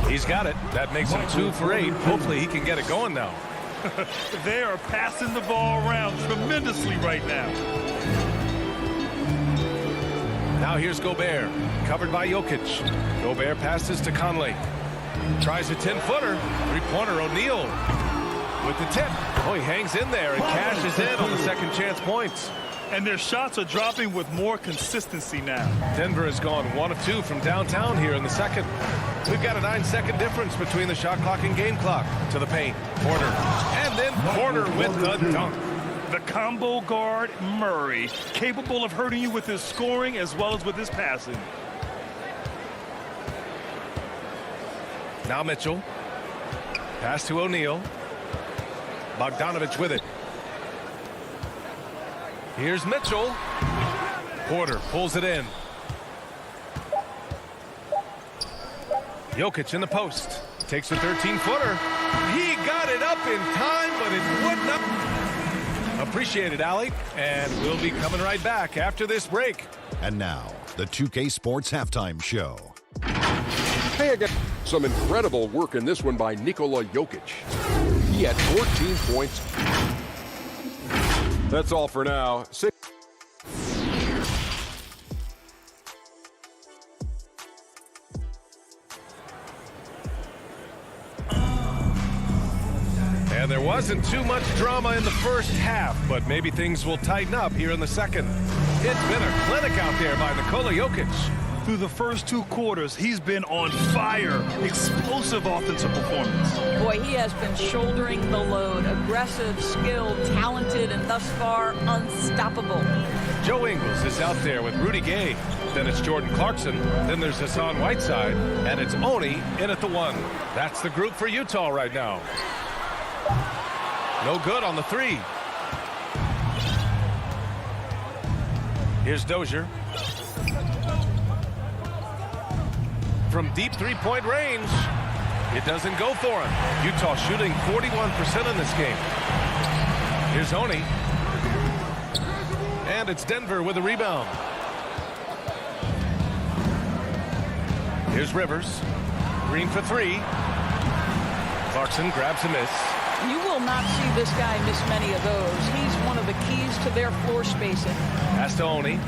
He's got it. That makes him 2 for 8. Hopefully he can get it going now. They are passing the ball around tremendously right now. Now here's Gobert, covered by Jokic. Gobert passes to Conley. Tries a 10-footer. Three-pointer, O'Neal with the tip. Oh, he hangs in there and cashes in on the second chance points. And their shots are dropping with more consistency now. Denver has gone 1 of 2 from downtown here in the second. We've got a 9-second difference between the shot clock and game clock. To the paint, Porter. And then Porter with the dunk. The combo guard, Murray, capable of hurting you with his scoring as well as with his passing. Now Mitchell. Pass to O'Neal. Bogdanovich with it. Here's Mitchell. Porter pulls it in. Jokic in the post. Takes a 13-footer. He got it up in time, but it would not. Appreciate it, Allie. And we'll be coming right back after this break. And now, the 2K Sports Halftime Show. Hey again. Some incredible work in this one by Nikola Jokic. He had 14 points. That's all for now. And there wasn't too much drama in the first half, but maybe things will tighten up here in the second. It's been a clinic out there by Nikola Jokic. Through the first 2 quarters, he's been on fire. Explosive offensive performance. Boy, he has been shouldering the load. Aggressive, skilled, talented, and thus far unstoppable. Joe Ingles is out there with Rudy Gay. Then it's Jordan Clarkson. Then there's Hassan Whiteside. And it's Oni in at the 1. That's the group for Utah right now. No good on the 3. Here's Dozier. From deep 3-point range, it doesn't go for him. Utah shooting 41% in this game. Here's Oni. And it's Denver with a rebound. Here's Rivers. Green for 3. Clarkson grabs a miss. You will not see this guy miss many of those. He's one of the keys to their floor spacing. Pass to Oni.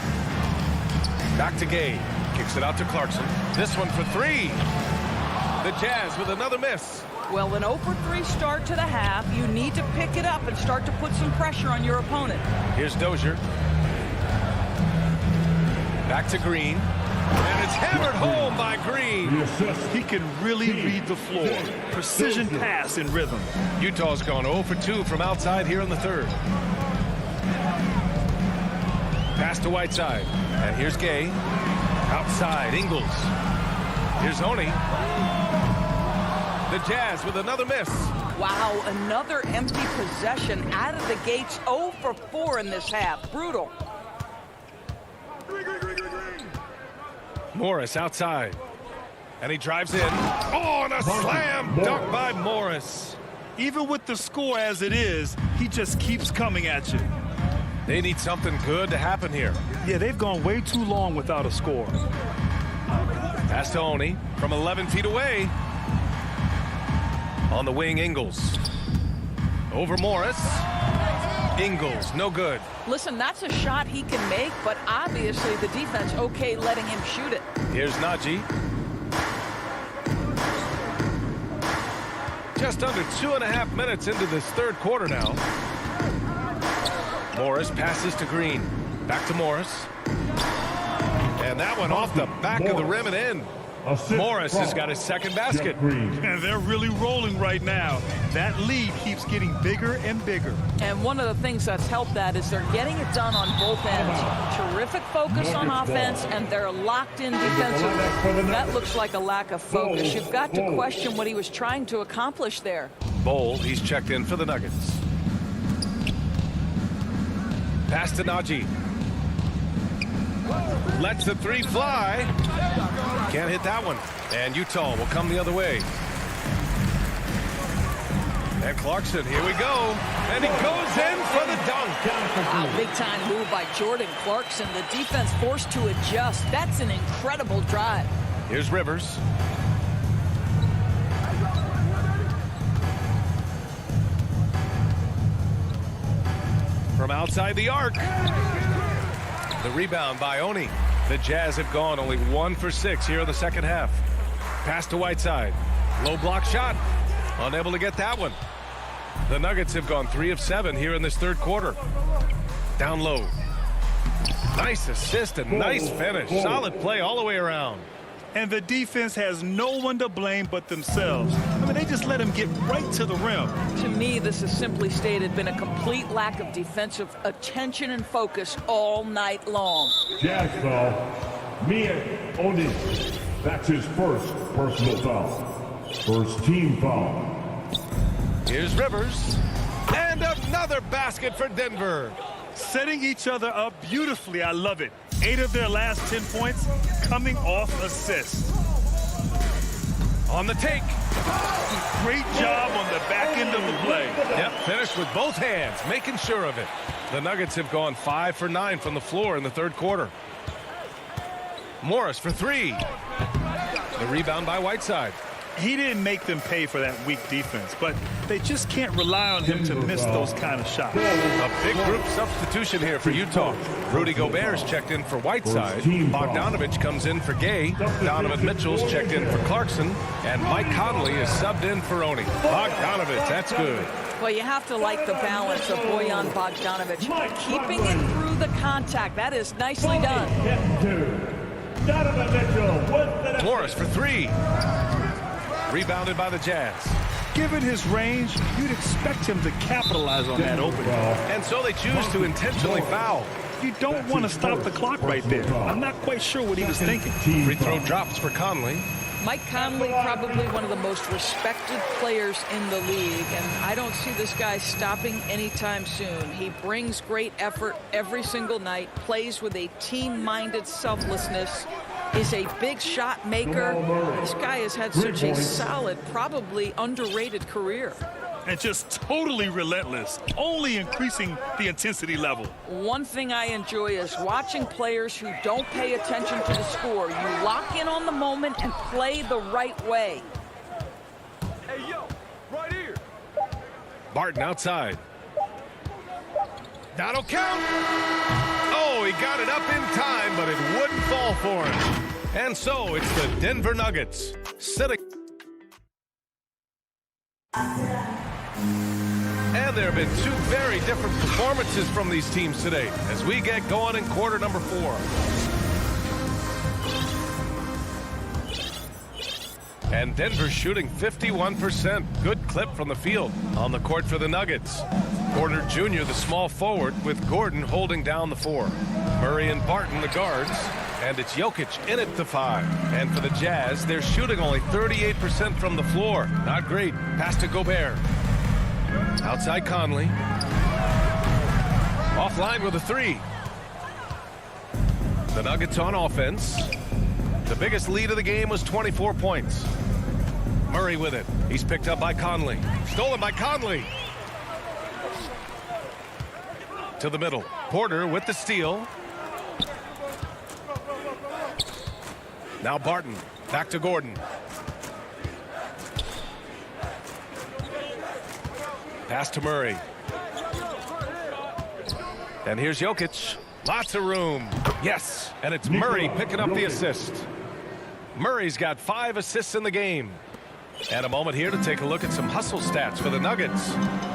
Back to Gay. Kicks it out to Clarkson. This one for 3. The Jazz with another miss. Well, an 0 for 3 start to the half. You need to pick it up and start to put some pressure on your opponent. Here's Dozier. Back to Green. And it's hammered home by Green. He can really read the floor. Precision pass in rhythm. Utah's gone 0 for 2 from outside here in the 3rd. Pass to Whiteside. And here's Gay. Outside, Ingles. Here's Oni. The Jazz with another miss. Wow, another empty possession out of the gates. 0 for 4 in this half. Brutal. Morris outside. And he drives in. Oh, and a slam dunk by Morris. Even with the score as it is, he just keeps coming at you. They need something good to happen here. Yeah, they've gone way too long without a score. Pass to Oni from 11 feet away. On the wing, Ingles. Over Morris. Ingles, no good. Listen, that's a shot he can make, but obviously the defense okay letting him shoot it. Here's Najee. Just under 2.5 minutes into this 3rd quarter now. Morris passes to Green. Back to Morris. And that one off the back of the rim and in. Morris has got his 2nd basket. And they're really rolling right now. That lead keeps getting bigger and bigger. And one of the things that's helped that is they're getting it done on both ends. Terrific focus on offense, and they're locked in defensively. That looks like a lack of focus. You've got to question what he was trying to accomplish there. Bol, he's checked in for the Nuggets. Pass to Najee. Lets the 3 fly. Can't hit that one. And Utah will come the other way. And Clarkson, here we go. And he goes in for the dunk. Wow, big time move by Jordan Clarkson. The defense forced to adjust. That's an incredible drive. Here's Rivers. From outside the arc. The rebound by Oni. The Jazz have gone only 1 for 6 here in the 2nd half. Pass to Whiteside. Low block shot. Unable to get that one. The Nuggets have gone 3 of 7 here in this 3rd quarter. Down low. Nice assist and nice finish. Solid play all the way around. And the defense has no one to blame but themselves. I mean, they just let him get right to the rim. To me, this is simply stated been a complete lack of defensive attention and focus all night long. Jazz foul. Mia Oni. That's his 1st personal foul. 1st team foul. Here's Rivers. And another basket for Denver. Setting each other up beautifully. I love it. 8 of their last 10 points coming off assists. On the take. Great job on the back end of the play. Yep, finished with both hands, making sure of it. The Nuggets have gone 5 for 9 from the floor in the 3rd quarter. Morris for three. The rebound by Whiteside. He didn't make them pay for that weak defense, but they just can't rely on him to miss those kind of shots. A big group substitution here for Utah. Rudy Gobert's checked in for Whiteside. Bogdanovich comes in for Gay. Donovan Mitchell's checked in for Clarkson. And Mike Conley is subbed in for Oni. Bogdanovich, that's good. Well, you have to like the balance of Bojan Bogdanovic. Keeping it through the contact. That is nicely done. Morris for three. Rebounded by the Jazz. Given his range, you'd expect him to capitalize on that opening. And so they choose to intentionally foul. You don't want to stop the clock right there. I'm not quite sure what he was thinking. Free throw drops for Conley. Mike Conley, probably one of the most respected players in the league, and I don't see this guy stopping anytime soon. He brings great effort every single night, plays with a team-minded selflessness, is a big shot maker. This guy has had such a solid, probably underrated career. And just totally relentless, only increasing the intensity level. One thing I enjoy is watching players who don't pay attention to the score. You lock in on the moment and play the right way. Hey, yo, right here. Barton outside. That'll count. Oh, he got it up in time, but it wouldn't fall for him. And so it's the Denver Nuggets sitting. And there have been two very different performances from these teams today as we get going in quarter number 4. And Denver's shooting 51%. Good clip from the field on the court for the Nuggets. Porter Jr., the small forward, with Gordon holding down the 4. Murray and Barton, the guards. And it's Jokic in at the 5. And for the Jazz, they're shooting only 38% from the floor. Not great. Pass to Gobert. Outside Conley. Offline with a 3. The Nuggets on offense. The biggest lead of the game was 24 points. Murray with it. He's picked up by Conley. Stolen by Conley. To the middle. Porter with the steal. Now Barton. Back to Gordon. Pass to Murray. And here's Jokic. Lots of room. Yes. And it's Murray picking up the assist. Murray's got 5 assists in the game. And a moment here to take a look at some hustle stats for the Nuggets.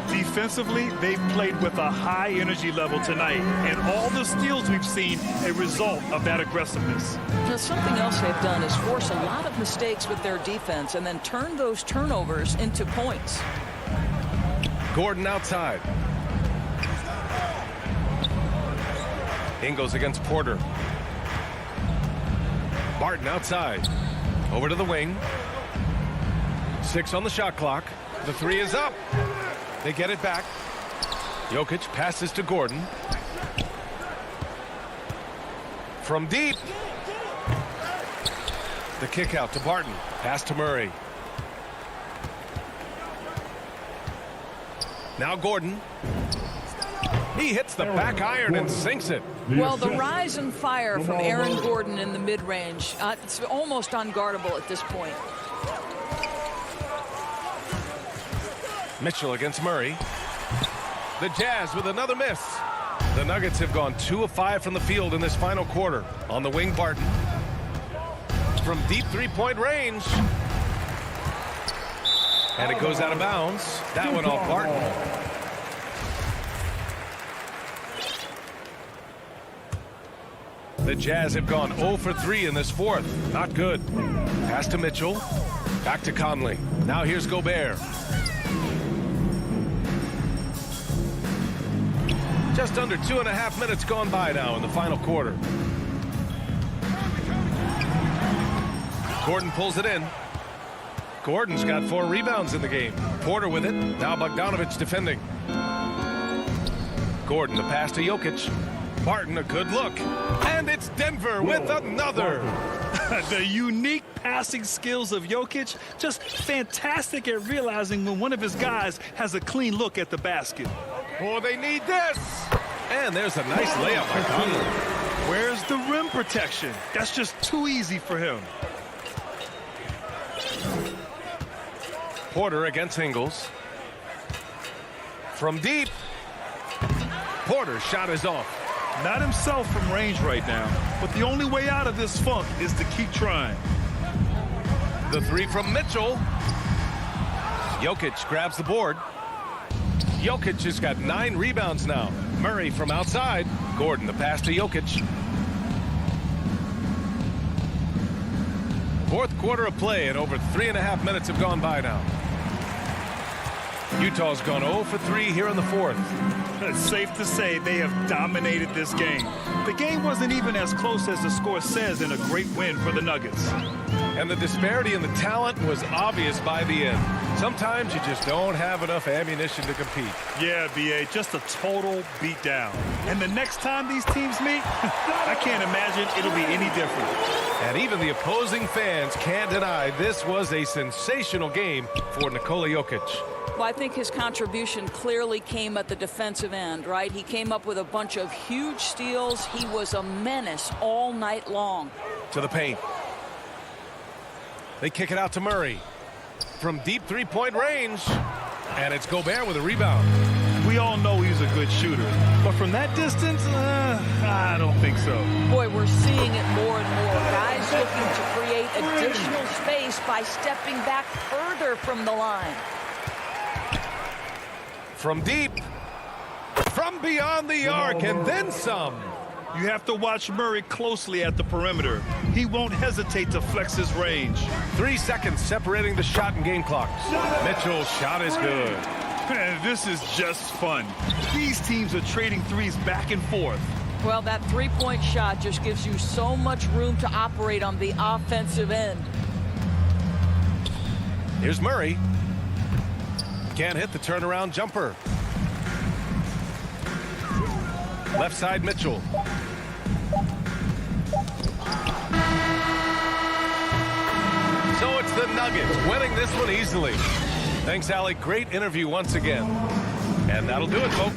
Defensively, they've played with a high energy level tonight. And all the steals we've seen, a result of that aggressiveness. Now, something else they've done is force a lot of mistakes with their defense and then turn those turnovers into points. Gordon outside. Ingles against Porter. Barton outside. Over to the wing. 6 on the shot clock. The 3 is up. They get it back. Jokic passes to Gordon. From deep. The kick out to Barton. Pass to Murray. Now Gordon. He hits the back iron and sinks it. Well, the rise and fire from Aaron Gordon in the mid-range, it's almost unguardable at this point. Mitchell against Murray. The Jazz with another miss. The Nuggets have gone 2 of 5 from the field in this final quarter. On the wing, Barton. From deep three-point range. And it goes out of bounds. That one off Barton. The Jazz have gone 0 for 3 in this fourth. Not good. Pass to Mitchell. Back to Conley. Now here's Gobert. Just under 2.5 minutes gone by now in the final quarter. Gordon pulls it in. Gordon's got 4 rebounds in the game. Porter with it. Now Bogdanovich defending. Gordon, the pass to Jokic. Barton, a good look. And it's Denver with another. The unique passing skills of Jokic, just fantastic at realizing when one of his guys has a clean look at the basket. Oh, they need this. And there's a nice layup by Conley. Where's the rim protection? That's just too easy for him. Porter against Ingles. From deep. Porter's shot is off. Not himself from range right now, but the only way out of this funk is to keep trying. The three from Mitchell. Jokic grabs the board. Jokic has got 9 rebounds now. Murray from outside. Gordon the pass to Jokic. Fourth quarter of play, and over 3.5 minutes have gone by now. Utah's gone 0 for 3 here in the fourth. It's safe to say they have dominated this game. The game wasn't even as close as the score says in a great win for the Nuggets. And the disparity in the talent was obvious by the end. Sometimes you just don't have enough ammunition to compete. Yeah, B.A., just a total beatdown. And the next time these teams meet, I can't imagine it'll be any different. And even the opposing fans can't deny this was a sensational game for Nikola Jokic. Well, I think his contribution clearly came at the defensive end, right? He came up with a bunch of huge steals. He was a menace all night long. To the paint. They kick it out to Murray. From deep three-point range. And it's Gobert with a rebound. We all know he's a good shooter. But from that distance, I don't think so. Boy, we're seeing it more and more. Guys looking to create additional space by stepping back further from the line. From deep, from beyond the arc, and then some. You have to watch Murray closely at the perimeter. He won't hesitate to flex his range. 3 seconds separating the shot and game clock. Mitchell's shot is good. Man, this is just fun. These teams are trading threes back and forth. Well, that three-point shot just gives you so much room to operate on the offensive end. Here's Murray. Can't hit the turnaround jumper. Left side Mitchell. So it's the Nuggets winning this one easily. Thanks, Allie. Great interview once again. And that'll do it, folks.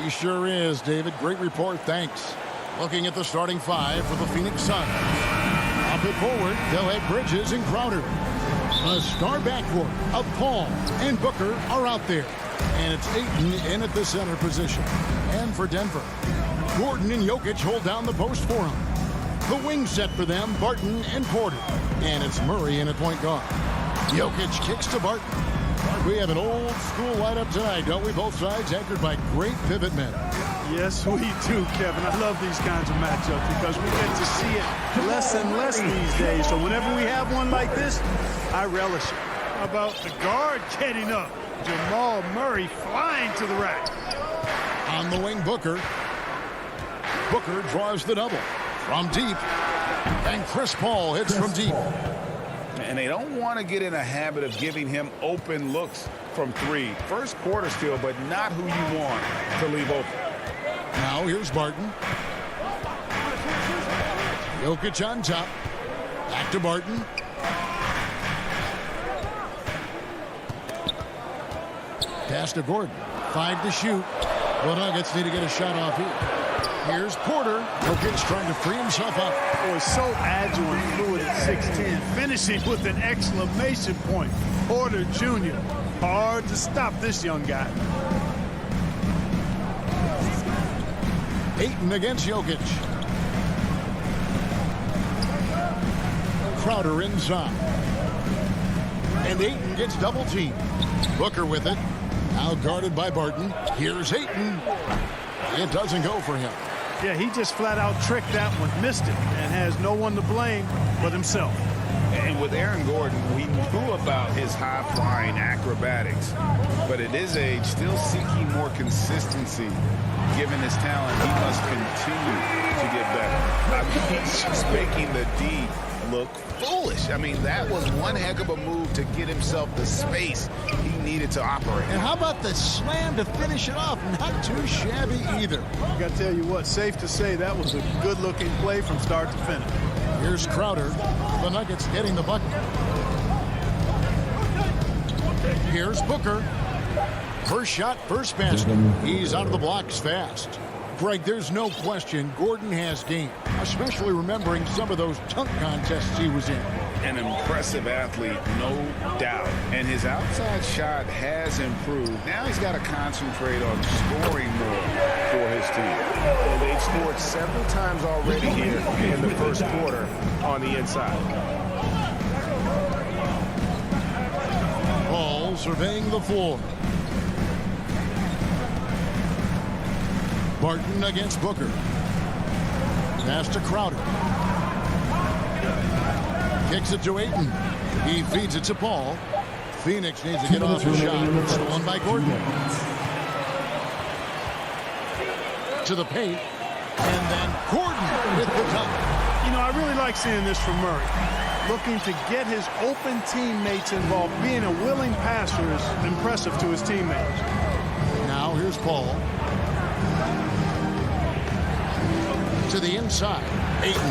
He sure is, David. Great report. Thanks. Looking at the starting five for the Phoenix Suns. Up and forward, they'll have Bridges and Crowder. A star backcourt of Paul and Booker are out there. And it's Ayton in at the center position. And for Denver, Gordon and Jokic hold down the post for him. The wing set for them, Barton and Porter. And it's Murray in at point guard. Jokic kicks to Barton. We have an old school lineup tonight, don't we? Both sides anchored by great pivot men. Yes, we do, Kevin. I love these kinds of matchups because we get to see it less and less these days. So whenever we have one like this, I relish it. How about the guard getting up? Jamal Murray flying to the rack. On the wing, Booker. Booker draws the double from deep. And Chris Paul hits from deep. And they don't want to get in a habit of giving him open looks from three. First quarter still, but not who you want to leave open. Now here's Barton. Jokic on top. Back to Barton. Pass to Gordon. 5 to shoot. The Nuggets need to get a shot off here. Here's Porter. Jokic trying to free himself up. Boy, so agile and fluid at 6'10", finishing with an exclamation point. Porter Jr. Hard to stop this young guy. Ayton against Jokic. Crowder inside. And Ayton gets double teamed. Booker with it. Now guarded by Barton. Here's Ayton. It doesn't go for him. Yeah, he just flat out tricked that one, missed it, and has no one to blame but himself. And with Aaron Aaron Gordon, we knew about his high-flying acrobatics, but at his age, still seeking more consistency. Given his talent, he must continue to get better. I mean, he's just making the D look foolish. I mean, that was one heck of a move to get himself the space he needed to operate. And how about the slam to finish it off? Not too shabby either. I got to tell you what, safe to say that was a good-looking play from start to finish. Here's Crowder. The Nuggets getting the bucket. Here's Booker. First shot, first basket. He's out of the blocks fast. Greg, there's no question Gordon has game, especially remembering some of those dunk contests he was in. An impressive athlete, no doubt. And his outside shot has improved. Now he's got to concentrate on scoring more for his team. And they've scored several times already here in the first quarter on the inside. Ball surveying the floor. Barton against Booker. Pass to Crowder. Kicks it to Ayton. He feeds it to Paul. Phoenix needs to get off the shot. Stolen by Gordon. To the paint. And then Gordon with the dunk. You know, I really like seeing this from Murray. Looking to get his open teammates involved. Being a willing passer is impressive to his teammates. Now here's Paul. To the inside. Ayton.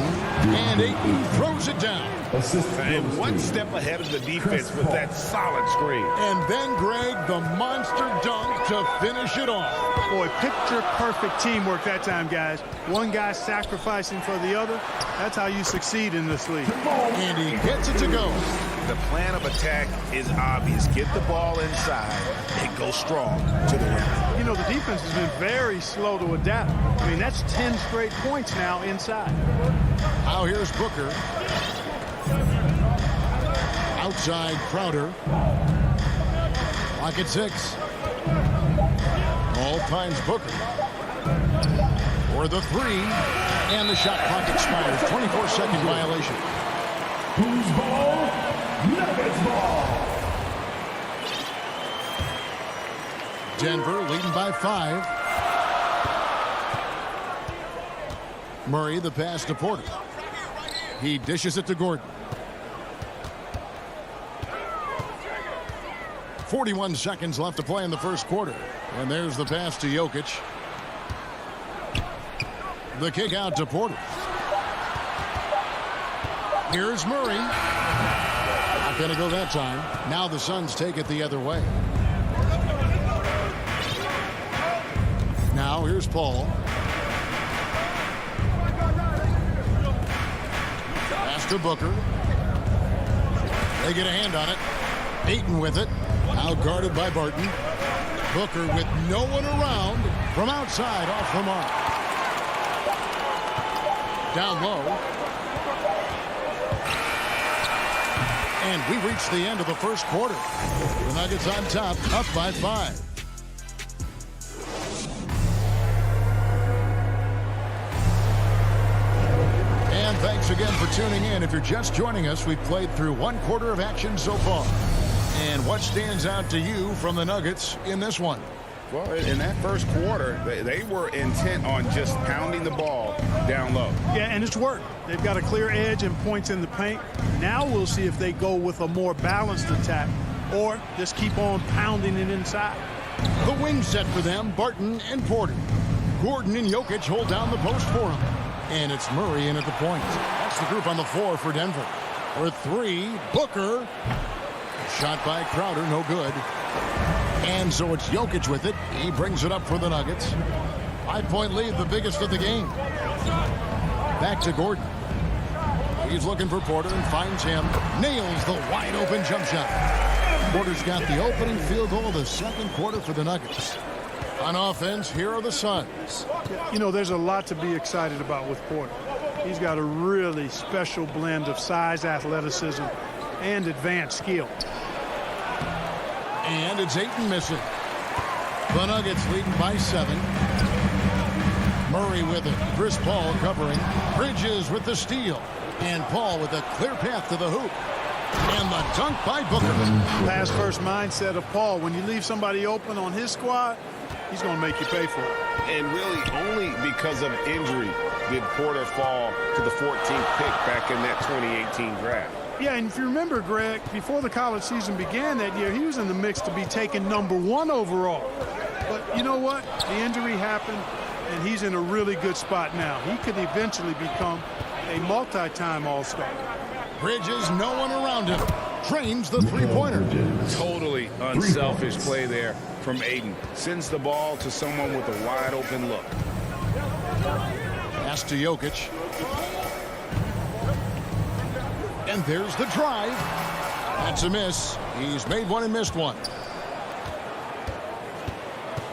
And Ayton throws it down. And one step ahead of the defense with that solid screen. And then, Greg, the monster dunk to finish it off. Boy, picture-perfect teamwork that time, guys. One guy sacrificing for the other. That's how you succeed in this league. And he gets it to go. The plan of attack is obvious. Get the ball inside and go strong to the rim. You know, the defense has been very slow to adapt. I mean, that's 10 straight points now inside. Now here's Booker. Outside Crowder. Lock at 6. All times Booker. For the 3. And the shot clock expires. 24-second violation. Who's ball? Nuggets ball. Denver leading by 5. Murray the pass to Porter. He dishes it to Gordon. 41 seconds left to play in the first quarter. And there's the pass to Jokic. The kick out to Porter. Here's Murray. Not going to go that time. Now the Suns take it the other way. Now here's Paul. Pass to Booker. They get a hand on it. Ayton with it. Now guarded by Barton. Booker with no one around from outside off the mark. Down low. And we reach the end of the first quarter. The Nuggets on top, up by 5. And thanks again for tuning in. If you're just joining us, we've played through one quarter of action so far. And what stands out to you from the Nuggets in this one? Well, in that first quarter, they were intent on just pounding the ball down low. Yeah, and it's worked. They've got a clear edge and points in the paint. Now we'll see if they go with a more balanced attack or just keep on pounding it inside. The wing set for them, Barton and Porter. Gordon and Jokic hold down the post for him. And it's Murray in at the point. That's the group on the floor for Denver. For 3, Booker. Shot by Crowder, no good. And so it's Jokic with it. He brings it up for the Nuggets. 5-point lead, the biggest of the game. Back to Gordon. He's looking for Porter and finds him. Nails the wide open jump shot. Porter's got the opening field goal of the second quarter for the Nuggets. On offense, here are the Suns. You know, there's a lot to be excited about with Porter. He's got a really special blend of size, athleticism, and advanced skill. And it's Ayton missing. The Nuggets leading by 7. Murray with it. Chris Paul covering. Bridges with the steal. And Paul with a clear path to the hoop. And a dunk by Booker. Pass first mindset of Paul. When you leave somebody open on his squad, he's going to make you pay for it. And really only because of injury did Porter fall to the 14th pick back in that 2018 draft. Yeah, and if you remember, Greg, before the college season began that year, he was in the mix to be taken #1 overall. But you know what? The injury happened, and he's in a really good spot now. He could eventually become a multi-time All-Star. Bridges, no one around him. Trains the three-pointer. Totally unselfish play there from Aiden. Sends the ball to someone with a wide-open look. Pass to Jokic. And there's the drive. That's a miss. He's made one and missed one.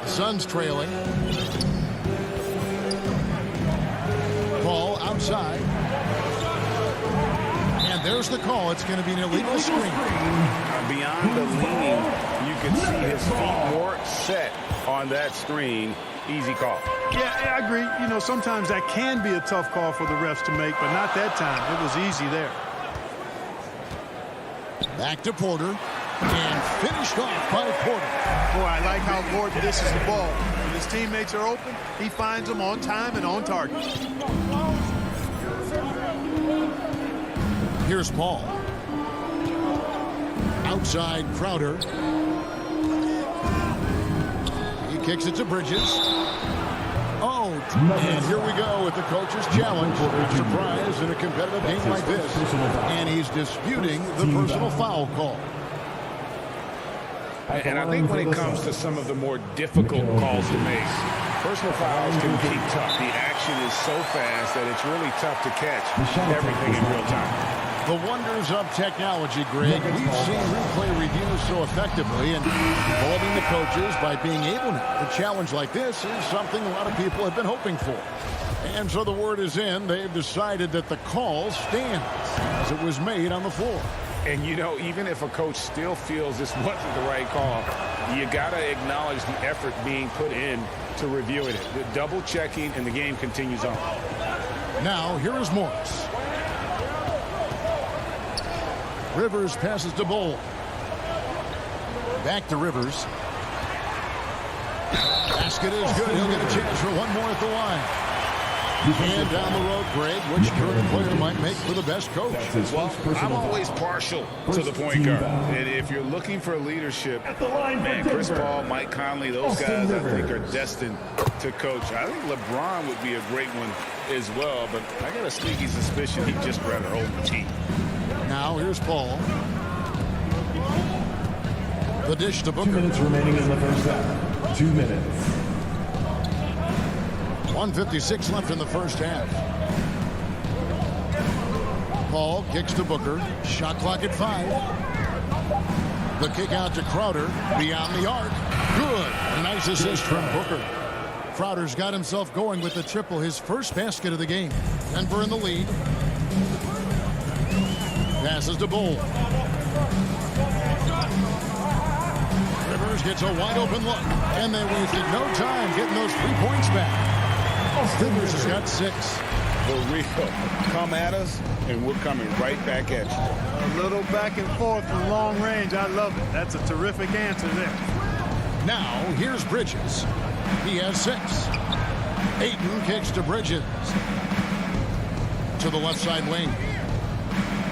The Suns trailing. Ball outside. And there's the call. It's going to be an illegal screen. Beyond the leaning, you can see his feet more set on that screen. Easy call. Yeah, I agree. You know, sometimes that can be a tough call for the refs to make, but not that time. It was easy there. Back to Porter. And finished off by Porter. Boy, I like how Gordon dishes the ball. When his teammates are open, he finds them on time and on target. Here's Paul. Outside Crowder. He kicks it to Bridges. Oh, and here we go with the coach's challenge. Surprise in a competitive game like this. And he's disputing the personal foul call. And I think when it comes to some of the more difficult calls to make, personal fouls can be tough. The action is so fast that it's really tough to catch everything in real time. The wonders of technology, Greg. We've seen replay reviews so effectively, and involving the coaches by being able now to challenge like this is something a lot of people have been hoping for. And so the word is in. They've decided that the call stands as it was made on the floor. And, you know, even if a coach still feels this wasn't the right call, you got to acknowledge the effort being put in to reviewing it. The double checking, and the game continues on. Now, here is Morris. Rivers passes to Bull. Back to Rivers. Basket is good. He'll get a chance for one more at the line. And down the road, Greg, which current player might make for the best coach? Well, I'm always partial to the point guard. And if you're looking for leadership, man, Chris Paul, Mike Conley, those guys I think are destined to coach. I think LeBron would be a great one as well, but I got a sneaky suspicion he'd just rather hold the team. Now here's Paul. The dish to Booker. 2 minutes remaining in the first half. 2 minutes. 1:56 left in the first half. Paul kicks to Booker. Shot clock at 5. The kick out to Crowder. Beyond the arc. Good. Nice assist from Booker. Crowder's got himself going with the triple. His first basket of the game. Denver in the lead. Passes to Bull. Rivers gets a wide open look. And they wasted no time getting those 3 points back. Rivers has got 6. For real. Come at us, and we're coming right back at you. A little back and forth from long range. I love it. That's a terrific answer there. Now, here's Bridges. He has 6. Ayton kicks to Bridges. To the left side wing.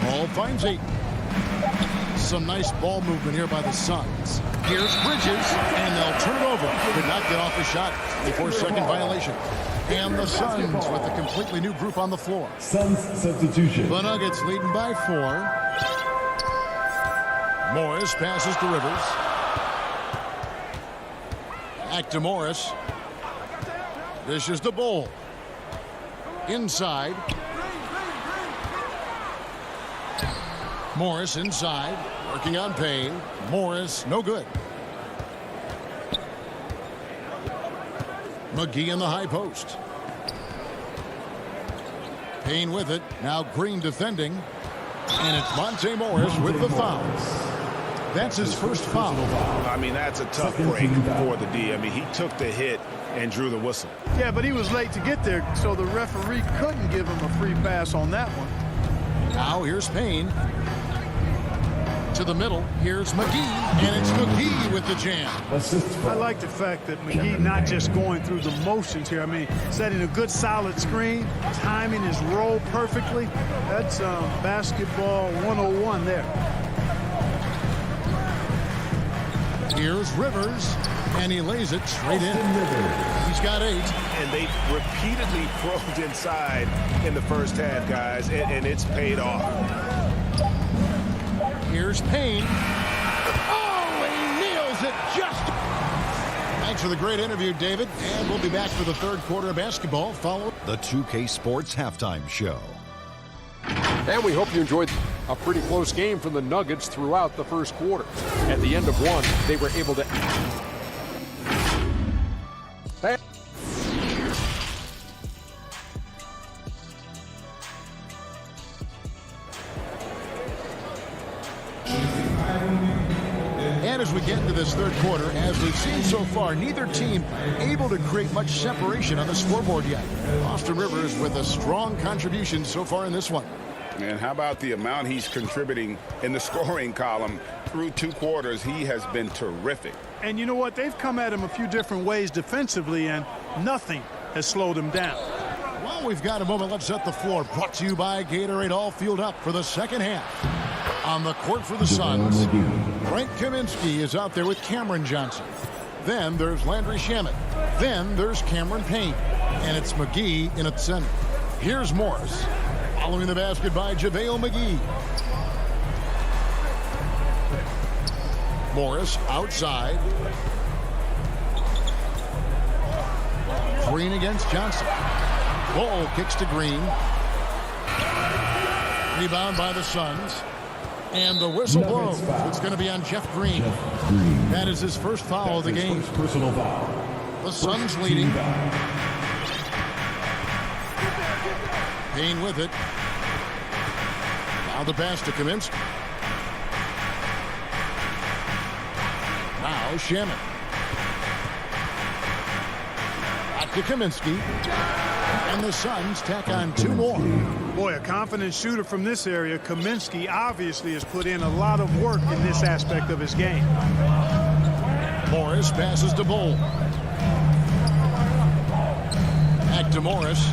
Ball finds Ayton. Some nice ball movement here by the Suns. Here's Bridges, and they'll turn it over. Did not get off the shot before second violation. And the Suns with a completely new group on the floor. Suns substitution. The Nuggets leading by 4. Morris passes to Rivers. Back to Morris. Dishes the Bull. Inside. Morris inside. Working on Payne. Morris, no good. McGee in the high post. Payne with it. Now Green defending. And it's Monte Morris with the foul. That's his first foul. I mean, that's a tough break for the D. I mean, he took the hit and drew the whistle. Yeah, but he was late to get there, so the referee couldn't give him a free pass on that one. Now here's Payne. To the middle, here's McGee, and it's McGee with the jam. I like the fact that McGee not just going through the motions here. I mean, setting a good solid screen, timing his roll perfectly. That's basketball 101 there. Here's Rivers, and he lays it straight in. He's got 8. And they repeatedly probed inside in the first half, guys, and it's paid off. Here's Payne. Oh, he nails it just. Thanks for the great interview, David. And we'll be back for the third quarter of basketball. Follow the 2K Sports Halftime Show. And we hope you enjoyed a pretty close game from the Nuggets throughout the first quarter. At the end of one, they were able to... And as we get into this third quarter, as we've seen so far, neither team able to create much separation on the scoreboard yet. Austin Rivers with a strong contribution so far in this one. And how about the amount he's contributing in the scoring column through 2 quarters? He has been terrific. And you know what? They've come at him a few different ways defensively, and nothing has slowed him down. Well, we've got a moment. Let's set the floor. Brought to you by Gatorade, all fueled up for the second half. On the court for the Suns, Frank Kaminsky is out there with Cameron Johnson. Then there's Landry Shamet. Then there's Cameron Payne. And it's McGee in at center. Here's Morris. Following the basket by JaVale McGee. Morris outside. Green against Johnson. Ball kicks to Green. Rebound by the Suns. And the whistle blows. It's going to be on Jeff Green. That is his first foul of the game. Personal foul. The Suns leading. Payne with it. Now the pass to Kaminsky. Now Shamet. Back to Kaminsky. And the Suns tack on 2 more. Boy, a confident shooter from this area. Kaminsky obviously has put in a lot of work in this aspect of his game. Morris passes to Bull. Back to Morris.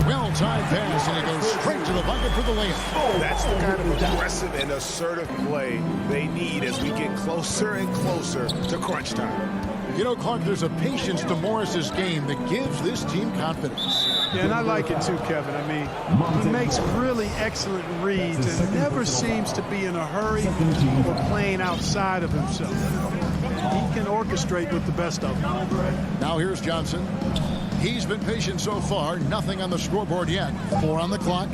Well-timed pass, and he goes straight to the bucket for the layup. That's the kind of aggressive and assertive play they need as we get closer and closer to crunch time. You know, Clark, there's a patience to Morris's game that gives this team confidence. Yeah, and I like it too, Kevin. I mean, he makes really excellent reads and never seems to be in a hurry or playing outside of himself. He can orchestrate with the best of them. Now here's Johnson. He's been patient so far. Nothing on the scoreboard yet. 4 on the clock.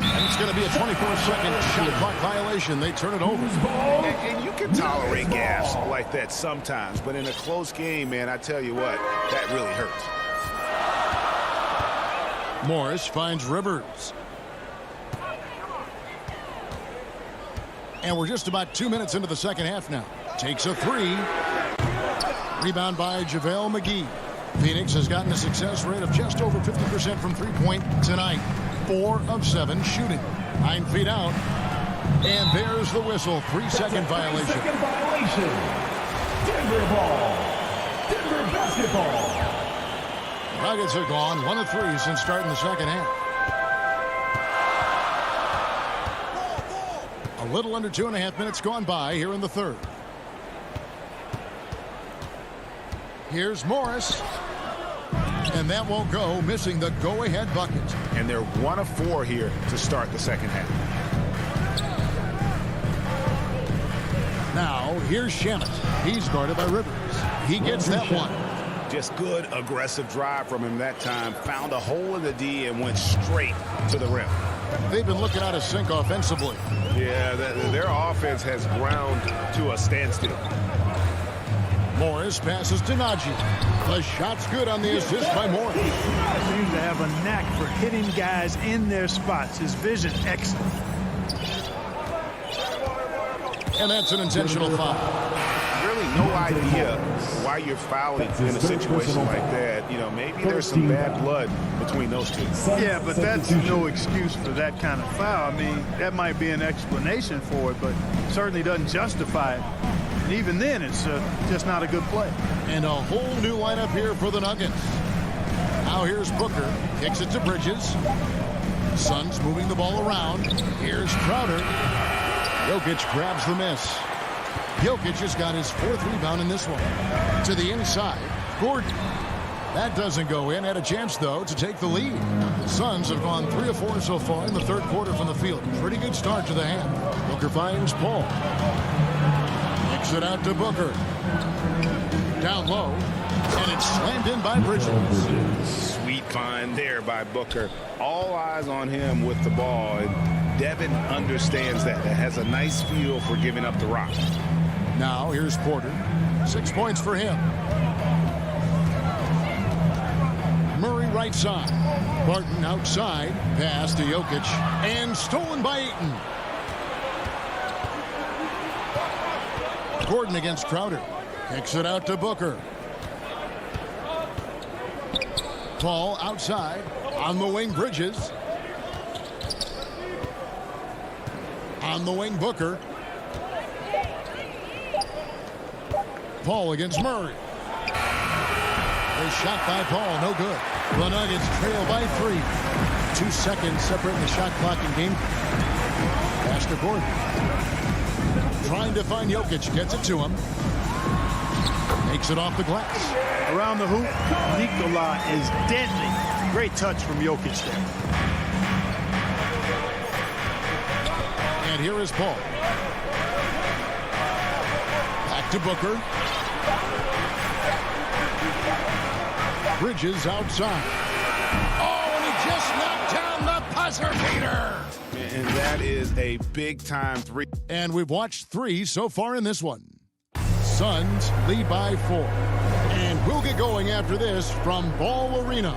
And it's going to be a 24-second shot clock violation. They turn it over. And you can tolerate gaffes like that sometimes, but in a close game, man, I tell you what, that really hurts. Morris finds Rivers. And we're just about 2 minutes into the second half now. Takes a 3. Rebound by JaVale McGee. Phoenix has gotten a success rate of just over 50% from three-point tonight. 4 of 7 shooting. 9 feet out. And there's the whistle. 3-second violation. Second violation. Denver ball. Denver basketball. Nuggets are gone 1 of 3 since starting the second half. A little under 2.5 minutes gone by here in the third. Here's Morris. And that won't go, missing the go-ahead bucket. And they're 1 of 4 here to start the second half. Now, here's Shamet. He's guarded by Rivers. He gets that one. Just good, aggressive drive from him that time. Found a hole in the D and went straight to the rim. They've been looking out of sync offensively. Yeah, their offense has ground to a standstill. Morris passes to Najee. The shot's good on the assist by Morris. He seems to have a knack for hitting guys in their spots. His vision excellent. And that's an intentional foul. Really no idea why you're fouling in a situation like that. You know, maybe there's some bad blood between those two. Yeah, but that's no excuse for that kind of foul. I mean, that might be an explanation for it, but certainly doesn't justify it. And even then, it's just not a good play. And a whole new lineup here for the Nuggets. Now here's Booker. Kicks it to Bridges. Suns moving the ball around. Here's Crowder. Jokic grabs the miss. Jokic has got his 4th rebound in this one. To the inside, Gordon. That doesn't go in. Had a chance, though, to take the lead. The Suns have gone 3 of 4 so far in the 3rd quarter from the field. Pretty good start to the half. Booker finds Paul. Kicks it out to Booker. Down low. And it's slammed in by Bridges. Sweet find there by Booker. All eyes on him with the ball. And Devin understands that. That has a nice feel for giving up the rock. Now here's Porter. 6 points for him. Murray right side. Barton outside. Pass to Jokic. And stolen by Ayton. Gordon against Crowder. Kicks it out to Booker. Paul outside. On the wing, Bridges. On the wing, Booker. Paul against Murray. A shot by Paul, no good. The Nuggets trail by 3. 2 seconds separating the shot clock and game. Pass to Gordon. Trying to find Jokic, gets it to him. Makes it off the glass. Around the hoop, Nikola is deadly. Great touch from Jokic there. And here is Paul. Back to Booker. Bridges outside. Oh, and he just knocked down the buzzer beater. And that is a big-time 3. And we've watched 3 so far in this one. Suns lead by 4. And we'll get going after this from Ball Arena.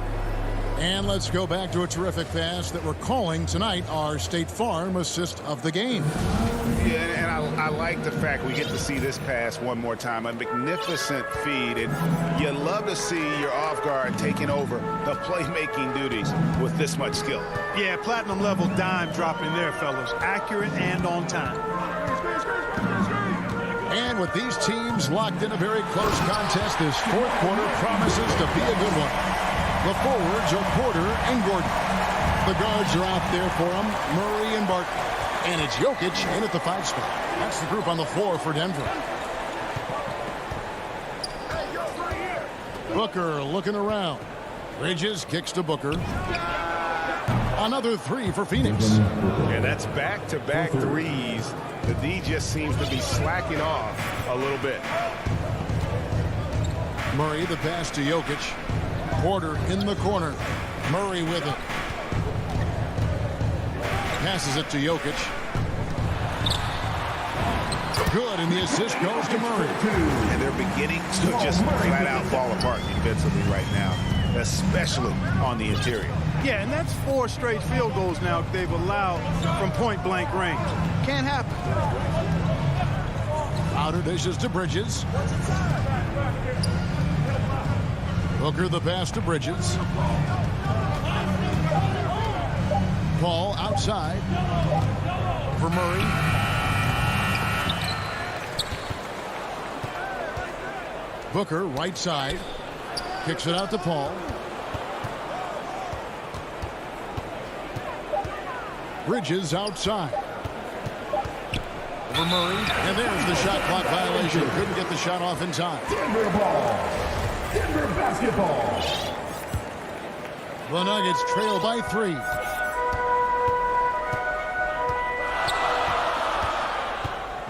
And let's go back to a terrific pass that we're calling tonight our State Farm assist of the game. Yeah, and I like the fact we get to see this pass one more time. A magnificent feed, and you love to see your off guard taking over the playmaking duties with this much skill. Yeah, platinum level dime dropping there, fellas. Accurate and on time. And with these teams locked in a very close contest, this 4th quarter promises to be a good one. The forwards are Porter and Gordon. The guards are out there for them, Murray and Barton. And it's Jokic in at the 5 spot. That's the group on the floor for Denver. Booker looking around. Bridges kicks to Booker. Another 3 for Phoenix. And that's back-to-back threes. The D just seems to be slacking off a little bit. Murray the pass to Jokic. Porter in the corner. Murray with it. Passes it to Jokic. Good, and the assist goes to Murray. And they're beginning to just flat-out fall apart defensively right now, especially on the interior. Yeah, and that's 4 straight field goals now they've allowed from point-blank range. Can't happen. Outer dishes to Bridges. Booker the pass to Bridges. Paul outside for Murray. Booker right side. Kicks it out to Paul. Bridges outside. Over Murray. And there's the shot clock violation. Couldn't get the shot off in time. Denver ball. Denver basketball. The Nuggets trail by 3.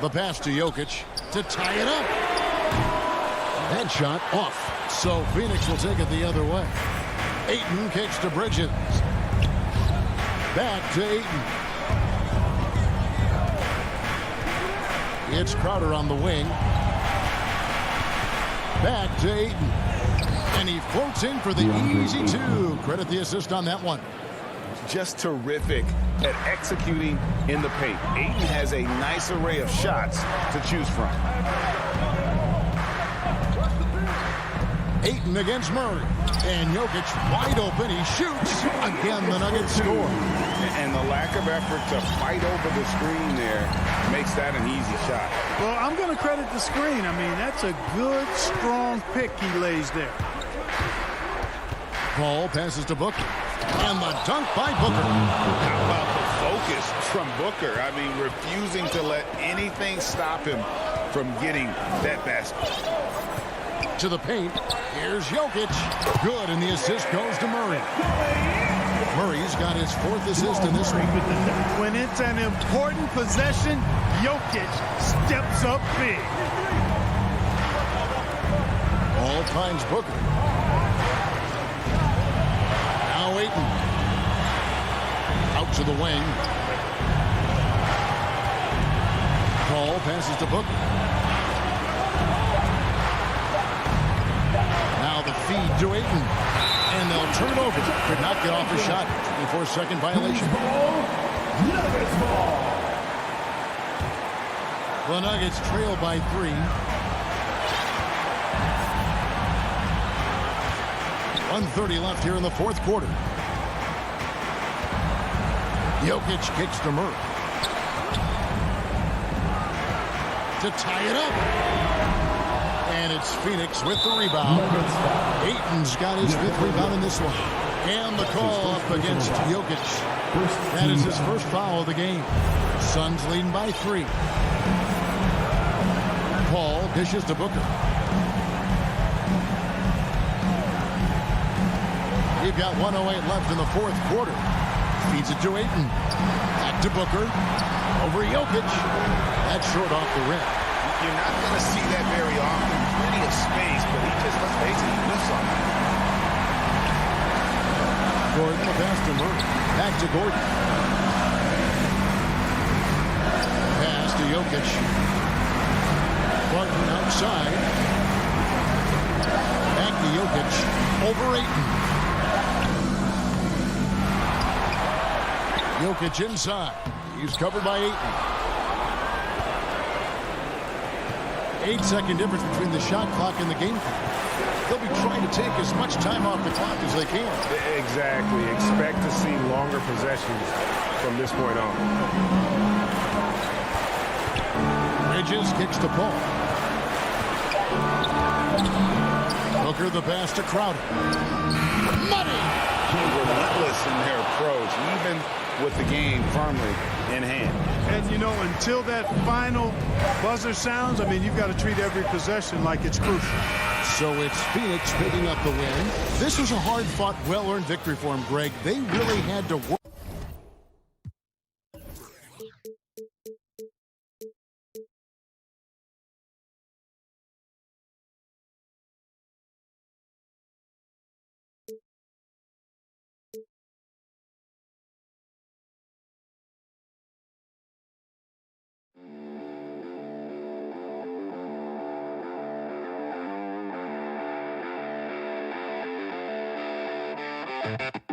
The pass to Jokic to tie it up. That shot off. So Phoenix will take it the other way. Ayton kicks to Bridges. Back to Ayton. It's Crowder on the wing. Back to Ayton. And he floats in for the easy 2. Credit the assist on that one. Just terrific at executing in the paint. Ayton has a nice array of shots to choose from. Ayton against Murray. And Jokic wide open. He shoots. Again, the Nuggets score. And the lack of effort to fight over the screen there makes that an easy shot. Well, I'm going to credit the screen. I mean, that's a good, strong pick he lays there. Paul passes to Booker. And the dunk by Booker. How about the focus from Booker? I mean, refusing to let anything stop him from getting that basket. To the paint. Here's Jokic. Good, and the assist goes to Murray. Murray's got his 4th assist in this one. When it's an important possession, Jokic steps up big. Paul finds Booker. Now Ayton. Out to the wing. Paul passes to Booker. Now the feed to Ayton. And they'll turn it over. Could not get off a shot. 24-second violation. The Nuggets trail by 3. 1:30 left here in the 4th quarter. Jokic kicks to Murray. To tie it up. And it's Phoenix with the rebound. Ayton's got his 5th rebound in this one. And the call up against Jokic. That is his first foul of the game. Suns leading by 3. Paul dishes to Booker. We've got 1:08 left in the 4th quarter. Feeds it to Ayton. Back to Booker. Over Jokic. That's short off the rim. You're not going to see that very often. Plenty of space, but he just, let's face it, he missed on that. Gordon, the pass to Murray. Back to Gordon. Pass to Jokic. Barton outside. Back to Jokic. Over Ayton. Jokic inside. He's covered by Ayton. 8-second difference between the shot clock and the game clock. They'll be trying to take as much time off the clock as they can. Exactly. Expect to see longer possessions from this point on. Bridges kicks to Paul. Booker the pass to Crowder. Money! Relentless in their approach, even with the game firmly in hand. And, you know, until that final buzzer sounds, I mean, you've got to treat every possession like it's crucial. So it's Phoenix picking up the win. This was a hard-fought, well-earned victory for them, Greg. They really had to work. You